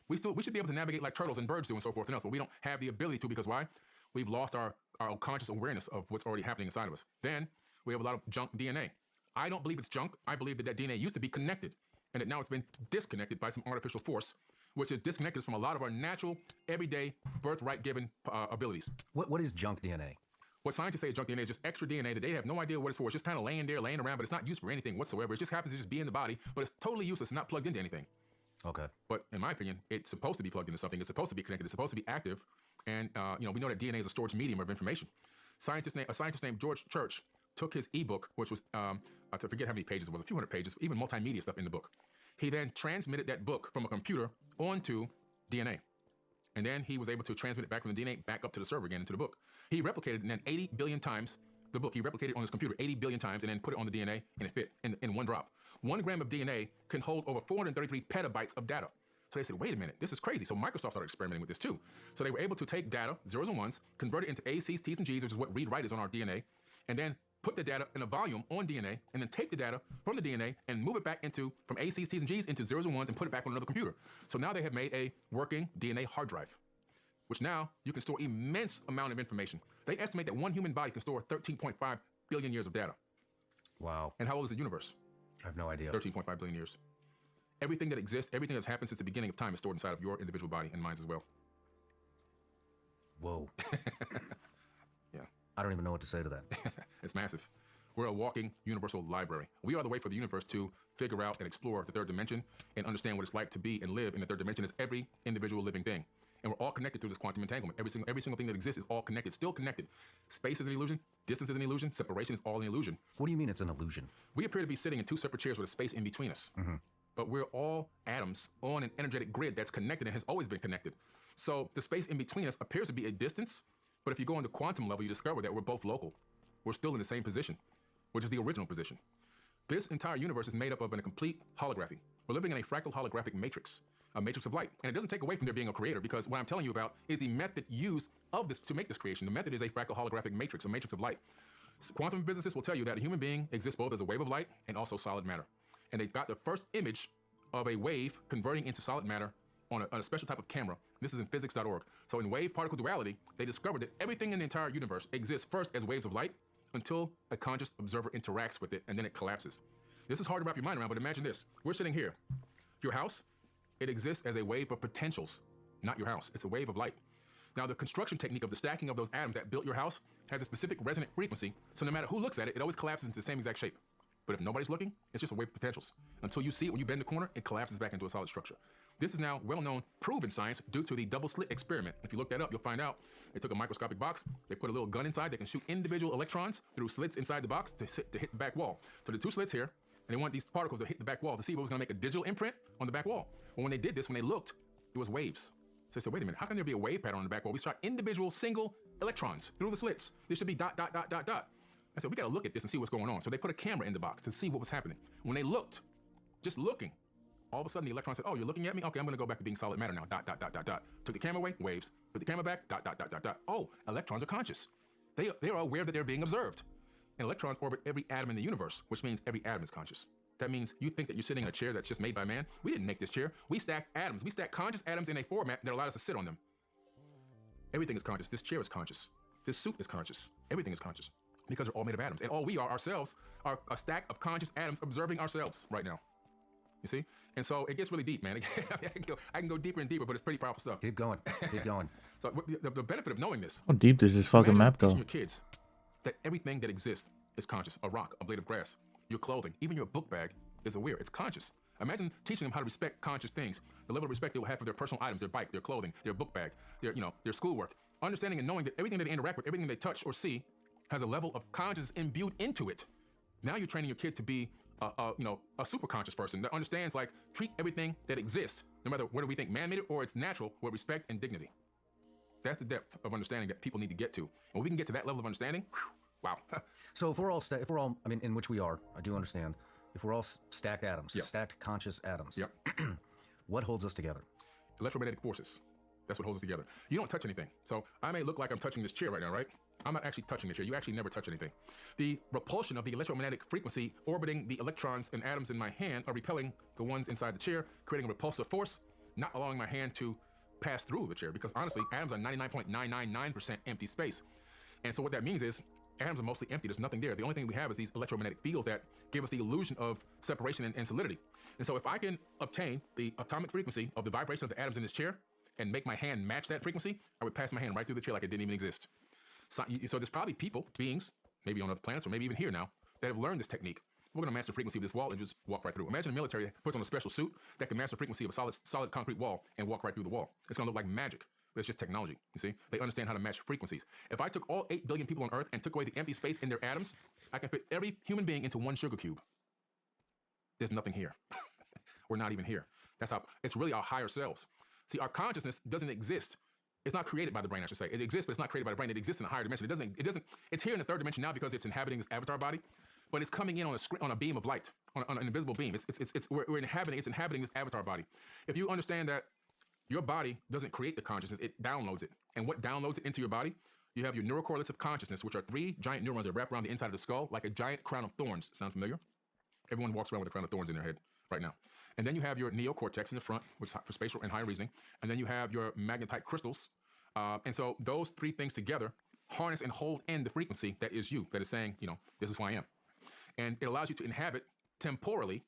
We should be able to navigate like turtles and birds do and so forth and else, but we don't have the ability to because why? We've lost our conscious awareness of what's already happening inside of us. Then we have a lot of junk DNA. I don't believe it's junk. I believe that DNA used to be connected and that now it's been disconnected by some artificial force which has disconnected us from a lot of our natural, everyday, birthright-given abilities. What is junk DNA? What scientists say is junk DNA is just extra DNA that they have no idea what it's for. It's just kind of laying around, but it's not used for anything whatsoever. It just happens to just be in the body, but it's totally useless, not plugged into anything. Okay. But in my opinion, it's supposed to be plugged into something. It's supposed to be connected. It's supposed to be active. And, we know that DNA is a storage medium of information. A scientist named George Church took his ebook, which was, I forget how many pages it was, a few hundred pages, even multimedia stuff in the book. He then transmitted that book from a computer onto DNA. And then he was able to transmit it back from the DNA back up to the server again into the book. He replicated and then 80 billion times the book. He replicated on his computer 80 billion times and then put it on the DNA and it fit in one drop. 1 gram of DNA can hold over 433 petabytes of data. So they said, wait a minute, this is crazy. So Microsoft started experimenting with this too. So they were able to take data, zeros and ones, convert it into A's, C's, T's, and G's, which is what read-write is on our DNA, and then put the data in a volume on DNA, and then take the data from the DNA and move it back from A's, C's, T's, and G's into zeros and ones and put it back on another computer. So now they have made a working DNA hard drive, which now you can store immense amount of information. They estimate that one human body can store 13.5 billion years of data. Wow. And how old is the universe? I have no idea. 13.5 billion years. Everything that exists, everything that's happened since the beginning of time is stored inside of your individual body and mine as well. Whoa. Yeah. I don't even know what to say to that. It's massive. We're a walking universal library. We are the way for the universe to figure out and explore the third dimension and understand what it's like to be and live in the third dimension as every individual living thing. And we're all connected through this quantum entanglement. Every single thing that exists is all connected, still connected. Space is an illusion. Distance is an illusion. Separation is all an illusion. What do you mean it's an illusion? We appear to be sitting in two separate chairs with a space in between us. Mm-hmm. But we're all atoms on an energetic grid that's connected and has always been connected. So the space in between us appears to be a distance, but if you go on the quantum level, you discover that we're both local. We're still in the same position, which is the original position. This entire universe is made up of a complete holography. We're living in a fractal holographic matrix, a matrix of light. And it doesn't take away from there being a creator, because what I'm telling you about is the method used of this to make this creation. The method is a fractal holographic matrix, a matrix of light. Quantum physicists will tell you that a human being exists both as a wave of light and also solid matter. And they've got the first image of a wave converting into solid matter on a special type of camera. This is in physics.org. So in wave particle duality, they discovered that everything in the entire universe exists first as waves of light until a conscious observer interacts with it, and then it collapses. This is hard to wrap your mind around, but imagine this. We're sitting here. Your house, it exists as a wave of potentials, not your house. It's a wave of light. Now, the construction technique of the stacking of those atoms that built your house has a specific resonant frequency, so no matter who looks at it, it always collapses into the same exact shape. But if nobody's looking, it's just a wave of potentials. Until you see it when you bend the corner, it collapses back into a solid structure. This is now well-known, proven science due to the double slit experiment. If you look that up, you'll find out they took a microscopic box, they put a little gun inside that can shoot individual electrons through slits inside the box to hit the back wall. So the two slits here, and they want these particles to hit the back wall to see what was gonna make a digital imprint on the back wall. Well, when they did this, when they looked, it was waves. So they said, wait a minute, how can there be a wave pattern on the back wall? We shot individual single electrons through the slits. There should be dot, dot, dot, dot, dot. I said, we gotta look at this and see what's going on. So they put a camera in the box to see what was happening. When they looked, just looking, all of a sudden the electron said, oh, you're looking at me? Okay, I'm gonna go back to being solid matter now, dot, dot, dot, dot, dot. Took the camera away, waves. Put the camera back, dot, dot, dot, dot, dot. Oh, electrons are conscious. They are aware that they're being observed. And electrons orbit every atom in the universe, which means every atom is conscious. That means you think that you're sitting in a chair that's just made by man. We didn't make this chair. We stacked atoms. We stacked conscious atoms in a format that allowed us to sit on them. Everything is conscious. This chair is conscious. This suit is conscious. Everything is conscious because they're all made of atoms. And all we are ourselves are a stack of conscious atoms observing ourselves right now. You see? And so it gets really deep, man. I can go deeper and deeper, but it's pretty powerful stuff. Keep going. Keep going. So the benefit of knowing this. How deep does this fucking map go? Teaching your kids that everything that exists is conscious. A rock, a blade of grass, your clothing, even your book bag is aware. It's conscious. Imagine teaching them how to respect conscious things. The level of respect they will have for their personal items, their bike, their clothing, their book bag, their schoolwork. Understanding and knowing that everything that they interact with, everything they touch or see, has a level of consciousness imbued into it. Now you're training your kid to be a super conscious person that understands, like, treat everything that exists, no matter whether we think man-made it or it's natural, with respect and dignity. That's the depth of understanding that people need to get to. And when we can get to that level of understanding, wow. So if we're all, I mean, in which we are, I do understand, if we're all stacked atoms, Yep. stacked conscious atoms, Yep. what holds us together? Electromagnetic forces. That's what holds us together. You don't touch anything. So I may look like I'm touching this chair right now, right? I'm not actually touching the chair. You actually never touch anything. The repulsion of the electromagnetic frequency orbiting the electrons and atoms in my hand are repelling the ones inside the chair, creating a repulsive force, not allowing my hand to pass through the chair, because honestly, atoms are 99.999% empty space. And so what that means is atoms are mostly empty. There's nothing there. The only thing we have is these electromagnetic fields that give us the illusion of separation and solidity. And so if I can obtain the atomic frequency of the vibration of the atoms in this chair and make my hand match that frequency, I would pass my hand right through the chair like it didn't even exist. So there's probably people, beings, maybe on other planets or maybe even here now, that have learned this technique. We're going to match the frequency of this wall and just walk right through. Imagine the military puts on a special suit that can match the frequency of a solid concrete wall and walk right through the wall. It's going to look like magic. But it's just technology, you see? They understand how to match frequencies. If I took all 8 billion people on Earth and took away the empty space in their atoms, I can fit every human being into one sugar cube. There's nothing here. We're not even here. That's how, it's really our higher selves. See, our consciousness doesn't exist. It's not created by the brain, I should say. It exists, but it's not created by the brain. It exists in a higher dimension. It's here in the third dimension now because it's inhabiting this avatar body, but it's coming in on a beam of light, on an invisible beam. We're inhabiting this avatar body. If you understand that your body doesn't create the consciousness, it downloads it. And what downloads it into your body? You have your neurocorrelates of consciousness, which are 3 giant neurons that wrap around the inside of the skull like a giant crown of thorns. Sound familiar? Everyone walks around with a crown of thorns in their head right now. And then you have your neocortex in the front, which is for spatial and higher reasoning. And then you have your magnetite crystals. And so those 3 things together harness and hold in the frequency that is you, that is saying, this is who I am. And it allows you to inhabit temporally,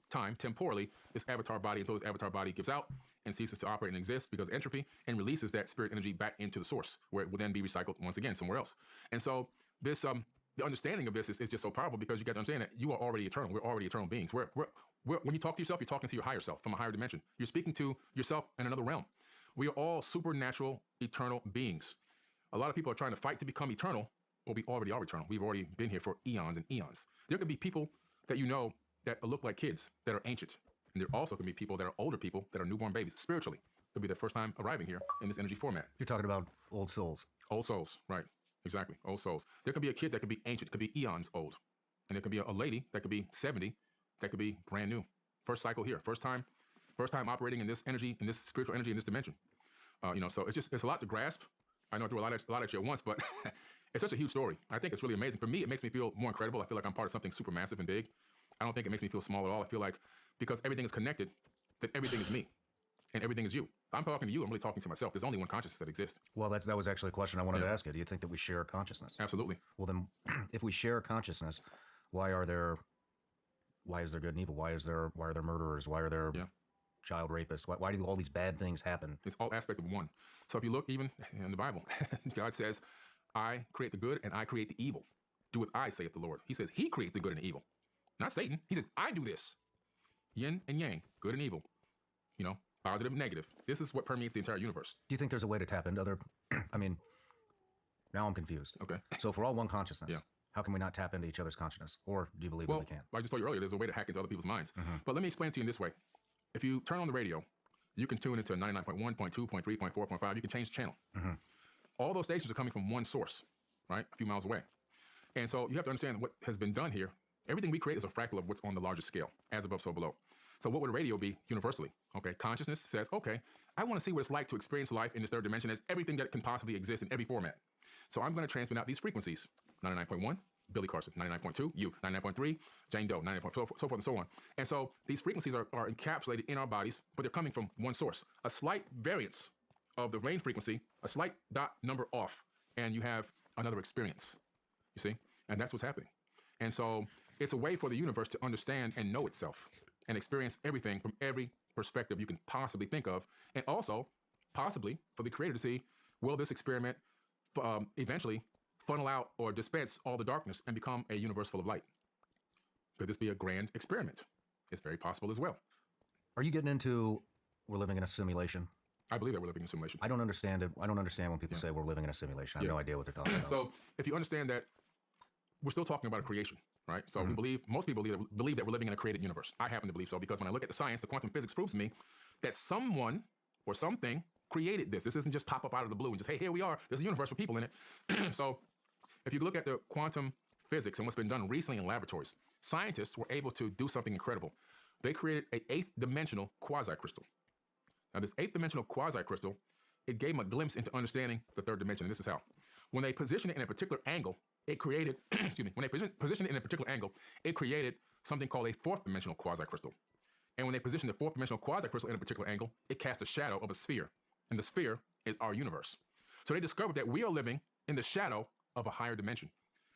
this avatar body until this avatar body gives out and ceases to operate and exist because entropy, and releases that spirit energy back into the source where it will then be recycled once again somewhere else. And so this, the understanding of this is just so powerful because you got to understand that you are already eternal. We're already eternal beings. When you talk to yourself, you're talking to your higher self from a higher dimension. You're speaking to yourself in another realm. We are all supernatural, eternal beings. A lot of people are trying to fight to become eternal, but we already are eternal. We've already been here for eons and eons. There could be people that you know that look like kids that are ancient. And there also can be people that are older people that are newborn babies spiritually. It'll be their first time arriving here in this energy format. You're talking about old souls. Old souls, right. Exactly, old souls. There could be a kid that could be ancient, could be eons old. And there could be a lady that could be 70, that could be brand new. First cycle here, first time operating in this energy, in this spiritual energy, in this dimension. So it's a lot to grasp. I know I threw a lot at you at once, but it's such a huge story. I think it's really amazing. For me, it makes me feel more incredible. I feel like I'm part of something super massive and big. I don't think it makes me feel small at all. I feel like because everything is connected, that everything is me and everything is you. If I'm talking to you, I'm really talking to myself. There's only one consciousness that exists. Well, that was actually a question I wanted to ask you. Do you think that we share consciousness? Absolutely. Well, then, if we share consciousness, why is there good and evil? Why are there murderers? Why are there child rapists? Why do all these bad things happen? It's all aspect of one. So if you look even in the Bible, God says, I create the good and I create the evil. Do what I saith the Lord. He says he creates the good and the evil. Not Satan. He says, I do this. Yin and yang, good and evil. Positive and negative. This is what permeates the entire universe. Do you think there's a way to tap into other, now I'm confused. Okay. So if we're all one consciousness, how can we not tap into each other's consciousness? Or do you believe that we can? I just told you earlier, there's a way to hack into other people's minds. But let me explain it to you in this way. If you turn on the radio, you can tune into 99.1, 0.2, 0.3, 0.4, 0.5. You can change the channel. All those stations are coming from one source, right? A few miles away. And so you have to understand what has been done here. Everything we create is a fractal of what's on the largest scale, as above, so below. So what would a radio be universally? Okay, consciousness says, okay, I want to see what it's like to experience life in this third dimension as everything that can possibly exist in every format. So I'm going to transmit out these frequencies. 99.1, Billy Carson. 99.2, you. 99.3, Jane Doe. 99.4, so forth and so on. And so these frequencies are encapsulated in our bodies, but they're coming from one source. A slight variance of the range frequency, a slight dot number off, and you have another experience, you see? And that's what's happening. And so it's a way for the universe to understand and know itself and experience everything from every perspective you can possibly think of. And also, possibly, for the creator to see, will this experiment eventually funnel out or dispense all the darkness and become a universe full of light? Could this be a grand experiment? It's very possible as well. Are you getting into we're living in a simulation? I believe that we're living in a simulation. I don't understand it. I don't understand when people say we're living in a simulation. I have no idea what they're talking about. So if you understand that we're still talking about a creation, right? So we believe, most people believe that we're living in a created universe. I happen to believe so because when I look at the science, the quantum physics proves to me that someone or something created this. This isn't just pop up out of the blue and just, hey, here we are. There's a universe with people in it. So if you look at the quantum physics and what's been done recently in laboratories, scientists were able to do something incredible. They created an 8th dimensional quasi-crystal. Now this 8th dimensional quasi-crystal, it gave them a glimpse into understanding the third dimension. And this is how. When they positioned it in a particular angle, it created, excuse me, when they positioned it in a particular angle, it created something called a 4th dimensional quasi-crystal. And when they positioned the 4th dimensional quasi-crystal in a particular angle, it cast a shadow of a sphere. And the sphere is our universe. So they discovered that we are living in the shadow of a higher dimension.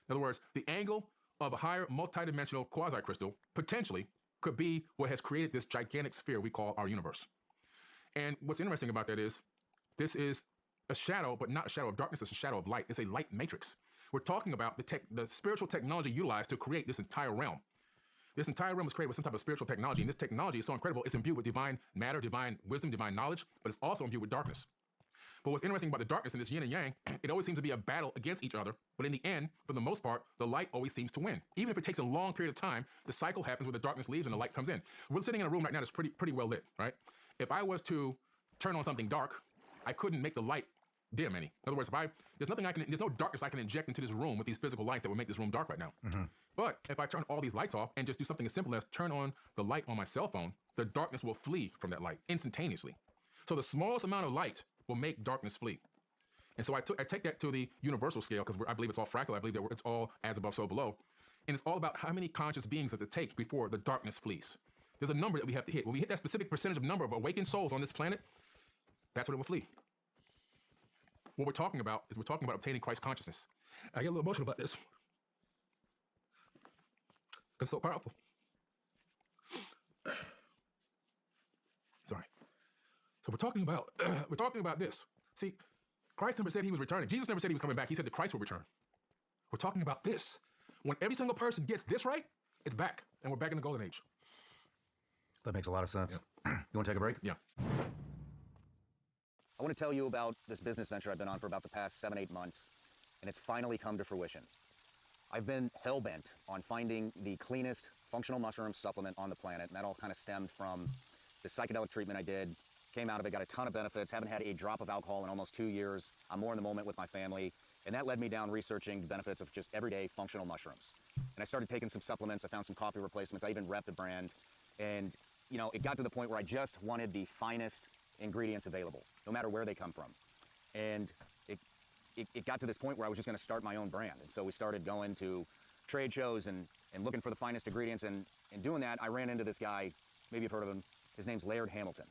In other words, the angle of a higher multidimensional quasi-crystal potentially could be what has created this gigantic sphere we call our universe. And what's interesting about that is this is a shadow, but not a shadow of darkness, it's a shadow of light. It's a light matrix. We're talking about the spiritual technology utilized to create this entire realm. This entire realm was created with some type of spiritual technology, and this technology is so incredible, it's imbued with divine matter, divine wisdom, divine knowledge, but it's also imbued with darkness. But what's interesting about the darkness in this yin and yang, it always seems to be a battle against each other, but in the end, for the most part, the light always seems to win. Even if it takes a long period of time, the cycle happens where the darkness leaves and the light comes in. We're sitting in a room right now that's pretty well lit, right? If I was to turn on something dark, I couldn't make the light dim any. In other words, there's no darkness I can inject into this room with these physical lights that would make this room dark right now. Mm-hmm. But if I turn all these lights off and just do something as simple as turn on the light on my cell phone, the darkness will flee from that light instantaneously. So the smallest amount of light will make darkness flee. And so I take that to the universal scale because I believe it's all fractal. I believe that it's all as above, so below. And it's all about how many conscious beings does it take before the darkness flees. There's a number that we have to hit. When we hit that specific percentage of number of awakened souls on this planet, that's when it will flee. What we're talking about is obtaining Christ consciousness. I get a little emotional about this. It's so powerful. Sorry. So we're talking about this. See, Christ never said he was returning. Jesus never said he was coming back. He said that Christ will return. We're talking about this. When every single person gets this right, it's back. And we're back in the golden age. That makes a lot of sense. Yeah. You want to take a break? Yeah. I want to tell you about this business venture I've been on for about the past 7-8 months, and it's finally come to fruition. I've been hell-bent on finding the cleanest functional mushroom supplement on the planet, and that all kind of stemmed from the psychedelic treatment I did. Came out of it, got a ton of benefits, haven't had a drop of alcohol in almost 2 years. I'm more in the moment with my family, and that led me down researching the benefits of just everyday functional mushrooms. And I started taking some supplements, I found some coffee replacements, I even repped the brand, and it got to the point where I just wanted the finest ingredients available, no matter where they come from. And it got to this point where I was just going to start my own brand. And so we started going to trade shows and looking for the finest ingredients. And in doing that, I ran into this guy, maybe you've heard of him. His name's Laird Hamilton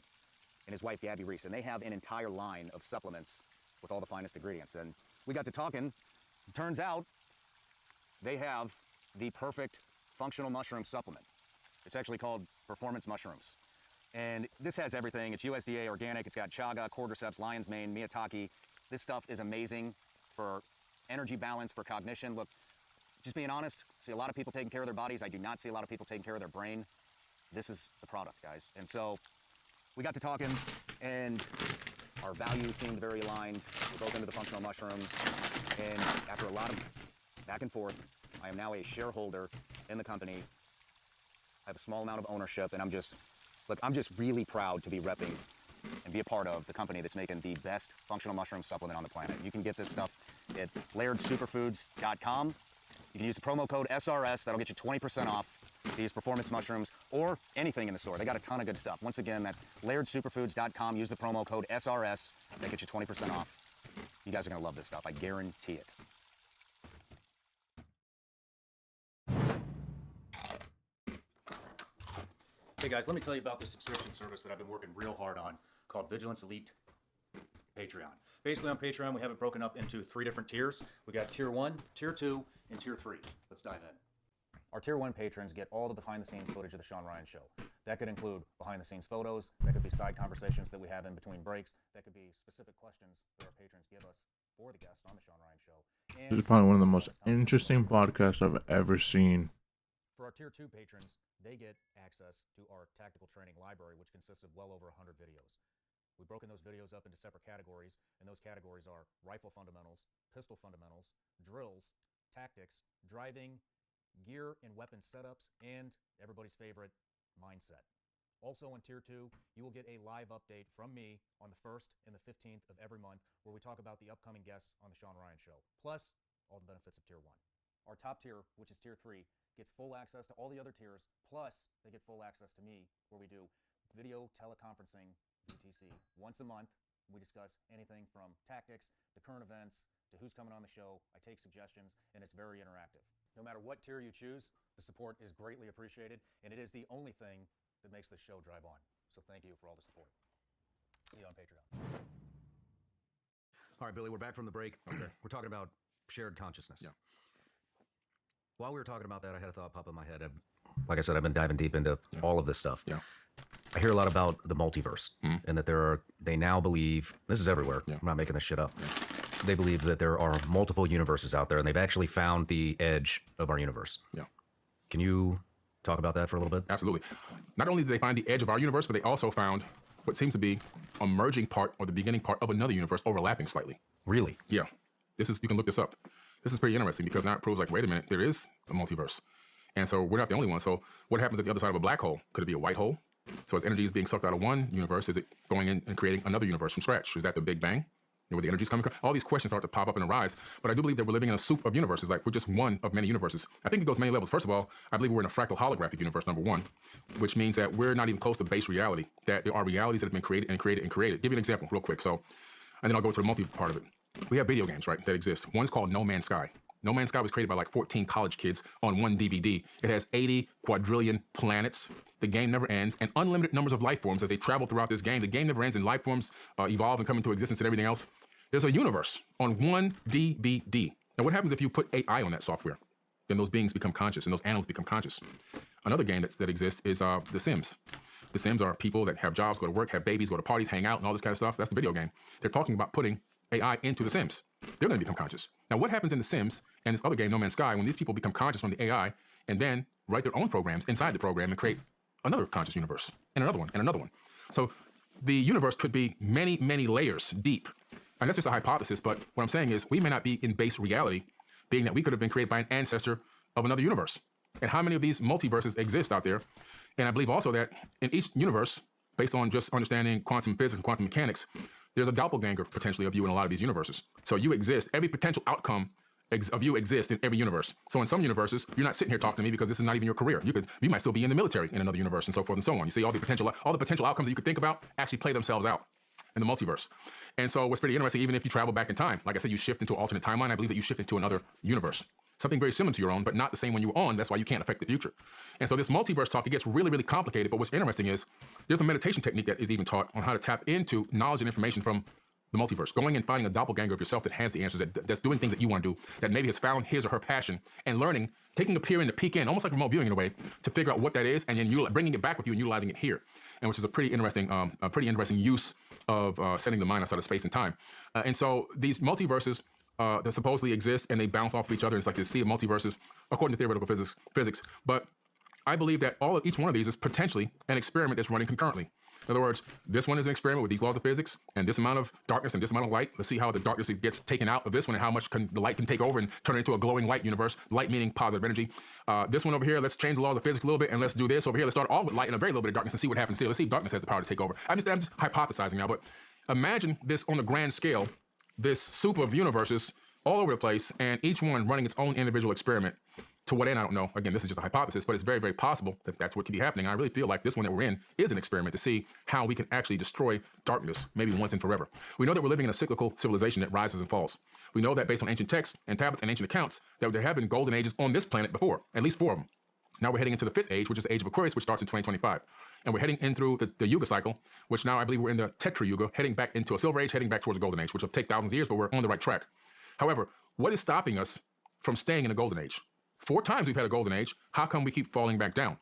and his wife, Gabby Reese. And they have an entire line of supplements with all the finest ingredients. And we got to talking. It turns out they have the perfect functional mushroom supplement. It's actually called Performance Mushrooms. And this has everything. It's USDA organic. It's got chaga, cordyceps, lion's mane, miyatake. This stuff is amazing for energy balance, for cognition. Look, just being honest, see a lot of people taking care of their bodies. I do not see a lot of people taking care of their brain. This is the product, guys. And so we got to talking, and our values seemed very aligned. We're both into the functional mushrooms. And after a lot of back and forth, I am now a shareholder in the company. I have a small amount of ownership, and I'm just really proud to be repping and be a part of the company that's making the best functional mushroom supplement on the planet. You can get this stuff at lairdsuperfoods.com. You can use the promo code SRS. That'll get you 20% off these performance mushrooms or anything in the store. They got a ton of good stuff. Once again, that's lairdsuperfoods.com. Use the promo code SRS. That gets you 20% off. You guys are going to love this stuff. I guarantee it. Hey guys, let me tell you about this subscription service that I've been working real hard on called Vigilance Elite Patreon. Basically on Patreon, we have it broken up into 3 different tiers. We got Tier 1, Tier 2, and Tier 3. Let's dive in. Our Tier 1 patrons get all the behind-the-scenes footage of the Sean Ryan Show. That could include behind-the-scenes photos, that could be side conversations that we have in between breaks, that could be specific questions that our patrons give us for the guest on the Sean Ryan Show. And this is probably one of the most interesting podcasts I've ever seen. For our Tier 2 patrons, they get access to our tactical training library, which consists of well over 100 videos. We've broken those videos up into separate categories, and those categories are rifle fundamentals, pistol fundamentals, drills, tactics, driving, gear and weapon setups, and everybody's favorite, mindset. Also in Tier 2, you will get a live update from me on the 1st and the 15th of every month where we talk about the upcoming guests on the Sean Ryan Show, plus all the benefits of Tier 1. Our top tier, which is Tier 3, gets full access to all the other tiers, plus they get full access to me where we do video teleconferencing, VTC, once a month. We discuss anything from tactics to current events to who's coming on the show. I take suggestions, and it's very interactive. No matter what tier you choose, the support is greatly appreciated, and it is the only thing that makes this show drive on. So thank you for all the support. See you on Patreon. All right, Billy, we're back from the break. Okay. We're talking about shared consciousness. Yeah. While we were talking about that, I had a thought pop in my head. Like I said, I've been diving deep into all of this stuff. Yeah. I hear a lot about the multiverse and that they now believe, this is everywhere. I'm not making this shit up. They believe that there are multiple universes out there and they've actually found the edge of our universe. Yeah. Can you talk about that for a little bit? Absolutely. Not only did they find the edge of our universe, but they also found what seems to be a merging part or the beginning part of another universe overlapping slightly. Really? Yeah. You can look this up. This is pretty interesting because now it proves like, wait a minute, there is a multiverse. And so we're not the only one. So what happens at the other side of a black hole? Could it be a white hole? So as energy is being sucked out of one universe, is it going in and creating another universe from scratch? Is that the Big Bang? Where the energy is coming from? All these questions start to pop up and arise. But I do believe that we're living in a soup of universes. Like we're just one of many universes. I think it goes many levels. First of all, I believe we're in a fractal holographic universe, number one, which means that we're not even close to base reality, that there are realities that have been created and created and created. Give you an example real quick. So, and then I'll go to the multi part of it. We have video games, right, that exist. One's called No Man's Sky. No Man's Sky was created by like 14 college kids on one DVD. It has 80 quadrillion planets. The game never ends, and unlimited numbers of life forms as they travel throughout this game. The game never ends, and life forms evolve and come into existence and everything else. There's a universe on one DVD. Now, what happens if you put AI on that software? Then those beings become conscious, and those animals become conscious. Another game that exists is The Sims. The Sims are people that have jobs, go to work, have babies, go to parties, hang out, and all this kind of stuff. That's the video game. They're talking about putting AI into The Sims. They're going to become conscious. Now, what happens in The Sims and this other game, No Man's Sky, when these people become conscious from the AI and then write their own programs inside the program and create another conscious universe and another one and another one? So the universe could be many, many layers deep. And that's just a hypothesis, but what I'm saying is we may not be in base reality, being that we could have been created by an ancestor of another universe. And how many of these multiverses exist out there? And I believe also that in each universe, based on just understanding quantum physics and quantum mechanics, there's a doppelganger potentially of you in a lot of these universes. So you exist, every potential outcome of you exists in every universe. So in some universes, you're not sitting here talking to me because this is not even your career. You might still be in the military in another universe and so forth and so on. You see all the potential outcomes that you could think about actually play themselves out in the multiverse. And so what's pretty interesting, even if you travel back in time, like I said, you shift into an alternate timeline, I believe that you shift into another universe. Something very similar to your own, but not the same when you were on. That's why you can't affect the future. And so this multiverse talk, it gets really, really complicated. But what's interesting is there's a meditation technique that is even taught on how to tap into knowledge and information from the multiverse, going and finding a doppelganger of yourself that has the answers, that's doing things that you want to do, that maybe has found his or her passion, and learning, taking a peer in to peek in, almost like remote viewing in a way, to figure out what that is, and then bringing it back with you and utilizing it here, and which is a pretty interesting use of setting the mind outside of space and time. And so these multiverses that supposedly exist and they bounce off of each other. It's like this sea of multiverses, according to theoretical physics. But I believe that each one of these is potentially an experiment that's running concurrently. In other words, this one is an experiment with these laws of physics and this amount of darkness and this amount of light. Let's see how the darkness gets taken out of this one and how much the light can take over and turn it into a glowing light universe. Light meaning positive energy. This one over here, let's change the laws of physics a little bit and let's do this over here. Let's start all with light and a very little bit of darkness and see what happens here. Let's see if darkness has the power to take over. I'm just hypothesizing now, but imagine this on a grand scale, this soup of universes all over the place, and each one running its own individual experiment. To what end, I don't know. Again, this is just a hypothesis, but it's very, very possible that that's what could be happening. And I really feel like this one that we're in is an experiment to see how we can actually destroy darkness, maybe once and forever. We know that we're living in a cyclical civilization that rises and falls. We know that based on ancient texts and tablets and ancient accounts, that there have been golden ages on this planet before, at least 4 of them. Now we're heading into the 5th age, which is the age of Aquarius, which starts in 2025. And we're heading in through the Yuga cycle, which now I believe we're in the Tetra Yuga, heading back into a Silver Age, heading back towards a Golden Age, which will take thousands of years, but we're on the right track. However, what is stopping us from staying in a Golden Age? 4 times we've had a Golden Age. How come we keep falling back down?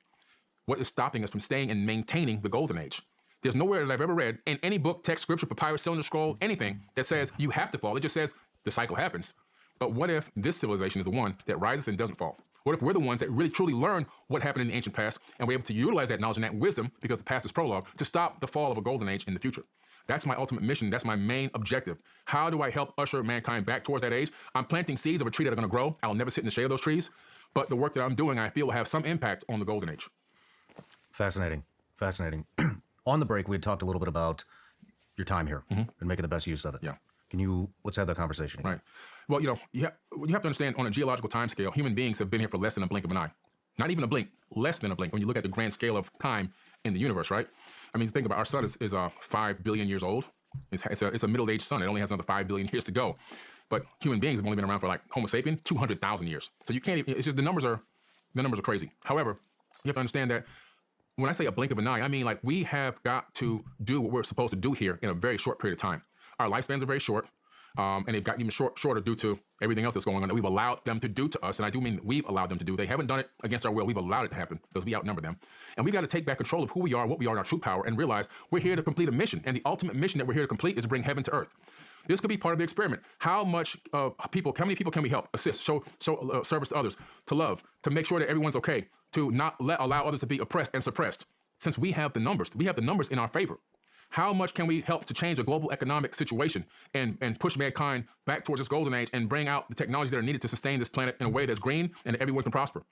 What is stopping us from staying and maintaining the Golden Age? There's nowhere that I've ever read in any book, text, scripture, papyrus, cylinder, scroll, anything that says you have to fall. It just says the cycle happens. But what if this civilization is the one that rises and doesn't fall? What if we're the ones that really truly learn what happened in the ancient past and we're able to utilize that knowledge and that wisdom, because the past is prologue, to stop the fall of a Golden Age in the future? That's my ultimate mission. That's my main objective. How do I help usher mankind back towards that age? I'm planting seeds of a tree that are going to grow. I'll never sit in the shade of those trees. But the work that I'm doing, I feel, will have some impact on the Golden Age. Fascinating. Fascinating. On the break, we had talked a little bit about your time here and making the best use of it. Yeah. Let's have that conversation again. Right. Well, you have to understand, on a geological time scale, human beings have been here for less than a blink of an eye. Not even a blink, less than a blink when you look at the grand scale of time in the universe, right? I mean, think about it. Our sun is 5 billion years old. It's a middle-aged sun. It only has another 5 billion years to go. But human beings have only been around for, like Homo sapien, 200,000 years. So you can't even, it's just the numbers are crazy. However, you have to understand that when I say a blink of an eye, I mean like we have got to do what we're supposed to do here in a very short period of time. Our lifespans are very short. and they've gotten even shorter due to everything else that's going on that we've allowed them to do to us. And I do mean we've allowed them to do. They haven't done it against our will. We've allowed it to happen because we outnumber them. And we got to take back control of who we are, what we are, and our true power, and realize we're here to complete a mission. And the ultimate mission that we're here to complete is to bring heaven to earth. This could be part of the experiment. How many people can we help, assist, show service to others, to love, to make sure that everyone's okay, to not allow others to be oppressed and suppressed? Since we have the numbers in our favor. How much can we help to change a global economic situation and push mankind back towards this golden age and bring out the technologies that are needed to sustain this planet in a way that's green and that everyone can prosper?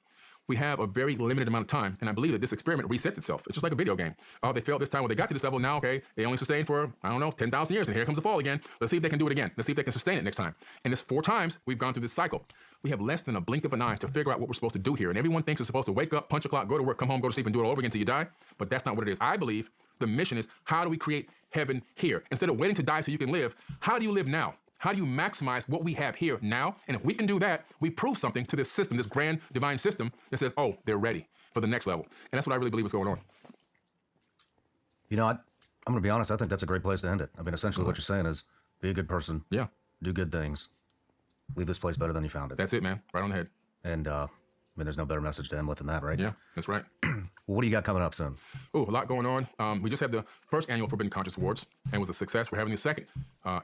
We have a very limited amount of time, and I believe that this experiment resets itself. It's just like a video game. Oh, they failed this time. Well, they got to this level. Now, okay, they only sustained for, 10,000 years, and here comes the fall again. Let's see if they can do it again. Let's see if they can sustain it next time. And it's 4 times we've gone through this cycle. We have less than a blink of an eye to figure out what we're supposed to do here. And everyone thinks it's supposed to wake up, punch a clock, go to work, come home, go to sleep, and do it all over again until you die. But that's not what it is. I believe the mission is, how do we create heaven here? Instead of waiting to die so you can live, how do you live now? How do you maximize what we have here now? And if we can do that, we prove something to this system, this grand divine system that says, oh, they're ready for the next level. And that's what I really believe is going on. You know, I'm going to be honest. I think that's a great place to end it. I mean, essentially what you're saying is be a good person. Yeah. Do good things. Leave this place better than you found it. That's it, man. Right on the head. And, there's no better message to end with than that, right? Yeah, that's right. Well, what do you got coming up soon? Oh, a lot going on. We just had the first annual Forbidden Conscious Awards, and it was a success. We're having the second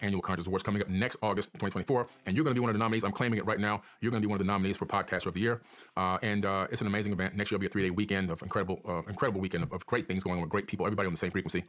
annual Conscious Awards coming up next August 2024, and you're going to be one of the nominees. I'm claiming it right now. You're going to be one of the nominees for Podcaster of the Year, and it's an amazing event. Next year will be a 3-day weekend of incredible weekend of great things going on with great people, everybody on the same frequency.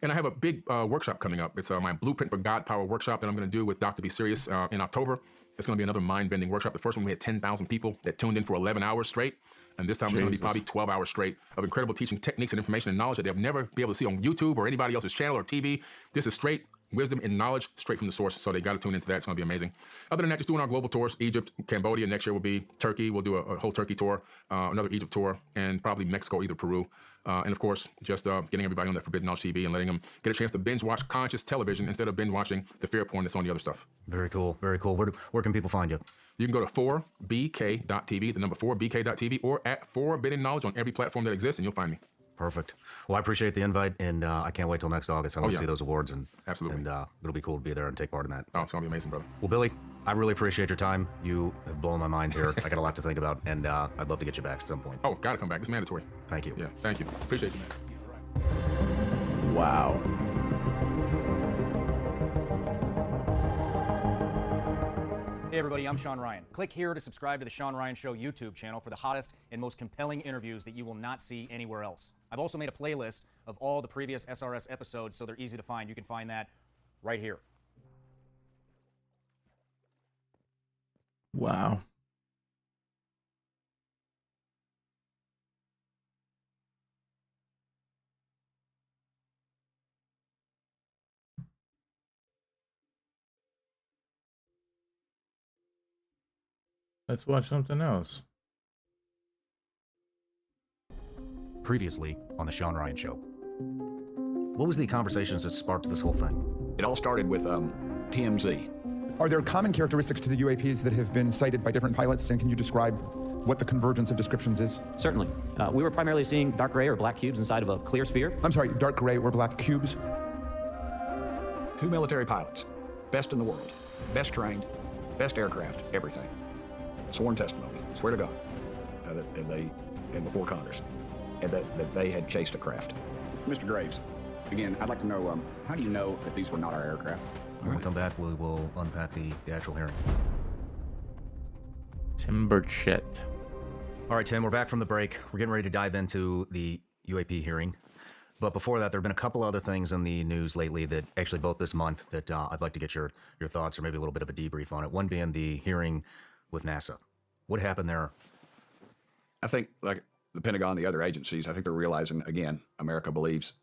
And I have a big workshop coming up. It's my Blueprint for God Power workshop that I'm going to do with Dr. Be Serious in October. It's going to be another mind-bending workshop. The first one, we had 10,000 people that tuned in for 11 hours straight. And this time it's going to be probably 12 hours straight of incredible teaching techniques and information and knowledge that they'll never be able to see on YouTube or anybody else's channel or TV. This is straight wisdom and knowledge straight from the source. So they got to tune into that. It's going to be amazing. Other than that, just doing our global tours. Egypt, Cambodia. Next year will be Turkey. We'll do a whole Turkey tour, another Egypt tour, and probably Mexico, either Peru. And of course, just getting everybody on that Forbidden Knowledge TV and letting them get a chance to binge watch conscious television instead of binge watching the fear porn that's on the other stuff. Very cool. Very cool. Where can people find you? You can go to 4bk.tv, the number 4bk.tv, or at Forbidden Knowledge on every platform that exists, and you'll find me. Perfect. Well, I appreciate the invite, and I can't wait till next August. I want to see those awards, and absolutely, and it'll be cool to be there and take part in that. Oh, it's gonna be amazing, brother. Well, Billy, I really appreciate your time. You have blown my mind here. I got a lot to think about, and I'd love to get you back at some point. Oh, gotta come back. It's mandatory. Thank you. Yeah, thank you. Appreciate you, man. Wow. Hey everybody, I'm Sean Ryan. Click here to subscribe to the Sean Ryan Show YouTube channel for the hottest and most compelling interviews that you will not see anywhere else. I've also made a playlist of all the previous SRS episodes, so they're easy to find. You can find that right here. Wow. Let's watch something else. Previously on the Sean Ryan Show. What was the conversations that sparked this whole thing? It all started with TMZ. Are there common characteristics to the UAPs that have been cited by different pilots, and can you describe what the convergence of descriptions is? Certainly. We were primarily seeing dark gray or black cubes inside of a clear sphere. I'm sorry, dark gray or black cubes? 2 military pilots, best in the world, best trained, best aircraft, everything. Sworn testimony, swear to God, that they, and before Congress, and that they had chased a craft. Mr. Graves, again, I'd like to know, how do you know that these were not our aircraft? When we come back, we will unpack the actual hearing. Timberchet. All right, Tim, we're back from the break. We're getting ready to dive into the UAP hearing. But before that, there have been a couple other things in the news lately that actually both this month that I'd like to get your thoughts or maybe a little bit of a debrief on it. One being the hearing with NASA. What happened there? I think, like the Pentagon and the other agencies, I think they're realizing, again, America believes,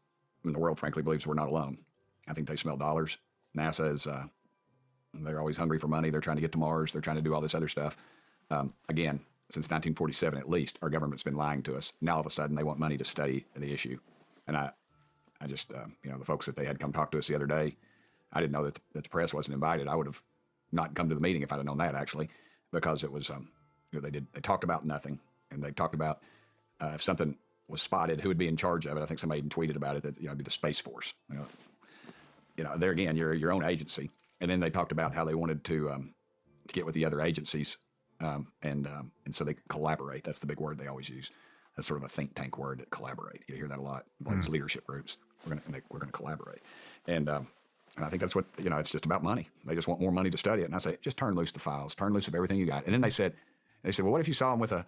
and the world frankly believes we're not alone. I think they smell dollars. NASA is, they're always hungry for money. They're trying to get to Mars. They're trying to do all this other stuff. Again, since 1947 at least, our government's been lying to us. Now all of a sudden they want money to study the issue. And I just, the folks that they had come talk to us the other day, I didn't know that the press wasn't invited. I would have not come to the meeting if I'd have known that, actually, because it was, they talked about nothing. And they talked about if something was spotted, who would be in charge of it. I think somebody even tweeted about it, that, it'd be the Space Force. There again, you're your own agency. And then they talked about how they wanted to get with the other agencies, and so they collaborate. That's the big word they always use. That's sort of a think tank word, collaborate. You hear that a lot. One of these leadership groups. We're gonna collaborate, and I think that's what, it's just about money. They just want more money to study it. And I say, just turn loose the files, turn loose of everything you got. And then they said, well, what if you saw them with a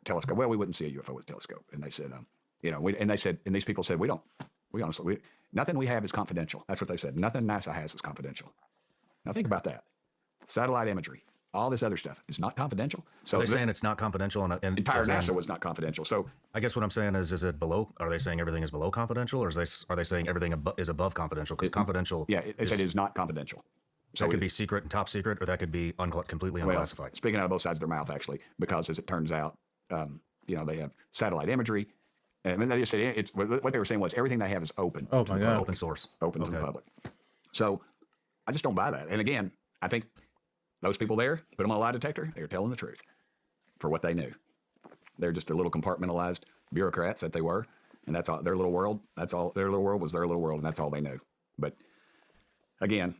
telescope? Well, we wouldn't see a UFO with a telescope. And they said, and these people said, we honestly, nothing we have is confidential. That's what they said. Nothing NASA has is confidential. Now think about that. Satellite imagery, all this other stuff is not confidential. So they're saying it's not confidential, and entire NASA was not confidential. So I guess what I'm saying is it below? Are they saying everything is below confidential, or are they saying everything is above confidential? Because confidential, they said it is not confidential. So that could be secret and top secret, or that could be completely unclassified. Well, speaking out of both sides of their mouth, actually, because as it turns out, they have satellite imagery. And they just said what they were saying was everything they have is open. Oh my God. Open source. Open to the public. So I just don't buy that. And again, I think those people there, put them on a lie detector, they were telling the truth for what they knew. They're just a little compartmentalized bureaucrats that they were. And that's all their little world. That's all their little world was their little world, and that's all they knew. But again,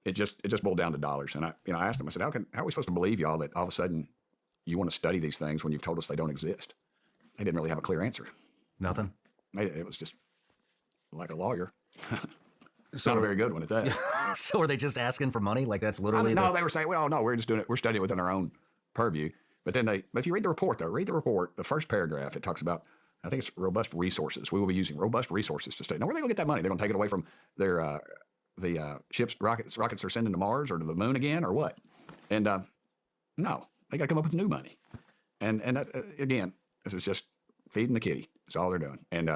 it just boiled down to dollars. And I asked them, I said, how are we supposed to believe y'all that all of a sudden you want to study these things when you've told us they don't exist? They didn't really have a clear answer. Nothing. It was just like a lawyer. Not a very good one at that. So are they just asking for money? Like that's literally? No, they were saying, well, no, we're just doing it. We're studying it within our own purview. But if you read the report, the first paragraph, it talks about, I think it's robust resources. We will be using robust resources to study. Now, where are they going to get that money? They're going to take it away from their ships, rockets they're sending to Mars or to the moon again, or what? And no, they got to come up with new money. And that, again, this is just feeding the kitty. That's all they're doing. And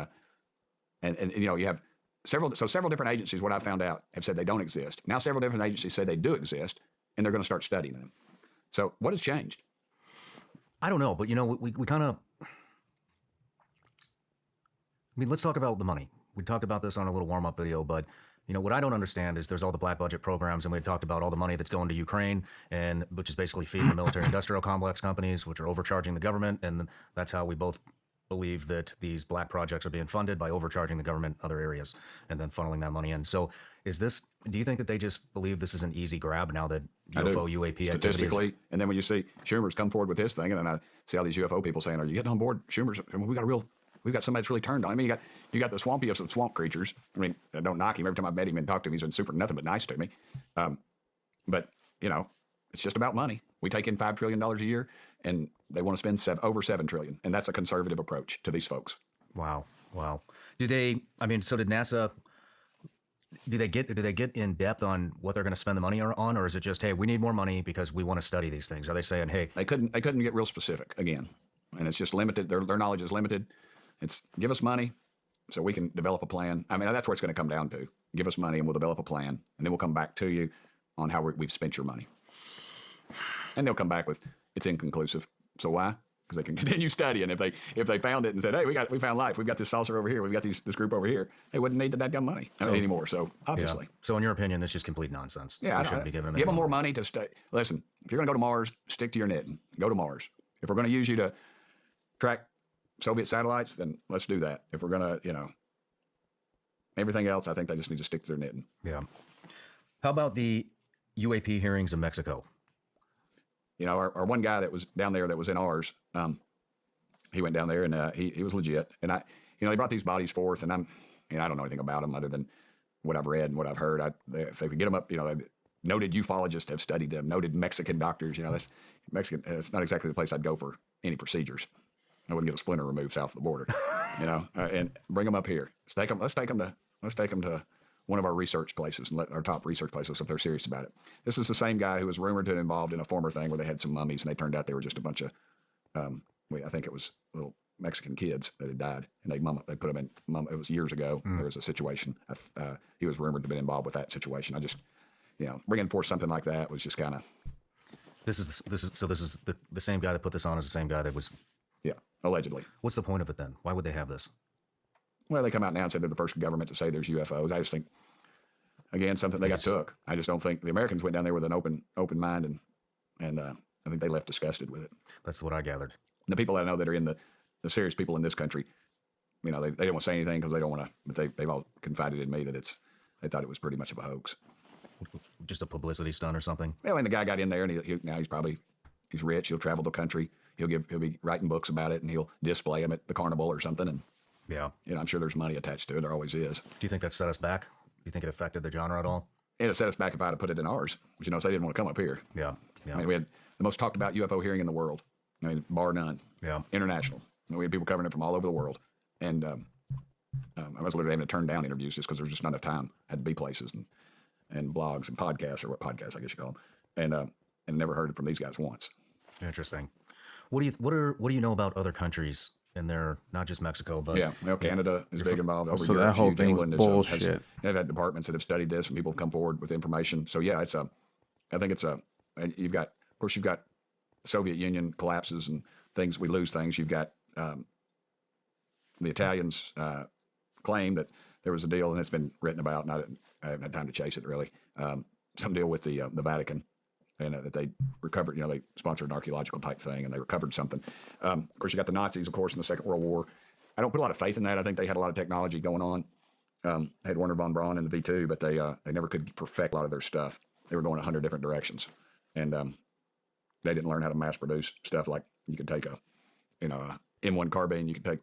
you have several different agencies, what I found out, have said they don't exist. Now several different agencies say they do exist, and they're going to start studying them. So what has changed? I don't know, but we kind of, let's talk about the money. We talked about this on a little warm-up video, but what I don't understand is there's all the black budget programs, and we talked about all the money that's going to Ukraine, and which is basically feeding the military-industrial complex companies, which are overcharging the government, and that's how we both believe that these black projects are being funded by overcharging the government in other areas and then funneling that money in. So do you think that they just believe this is an easy grab now that UFO, UAP statistically, and then when you see Schumer's come forward with his thing, and then I see all these UFO people saying, are you getting on board Schumer's? We've got somebody that's really turned on. I mean, you got the swampiest of swamp creatures. I mean, I don't knock him. Every time I've met him and talked to him, he's been super nothing but nice to me. But it's just about money. We take in $5 trillion a year, and they want to spend over $7 trillion, and that's a conservative approach to these folks. Wow. So did NASA? Do they get in depth on what they're going to spend the money on, or is it just, hey, we need more money because we want to study these things? Are they saying, hey, they couldn't get real specific again, and it's just limited. Their knowledge is limited. It's give us money so we can develop a plan. I mean, that's where it's going to come down to. Give us money and we'll develop a plan, and then we'll come back to you on how we've spent your money. And they'll come back with, it's inconclusive. So why? Because they can continue studying. If they found it and said, hey, we found life. We've got this saucer over here. We've got this group over here. They wouldn't need that damn money anymore. So obviously. Yeah. So in your opinion, that's just complete nonsense. Yeah, we shouldn't be giving them. Give them more money to stay. Listen, if you're going to go to Mars, stick to your knitting. Go to Mars. If we're going to use you to track Soviet satellites, then let's do that. If we're going to, everything else, I think they just need to stick to their knitting. Yeah. How about the UAP hearings in Mexico? Our one guy that was down there that was in ours, he went down there and he was legit. And they brought these bodies forth, and I don't know anything about them other than what I've read and what I've heard. If they could get them up, noted ufologists have studied them, noted Mexican doctors, that's Mexican. It's not exactly the place I'd go for any procedures. I wouldn't get a splinter removed south of the border, and bring them up here. Let's take them to one of our research places and our top research places if they're serious about it. This is the same guy who was rumored to have been involved in a former thing where they had some mummies, and they turned out they were just a bunch of, I think it was little Mexican kids that had died, and they put them in. It was years ago. There was a situation. He was rumored to have been involved with that situation. I just, bringing forth something like that was just kind of. This is the same guy that put this on is the same guy that was. Yeah, allegedly. What's the point of it then? Why would they have this? Well, they come out now and say they're the first government to say there's UFOs. I just think, again, something they got took. I just don't think the Americans went down there with an open mind, and I think they left disgusted with it. That's what I gathered. The people I know that are in the serious people in this country, they don't want to say anything because they don't want to, but they've all confided in me that they thought it was pretty much of a hoax. Just a publicity stunt or something? Well, and the guy got in there, and now he's rich. He'll travel the country. He'll be writing books about it, and he'll display them at the carnival or something. And yeah, I'm sure there's money attached to it. There always is. Do you think that set us back? Do you think it affected the genre at all? It'd set us back if I'd have put it in ours. But so they didn't want to come up here. Yeah. I mean, we had the most talked about UFO hearing in the world. I mean, bar none. Yeah. International. We had people covering it from all over the world, and I was literally having to turn down interviews just because there was just not enough time. Had to be places and blogs and podcasts, or what podcasts I guess you call them, and never heard it from these guys once. Interesting. What do you know about other countries? And they're not just Mexico, but Canada is big involved. Over so Europe, that whole huge. thing England was bullshit. They've had departments that have studied this, and people have come forward with information. So yeah, I think it's and you've got the Soviet Union collapses and things. We lose things. You've got the Italians claim that there was a deal, and it's been written about, and I haven't had time to chase it really. Some deal with the Vatican, and that they recovered. They sponsored an archaeological type thing, and they recovered something. Of course, you got the Nazis, of course, in the Second World War. I don't put a lot of faith in that. I think they had a lot of technology going on. Had Werner von Braun in the V2, but they never could perfect a lot of their stuff. They were going 100 different directions, and they didn't learn how to mass produce stuff like you could take a M1 carbine. You could take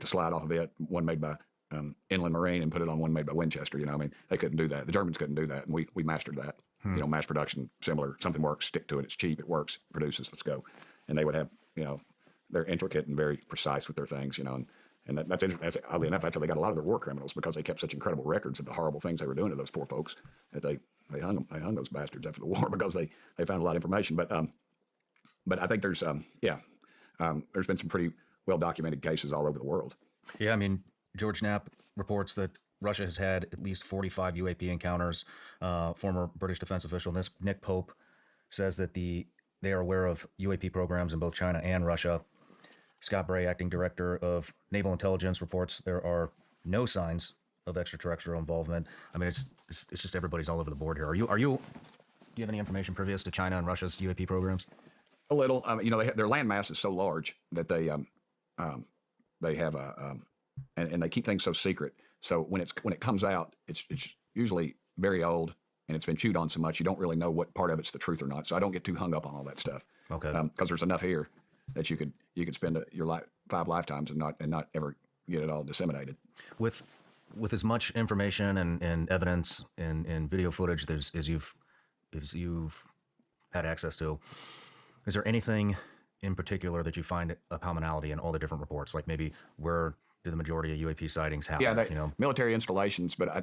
the slide off of it, one made by Inland Marine, and put it on one made by Winchester. They couldn't do that. The Germans couldn't do that, and we mastered that. Mass production, similar. Something works, stick to it. It's cheap. It works. Produces. Let's go. And they would have, they're intricate and very precise with their things. And that's oddly enough, that's how they got a lot of their war criminals, because they kept such incredible records of the horrible things they were doing to those poor folks that they hung those bastards after the war because they found a lot of information. But I think there's been some pretty well documented cases all over the world. Yeah, George Knapp reports that Russia has had at least 45 UAP encounters. Former British defense official Nick Pope says that they are aware of UAP programs in both China and Russia. Scott Bray, acting director of Naval Intelligence, reports there are no signs of extraterrestrial involvement. It's just everybody's all over the board here. Do you have any information previous to China and Russia's UAP programs? A little. Their landmass is so large that they have and they keep things so secret. So when it comes out, it's usually very old, and it's been chewed on so much you don't really know what part of it's the truth or not. So I don't get too hung up on all that stuff. Okay. Because there's enough here that you could spend your 5 lifetimes and not ever get it all disseminated. With as much information and evidence and video footage as you've had access to, is there anything in particular that you find a commonality in all the different reports? Like maybe where do the majority of UAP sightings happen? Yeah, military installations, but I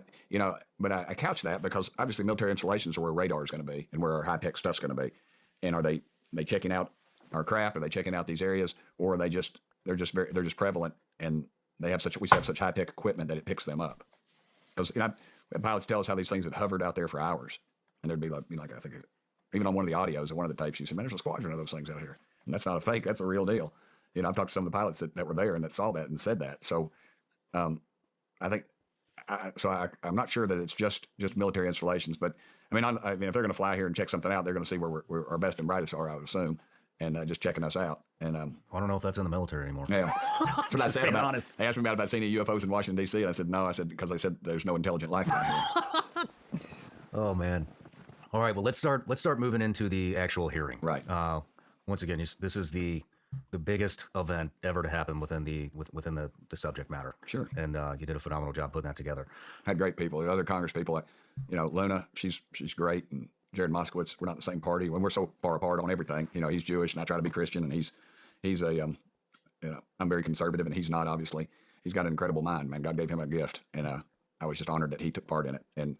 couch that because obviously military installations are where radar is going to be and where our high tech stuff's going to be. And are they checking out our craft? Are they checking out these areas, or are they're just prevalent, and we have such high tech equipment that it picks them up? Because pilots tell us how these things had hovered out there for hours, and there'd be like I think even on one of the audios, one of the tapes, you said, "Man, there's a squadron of those things out here," and that's not a fake. That's a real deal. I've talked to some of the pilots that were there and that saw that and said that. So, I think, I'm not sure that it's just military installations, but if they're going to fly here and check something out, they're going to see where our best and brightest are, I would assume, and just checking us out. And I don't know if that's in the military anymore. Yeah, that's what I said about. Honest. They asked me about seeing any UFOs in Washington D.C. and I said no. I said because they said there's no intelligent life down here. Oh man. All right. Well, let's start moving into the actual hearing. Right. Once again, this is the biggest event ever to happen within the subject matter. Sure. And you did a phenomenal job putting that together. Had great people. The other Congress people, Luna, she's great, and Jared Moskowitz. We're not the same party. When we're so far apart on everything. He's Jewish, and I try to be Christian, and he's a I'm very conservative, and he's not. Obviously, he's got an incredible mind. Man, God gave him a gift, and I was just honored that he took part in it. And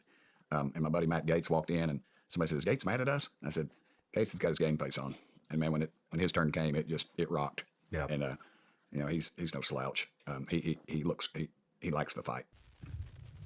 my buddy Matt Gaetz walked in, and somebody said, "Is Gaetz mad at us?" I said, "Gaetz has got his game face on." And man, when his turn came, it rocked. Yeah. And he's no slouch. He likes the fight.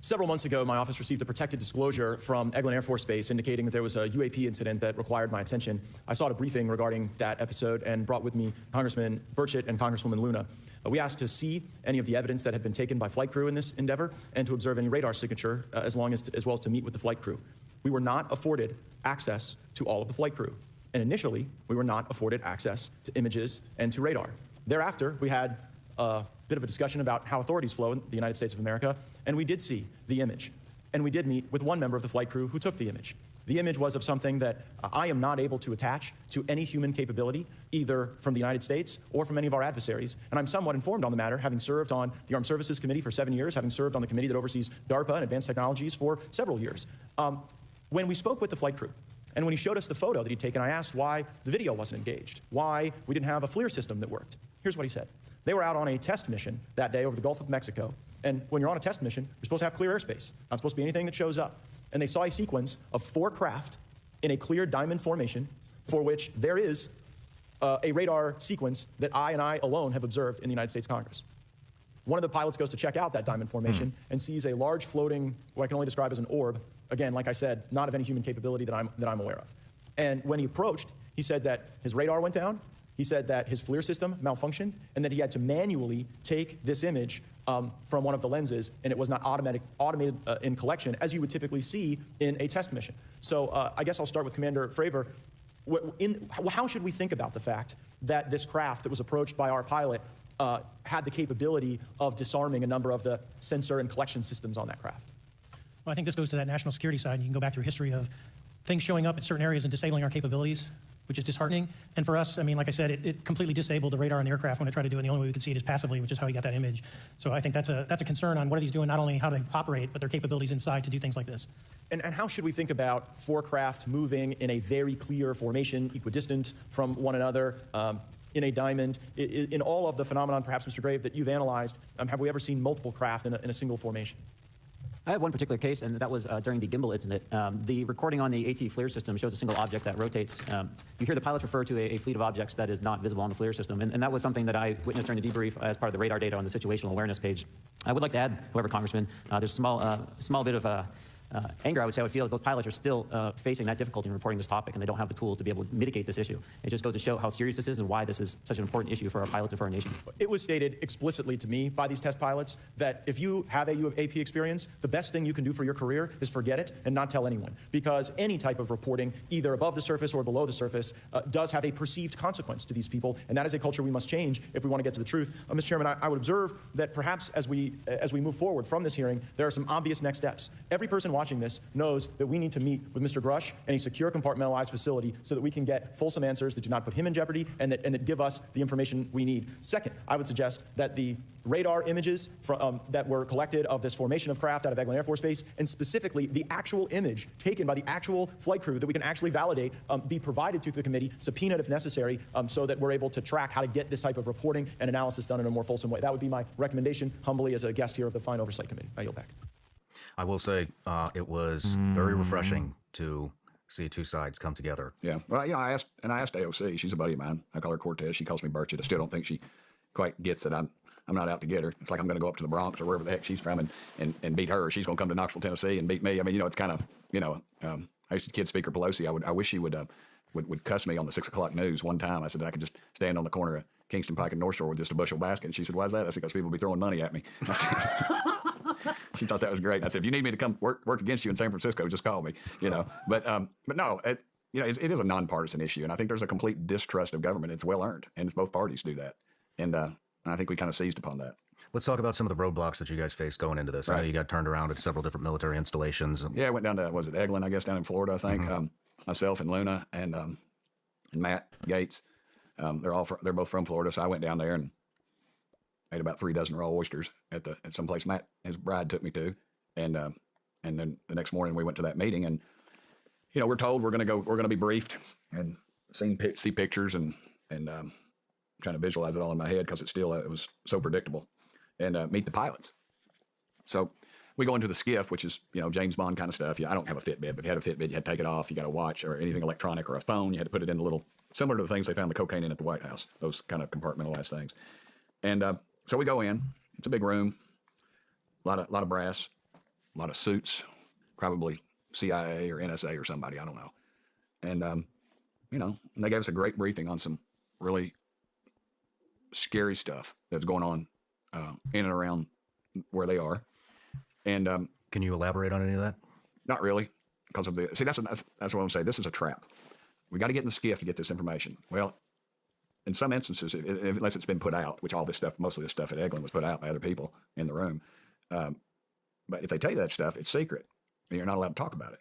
Several months ago, my office received a protected disclosure from Eglin Air Force Base indicating that there was a UAP incident that required my attention. I sought a briefing regarding that episode and brought with me Congressman Burchett and Congresswoman Luna. We asked to see any of the evidence that had been taken by flight crew in this endeavor and to observe any radar signature, as well as to meet with the flight crew. We were not afforded access to all of the flight crew. And initially, we were not afforded access to images and to radar. Thereafter, we had a bit of a discussion about how authorities flow in the United States of America, and we did see the image. And we did meet with one member of the flight crew who took the image. The image was of something that I am not able to attach to any human capability, either from the United States or from any of our adversaries. And I'm somewhat informed on the matter, having served on the Armed Services Committee for 7 years, having served on the committee that oversees DARPA and advanced technologies for several years. When we spoke with the flight crew, and when he showed us the photo that he'd taken, I asked why the video wasn't engaged, why we didn't have a FLIR system that worked. Here's what he said. They were out on a test mission that day over the Gulf of Mexico. And when you're on a test mission, you're supposed to have clear airspace. Not supposed to be anything that shows up. And they saw a sequence of 4 craft in a clear diamond formation for which there is a radar sequence that I alone have observed in the United States Congress. One of the pilots goes to check out that diamond formation and sees a large floating, what I can only describe as an orb. Again, like I said, not of any human capability that I'm aware of. And when he approached, he said that his radar went down, he said that his FLIR system malfunctioned, and that he had to manually take this image from one of the lenses, and it was not automated in collection, as you would typically see in a test mission. So I guess I'll start with Commander Fravor. How should we think about the fact that this craft that was approached by our pilot had the capability of disarming a number of the sensor and collection systems on that craft? Well, I think this goes to that national security side. You can go back through history of things showing up in certain areas and disabling our capabilities, which is disheartening. And for us, I mean, like I said, it completely disabled the radar on the aircraft when it tried to do it. And the only way we could see it is passively, which is how he got that image. So I think that's a concern on what are these doing, not only how they operate, but their capabilities inside to do things like this. And how should we think about 4 craft moving in a very clear formation, equidistant from one another, in a diamond? In all of the phenomenon, perhaps, Mr. Grave, that you've analyzed, have we ever seen multiple craft in a single formation? I have one particular case, and that was during the gimbal incident. The recording on the AT FLIR system shows a single object that rotates. You hear the pilots refer to a fleet of objects that is not visible on the FLIR system, and that was something that I witnessed during the debrief as part of the radar data on the situational awareness page. I would like to add, however, Congressman, there's a small bit of anger, I would say. I would feel that those pilots are still facing that difficulty in reporting this topic, and they don't have the tools to be able to mitigate this issue. It just goes to show how serious this is and why this is such an important issue for our pilots and for our nation. It was stated explicitly to me by these test pilots that if you have AP experience, the best thing you can do for your career is forget it and not tell anyone. Because any type of reporting, either above the surface or below the surface, does have a perceived consequence to these people, and that is a culture we must change if we want to get to the truth. Mr. Chairman, I would observe that perhaps as we move forward from this hearing, there are some obvious next steps. Every person watching this knows that we need to meet with Mr. Grush in a secure, compartmentalized facility so that we can get fulsome answers that do not put him in jeopardy and that give us the information we need. Second, I would suggest that the radar images that were collected of this formation of craft out of Eglin Air Force Base, and specifically the actual image taken by the actual flight crew that we can actually validate, be provided to the committee, subpoenaed if necessary, so that we're able to track how to get this type of reporting and analysis done in a more fulsome way. That would be my recommendation, humbly, as a guest here of the Fine Oversight Committee. I yield back. I will say it was very refreshing to see 2 sides come together. Yeah. Well, I asked AOC. She's a buddy of mine. I call her Cortez. She calls me Burchett. I still don't think she quite gets that I'm not out to get her. It's like I'm going to go up to the Bronx or wherever the heck she's from and beat her. Or she's going to come to Knoxville, Tennessee, and beat me. I mean, it's kind of, I used to kid Speaker Pelosi. I wish she would cuss me on the 6 o'clock news one time. I said that I could just stand on the corner of Kingston Pike and North Shore with just a bushel basket. And she said, "Why is that?" I said, "Because people be throwing money at me." She thought that was great. I said, "If you need me to come work against you in San Francisco, just call me." But no, it is a nonpartisan issue, and I think there's a complete distrust of government. It's well earned, and it's both parties do that, and I think we kind of seized upon that. Let's talk about some of the roadblocks that you guys faced going into this. Right. I know you got turned around at several different military installations. Yeah, I went down to Eglin, I guess, down in Florida. I think myself and Luna and Matt Gates. They're both from Florida, so I went down there and ate about 3 dozen raw oysters at some place Matt, his bride, took me to, and then the next morning we went to that meeting, and we're told we're going to be briefed and see pictures and trying to visualize it all in my head because it was so predictable, and meet the pilots. So we go into the skiff, which is James Bond kind of stuff. Yeah, I don't have a Fitbit, but if you had a Fitbit, you had to take it off. You got a watch or anything electronic or a phone, you had to put it in a little, similar to the things they found the cocaine in at the White House, those kind of compartmentalized things. And so we go in. It's a big room, a lot of brass, a lot of suits, probably CIA or NSA or somebody, I don't know. And and they gave us a great briefing on some really scary stuff that's going on in and around where they are. And can you elaborate on any of that? Not really, because that's what I'm saying. This is a trap. We got to get in the skiff to get this information. Well, in some instances, unless it's been put out, which all this stuff, most of this stuff at Eglin was put out by other people in the room. But if they tell you that stuff, it's secret, and you're not allowed to talk about it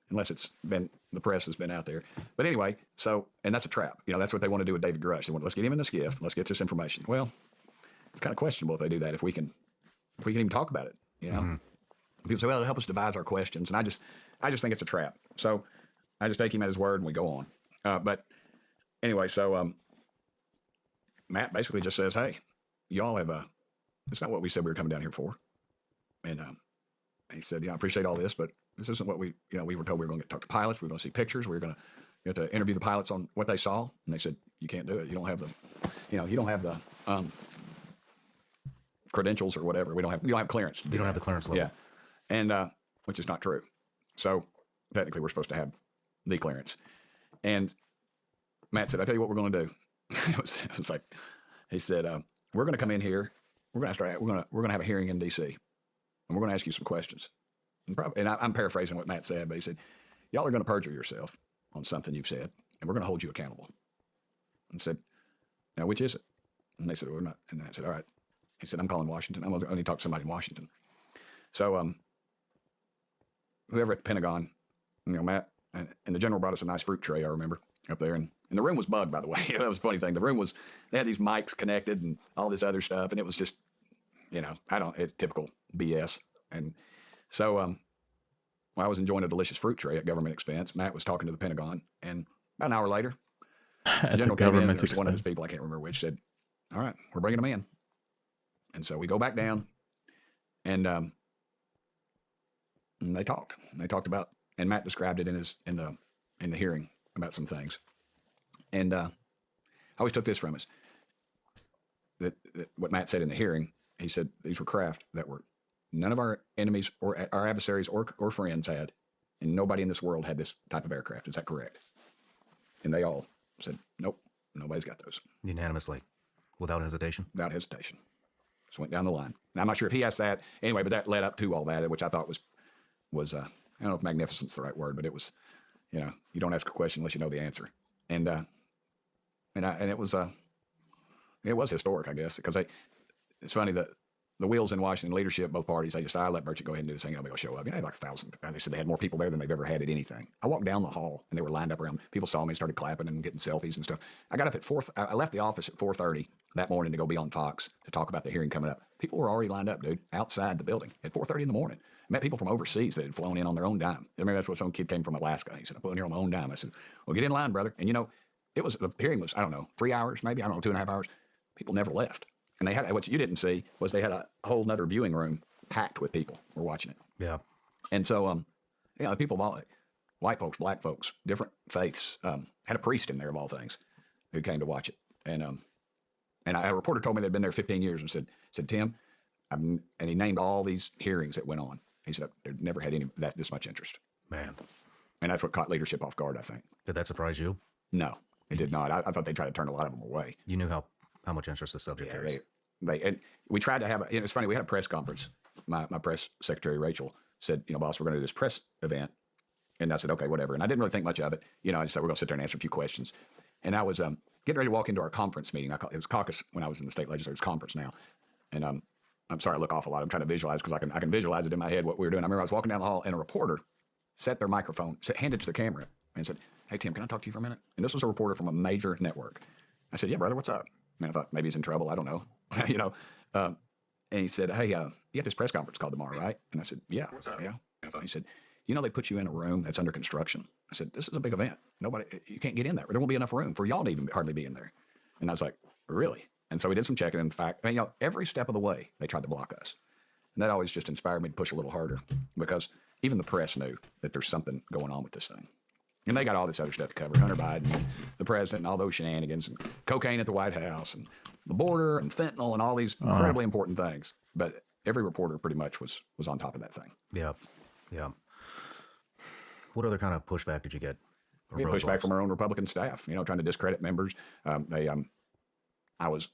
unless the press has been out there. But anyway, and that's a trap. That's what they want to do with David Grush. They want, let's get him in the skiff. Let's get this information. Well, it's kind of questionable if they do that, if we can even talk about it, People say, well, it'll help us devise our questions. And I just think it's a trap. So I just take him at his word and we go on. But anyway, so Matt basically just says, hey, y'all have it's not what we said we were coming down here for. And he said, I appreciate all this, but this isn't what we were told we were going to talk to pilots. We were going to see pictures. We were going to get to interview the pilots on what they saw. And they said, you can't do it. You don't have the credentials or whatever. You don't have clearance. You don't have the clearance level. Yeah. And, which is not true. So technically we're supposed to have the clearance. And Matt said, I tell you what we're going to do. It was like, he said, we're going to come in here. We're going to have a hearing in DC, and we're going to ask you some questions. And I'm paraphrasing what Matt said, but he said, y'all are going to perjure yourself on something you've said, and we're going to hold you accountable. And said, now, which is it? And they said, we're not. And I said, all right. He said, I'm calling Washington. I'm going to talk to somebody in Washington. So, whoever at the Pentagon, Matt and the general brought us a nice fruit tray, I remember, up there. And the room was bugged, by the way. That was a funny thing. The room they had these mics connected and all this other stuff. And it was just, it's typical BS. And so, I was enjoying a delicious fruit tray at government expense. Matt was talking to the Pentagon. And about an hour later, the general came in, and one of his people, I can't remember which, said, all right, we're bringing them in. And so we go back down, and they talked. They talked about, and Matt described it in the hearing about some things. And I always took this from us, that what Matt said in the hearing, he said these were craft that were none of our enemies or our adversaries or friends had, and nobody in this world had this type of aircraft. Is that correct? And they all said, nope, nobody's got those. Unanimously, without hesitation? Without hesitation. Just went down the line. Now, I'm not sure if he asked that anyway, but that led up to all that, which I thought was I don't know if magnificent's the right word, but it was, you don't ask a question unless you know the answer. And it was historic, I guess, because it's funny that the wheels in Washington leadership, both parties, they decided, let Burchett go ahead and do this thing, and nobody will show up. They had like 1,000. And they said they had more people there than they've ever had at anything. I walked down the hall, and they were lined up around. People saw me, started clapping and getting selfies and stuff. I got up at I left the office at 4:30 that morning to go be on Fox to talk about the hearing coming up. People were already lined up, dude, outside the building at 4:30 in the morning. I met people from overseas that had flown in on their own dime. I remember that's what some kid came from Alaska. He said, I'm flying here on my own dime. I said, well, get in line, brother. And the hearing was, I don't know, 3 hours, maybe, 2.5 hours. People never left. And they had, what you didn't see was they had a whole nother viewing room packed with people who were watching it. Yeah. And so, people of all, white folks, black folks, different faiths, had a priest in there of all things who came to watch it. And a reporter told me they'd been there 15 years and said, Tim, and he named all these hearings that went on. He said, they've never had this much interest. Man. And that's what caught leadership off guard, I think. Did that surprise you? No, it did not. I thought they'd try to turn a lot of them away. You knew how much interest the subject carries. And we tried to have it's funny, we had a press conference. My press secretary, Rachel, said, boss, we're going to do this press event. And I said, okay, whatever. And I didn't really think much of it. I just said, we're going to sit there and answer a few questions. And I was getting ready to walk into our conference meeting. It was caucus when I was in the state legislature. It's conference now. And I'm sorry I look off a lot. I'm trying to visualize because I can visualize it in my head what we were doing. I remember I was walking down the hall and a reporter set their microphone, handed it to the camera and said, hey, Tim, can I talk to you for a minute? And this was a reporter from a major network. I said, yeah, brother, what's up? And I thought maybe he's in trouble. I don't know. And he said, hey, you got this press conference called tomorrow, right? And I said, yeah. What's up? Yeah. And he said, they put you in a room that's under construction. I said, this is a big event. You can't get in there. There won't be enough room for y'all to even hardly be in there. And I was like, really? And so we did some checking. In fact, every step of the way, they tried to block us. And that always just inspired me to push a little harder because even the press knew that there's something going on with this thing. And they got all this other stuff to cover, Hunter Biden, the president, and all those shenanigans, and cocaine at the White House, and the border, and fentanyl, and all these incredibly important things. But every reporter pretty much was on top of that thing. Yeah, yeah. What other kind of pushback did you get? We had pushback from our own Republican staff, trying to discredit members. I was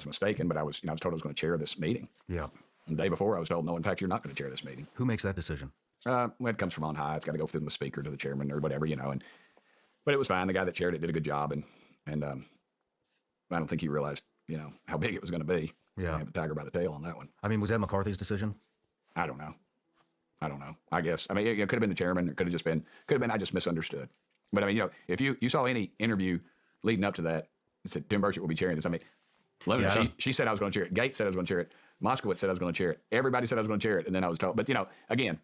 mistaken, but I was told I was going to chair this meeting. Yeah. And the day before, I was told, no, in fact, you're not going to chair this meeting. Who makes that decision? Well, it comes from on high. It's got to go from the speaker to the chairman or whatever, but it was fine. The guy that chaired it did a good job, and I don't think he realized, how big it was going to be. Yeah. He had the tiger by the tail on that one. I mean, was that McCarthy's decision? I don't know. I guess. I mean, it could have been the chairman. It could have been, I just misunderstood. But I mean, if you saw any interview leading up to that, it said Tim Burchett will be chairing this. I mean, Luna, she said I was going to chair it. Gates said I was going to chair it. Moskowitz said I was going to chair it. Everybody said I was going to chair it. And then I was told. But, again,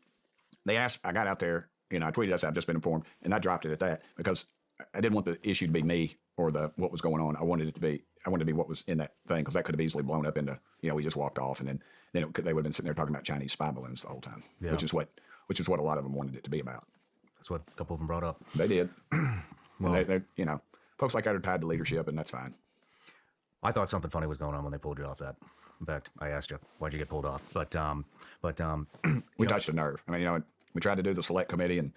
they asked, I got out there, I tweeted, I said, I've just been informed. And I dropped it at that because I didn't want the issue to be me or what was going on. I wanted it to be what was in that thing, because that could have easily blown up into, we just walked off, and then they would have been sitting there talking about Chinese spy balloons the whole time, which is what a lot of them wanted it to be about. That's what a couple of them brought up. They did. Well, they folks like that are tied to leadership, and that's fine. I thought something funny was going on when they pulled you off that. In fact, I asked you, why'd you get pulled off? But we touched a nerve. I mean, we tried to do the select committee and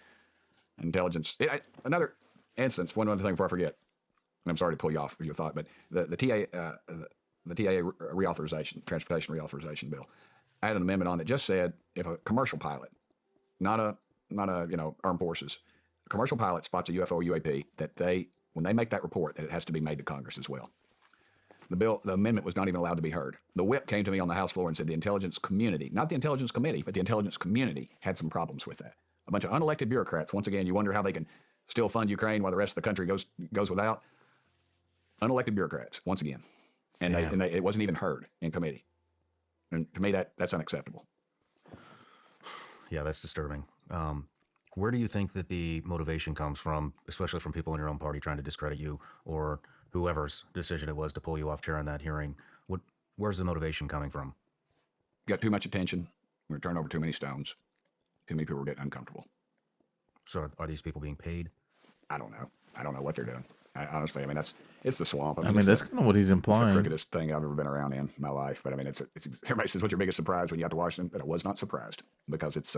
intelligence. Another instance, one other thing before I forget, and I'm sorry to pull you off your thought, but the TAA reauthorization, transportation reauthorization bill, I had an amendment on that just said if a commercial pilot, not a armed forces, a commercial pilot spots a UFO or UAP, that when they make that report, that it has to be made to Congress as well. The amendment was not even allowed to be heard. The whip came to me on the House floor and said the intelligence community, not the intelligence committee, but the intelligence community had some problems with that. A bunch of unelected bureaucrats. Once again, you wonder how they can still fund Ukraine while the rest of the country goes without. Unelected bureaucrats, once again, and it wasn't even heard in committee. And to me, that's unacceptable. Yeah, that's disturbing. Where do you think that the motivation comes from, especially from people in your own party trying to discredit you, or whoever's decision it was to pull you off chair in that hearing? Where's the motivation coming from? Got too much attention. We're turning over too many stones. Too many people were getting uncomfortable. So are these people being paid? I don't know. I don't know what they're doing. Honestly, I mean, it's the swamp. I mean that's kind of what he's implying. It's the crookedest thing I've ever been around in my life. But I mean, it's everybody says, what's your biggest surprise when you got to Washington? But I was not surprised, because it's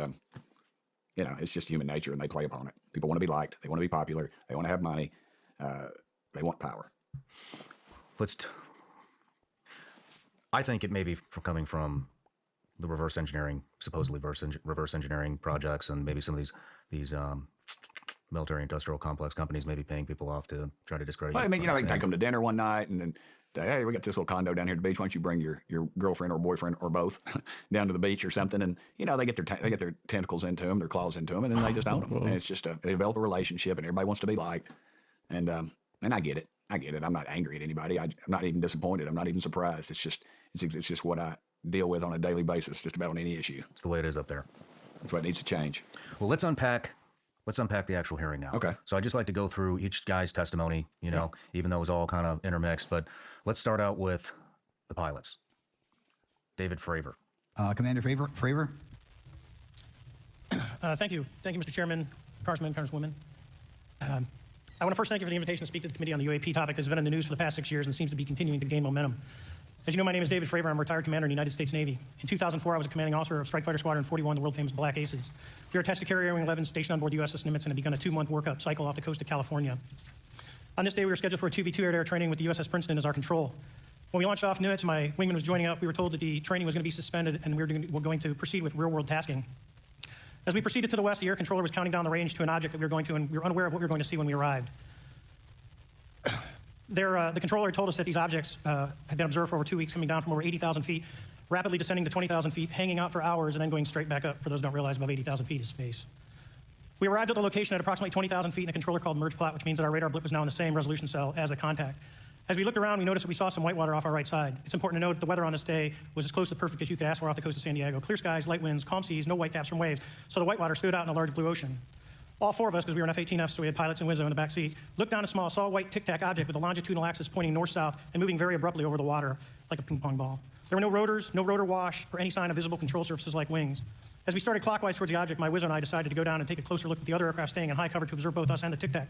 it's just human nature, and they play upon it. People want to be liked. They want to be popular. They want to have money. They want power. I think it may be coming from the supposedly reverse engineering projects, and maybe some of these military industrial complex companies may be paying people off to try to discredit. Well, I mean, they take them to dinner one night, and then hey, we got this little condo down here at the beach. Why don't you bring your girlfriend or boyfriend or both down to the beach or something? And they get their tentacles into them, their claws into them, and then they just own them. And it's just they develop a relationship, and everybody wants to be liked. And I get it. I'm not angry at anybody. I'm not even disappointed. I'm not even surprised. It's just what I deal with on a daily basis, just about on any issue. It's the way it is up there. That's what needs to change. Well, let's unpack the actual hearing now. Okay. So I just like to go through each guy's testimony, even though it was all kind of intermixed. But let's start out with the pilots. David Fravor. Commander Fravor. Thank you, Mr. Chairman, Congressmen, Congresswomen. I want to first thank you for the invitation to speak to the committee on the UAP topic that's been in the news for the past 6 years and seems to be continuing to gain momentum. As you know, my name is David Fravor. I'm a retired commander in the United States Navy. In 2004, I was a commanding officer of Strike Fighter Squadron 41, the world-famous Black Aces. We were attached to Carrier Wing 11, stationed on board the USS Nimitz, and had begun a 2-month workup cycle off the coast of California. On this day, we were scheduled for a 2v2 air-to-air training with the USS Princeton as our control. When we launched off Nimitz, my wingman was joining up. We were told that the training was going to be suspended, and we were going to proceed with real-world tasking. As we proceeded to the west, the air controller was counting down the range to an object that we were going to, and we were unaware of what we were going to see when we arrived. The controller told us that these objects had been observed for over 2 weeks, coming down from over 80,000 feet, rapidly descending to 20,000 feet, hanging out for hours, and then going straight back up. For those who don't realize, above 80,000 feet is space. We arrived at the location at approximately 20,000 feet in a controller called merge plot, which means that our radar blip was now in the same resolution cell as the contact. As we looked around, we noticed that we saw some whitewater off our right side. It's important to note that the weather on this day was as close to perfect as you could ask for off the coast of San Diego. Clear skies, light winds, calm seas, no whitecaps from waves, so the whitewater stood out in a large blue ocean. All four of us, because we were in F-18F, so we had pilots and Wizzo in the back seat, looked down a saw a white tic-tac object with a longitudinal axis pointing north-south and moving very abruptly over the water like a ping-pong ball. There were no rotors, no rotor wash, or any sign of visible control surfaces like wings. As we started clockwise towards the object, my Wizzo and I decided to go down and take a closer look at the other aircraft staying in high cover to observe both us and the tic-tac.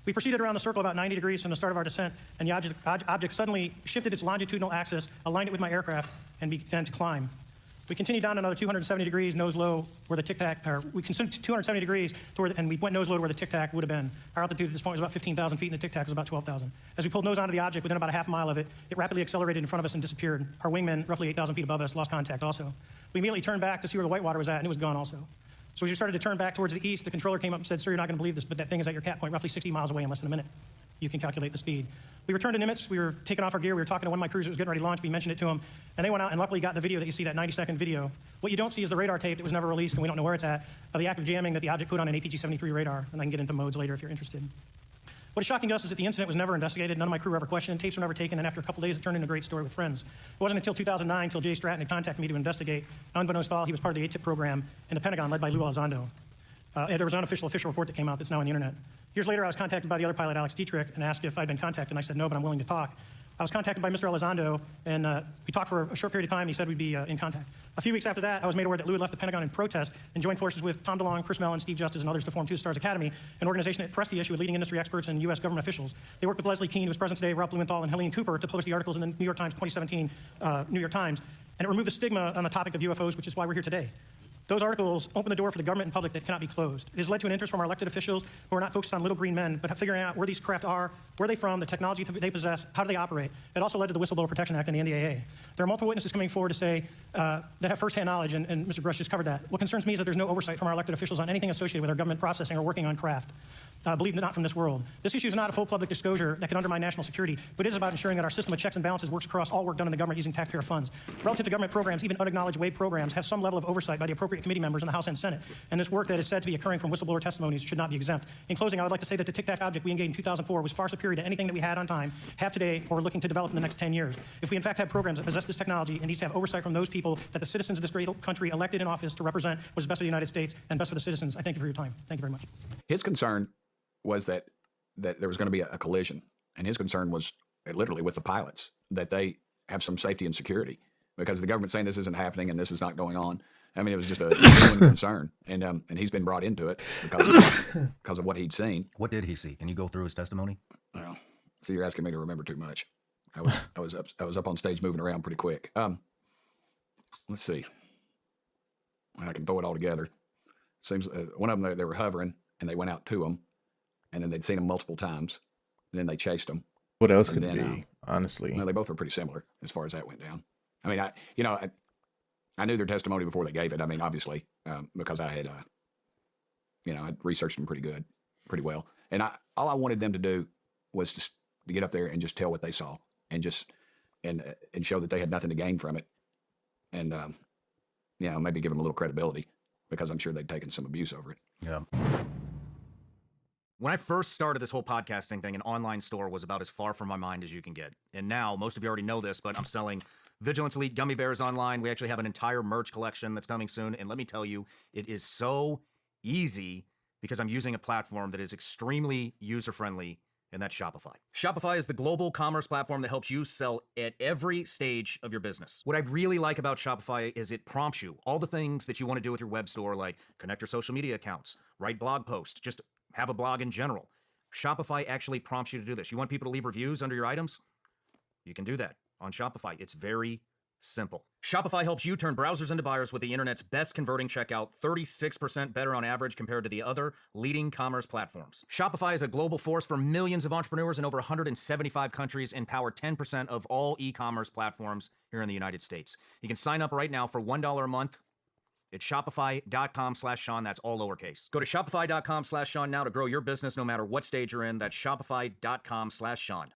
We proceeded around the circle about 90 degrees from the start of our descent, and the object suddenly shifted its longitudinal axis, aligned it with my aircraft, and began to climb. We continued down another 270 degrees, nose low, where the tic-tac, or we continued 270 degrees, and we went nose low to where the tic-tac would have been. Our altitude at this point was about 15,000 feet, and the tic-tac was about 12,000. As we pulled nose onto the object, within about a half mile of it, it rapidly accelerated in front of us and disappeared. Our wingman, roughly 8,000 feet above us, lost contact also. We immediately turned back to see where the whitewater was at, and it was gone also. So as we started to turn back towards the east, the controller came up and said, "Sir, you're not going to believe this, but that thing is at your cap point, roughly 60 miles away in less than a minute." you can calculate the speed. We returned to Nimitz. We were taking off our gear. We were talking to one of my crews that was getting ready to launch. We mentioned it to them, and they went out and luckily got the video that you see, that 90-second video. What you don't see is the radar tape that was never released, and we don't know where it's at, of the active jamming that the object put on an APG-73 radar, and I can get into modes later if you're interested. What is shocking to us is that the incident was never investigated. None of my crew were ever questioned. Tapes were never taken, and after a couple days, it turned into a great story with friends. It wasn't until 2009 until Jay Stratton had contacted me to investigate. Unbeknownst to all, he was part of the ATIP program in the Pentagon led by Lou Elizondo. And there was an unofficial report that came out that's now on the internet. Years later, I was contacted by the other pilot, Alex Dietrich, and asked if I'd been contacted, and I said no, but I'm willing to talk. I was contacted by Mr. Elizondo, and we talked for a short period of time, and he said we'd be in contact. A few weeks after that, I was made aware that Lou had left the Pentagon in protest and joined forces with Tom DeLonge, Chris Mellon, Steve Justice, and others to form Two Stars Academy, an organization that pressed the issue with leading industry experts and U.S. government officials. They worked with Leslie Keane, who is present today, Ralph Blumenthal, and Helene Cooper to publish the articles in the New York Times 2017 New York Times, and it removed the stigma on the topic of UFOs, which is why we're here today. Those articles open the door for the government and public that cannot be closed. It has led to an interest from our elected officials who are not focused on little green men, but figuring out where these craft are, where they're from, the technology they possess, how do they operate. It also led to the Whistleblower Protection Act and the NDAA. There are multiple witnesses coming forward to say that have firsthand knowledge, and Mr. Grush just covered that. What concerns me is that there's no oversight from our elected officials on anything associated with our government processing or working on craft. Believe it, not from this world. This issue is not a full public disclosure that can undermine national security, but it is about ensuring that our system of checks and balances works across all work done in the government using taxpayer funds. Relative to government programs, even unacknowledged wave programs have some level of oversight by the appropriate committee members in the House and Senate, and this work that is said to be occurring from whistleblower testimonies should not be exempt. In closing, I would like to say that the Tic Tac object we engaged in 2004 was far superior to anything that we had on time, have today, or looking to develop in the next 10 years. If we in fact have programs that possess this technology, it needs to have oversight from those people that the citizens of this great country elected in office to represent what is best for the United States and best for the citizens. I thank you for your time. Thank you very much. His concern was that there was going to be a collision, and his concern was literally with the pilots, that they have some safety and security, because the government's saying this isn't happening and this is not going on. I mean, it was just a genuine concern, and he's been brought into it because of what he'd seen. What did he see? Can you go through his testimony? Well, so you're asking me to remember too much. I was up on stage moving around pretty quick. Let's see. I can throw it all together. Seems one of them they were hovering and they went out to him, and then they'd seen him multiple times, and then they chased him. What else could be? Honestly, well, they both were pretty similar as far as that went down. I mean, I knew their testimony before they gave it. I mean, obviously, because I had, I'd researched them pretty well. And all I wanted them to do was just to get up there and just tell what they saw, and just and show that they had nothing to gain from it, and maybe give them a little credibility, because I'm sure they'd taken some abuse over it. Yeah. When I first started this whole podcasting thing, an online store was about as far from my mind as you can get. And now, most of you already know this, but I'm selling Vigilance Elite gummy bears online. We actually have an entire merch collection that's coming soon. And let me tell you, it is so easy because I'm using a platform that is extremely user-friendly, and that's Shopify. Shopify is the global commerce platform that helps you sell at every stage of your business. What I really like about Shopify is it prompts you all the things that you want to do with your web store, like connect your social media accounts, write blog posts, just have a blog in general. Shopify actually prompts you to do this. You want people to leave reviews under your items? You can do that on Shopify. It's very simple. Shopify helps you turn browsers into buyers with the internet's best converting checkout, 36% better on average compared to the other leading commerce platforms. Shopify is a global force for millions of entrepreneurs in over 175 countries and power 10% of all e-commerce platforms here in the United States. You can sign up right now for $1 a month. It's shopify.com/Sean. That's all lowercase. Go to shopify.com/Sean now to grow your business no matter what stage you're in. That's shopify.com/Sean.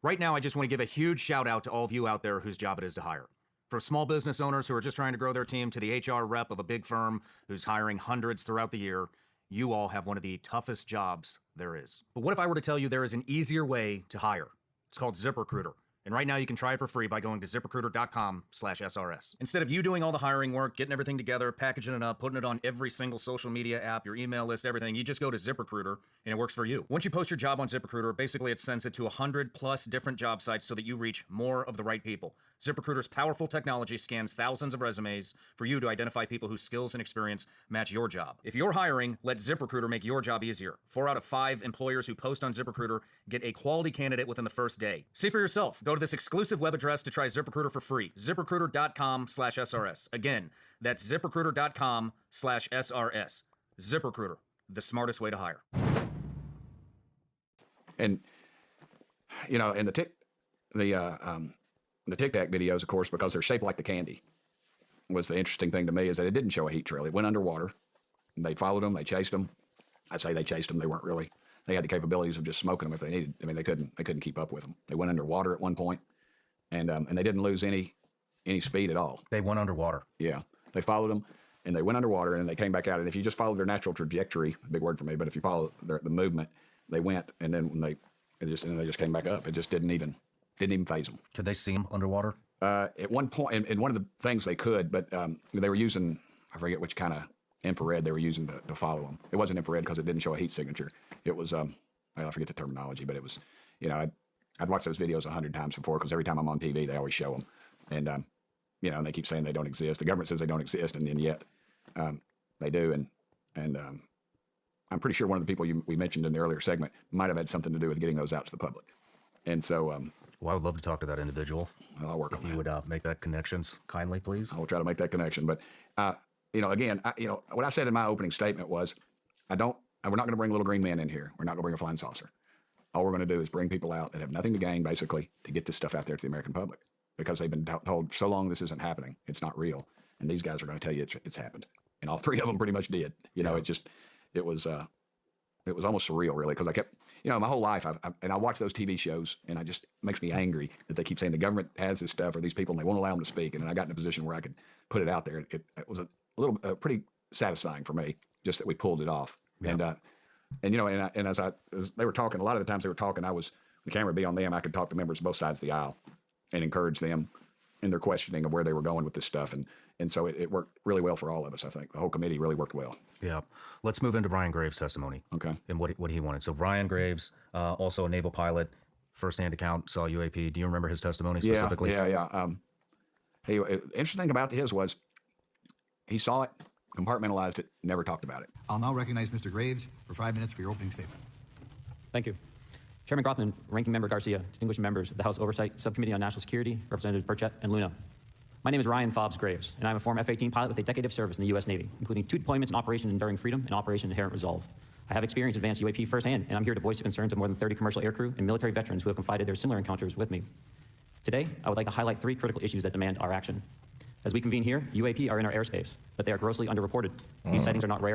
Right now, I just want to give a huge shout out to all of you out there whose job it is to hire. From small business owners who are just trying to grow their team to the HR rep of a big firm who's hiring hundreds throughout the year, you all have one of the toughest jobs there is. But what if I were to tell you there is an easier way to hire? It's called ZipRecruiter. And right now you can try it for free by going to ZipRecruiter.com/SRS. Instead of you doing all the hiring work, getting everything together, packaging it up, putting it on every single social media app, your email list, everything, you just go to ZipRecruiter and it works for you. Once you post your job on ZipRecruiter, basically it sends it to 100+ different job sites so that you reach more of the right people. ZipRecruiter's powerful technology scans thousands of resumes for you to identify people whose skills and experience match your job. If you're hiring, let ZipRecruiter make your job easier. 4 out of 5 employers who post on ZipRecruiter get a quality candidate within the first day. See for yourself. Go to this exclusive web address to try ZipRecruiter for free. ZipRecruiter.com/SRS. Again, that's ZipRecruiter.com/SRS. ZipRecruiter, the smartest way to hire. And in the Tic Tac videos, of course, because they're shaped like the candy, was the interesting thing to me, is that it didn't show a heat trail. It went underwater, and they followed them, they chased them. I say they chased them, they weren't really. they had the capabilities of just smoking them if they needed. I mean, they couldn't keep up with them. They went underwater at one point, and they didn't lose any speed at all. They went underwater. Yeah, they followed them, and they went underwater, and they came back out. And if you just followed their natural trajectory, big word for me, but if you follow the movement, they went, and then when they just came back up. It just didn't even phase them. Could they see them underwater? At one point, and one of the things they could, but they were using, I forget which kind of infrared they were using to follow them. It wasn't infrared because it didn't show a heat signature. It was, well, I forget the terminology, but it was, I'd watched those videos 100 times before because every time I'm on TV, they always show them. And, and they keep saying they don't exist. The government says they don't exist, and then yet they do. And I'm pretty sure one of the people we mentioned in the earlier segment might have had something to do with getting those out to the public. And so, well, I would love to talk to that individual. Well, I'll work on that. If you would make that connections kindly, please. I will try to make that connection. But, again, what I said in my opening statement was, we're not going to bring little green men in here. We're not going to bring a flying saucer. All we're going to do is bring people out that have nothing to gain, basically, to get this stuff out there to the American public, because they've been told so long this isn't happening. It's not real. And these guys are going to tell you it's happened. And all three of them pretty much did. It was almost surreal, really, because I kept, my whole life, I watch those TV shows, and it just makes me angry that they keep saying the government has this stuff or these people, and they won't allow them to speak. And then I got in a position where I could put it out there. It was a little pretty satisfying for me, just that we pulled it off. Yeah. And as they were talking, a lot of the times they were talking, the camera would be on them. I could talk to members of both sides of the aisle and encourage them in their questioning of where they were going with this stuff. And so it worked really well for all of us, I think. The whole committee really worked well. Yeah. Let's move into Brian Graves' testimony. Okay. And what he wanted. So Brian Graves, also a naval pilot, first-hand account, saw UAP. Do you remember his testimony specifically? Yeah. Interesting thing about his was he saw it, compartmentalized it, never talked about it. I'll now recognize Mr. Graves for 5 minutes for your opening statement. Thank you. Chairman Grothman, Ranking Member Garcia, distinguished members of the House Oversight Subcommittee on National Security, Representatives Burchett and Luna. My name is Ryan Fobbs Graves, and I'm a former F-18 pilot with a decade of service in the U.S. Navy, including 2 deployments in Operation Enduring Freedom and Operation Inherent Resolve. I have experience advanced UAP firsthand, and I'm here to voice the concerns of more than 30 commercial aircrew and military veterans who have confided their similar encounters with me. Today, I would like to highlight 3 critical issues that demand our action. As we convene here, UAP are in our airspace, but they are grossly underreported. These sightings are not rare.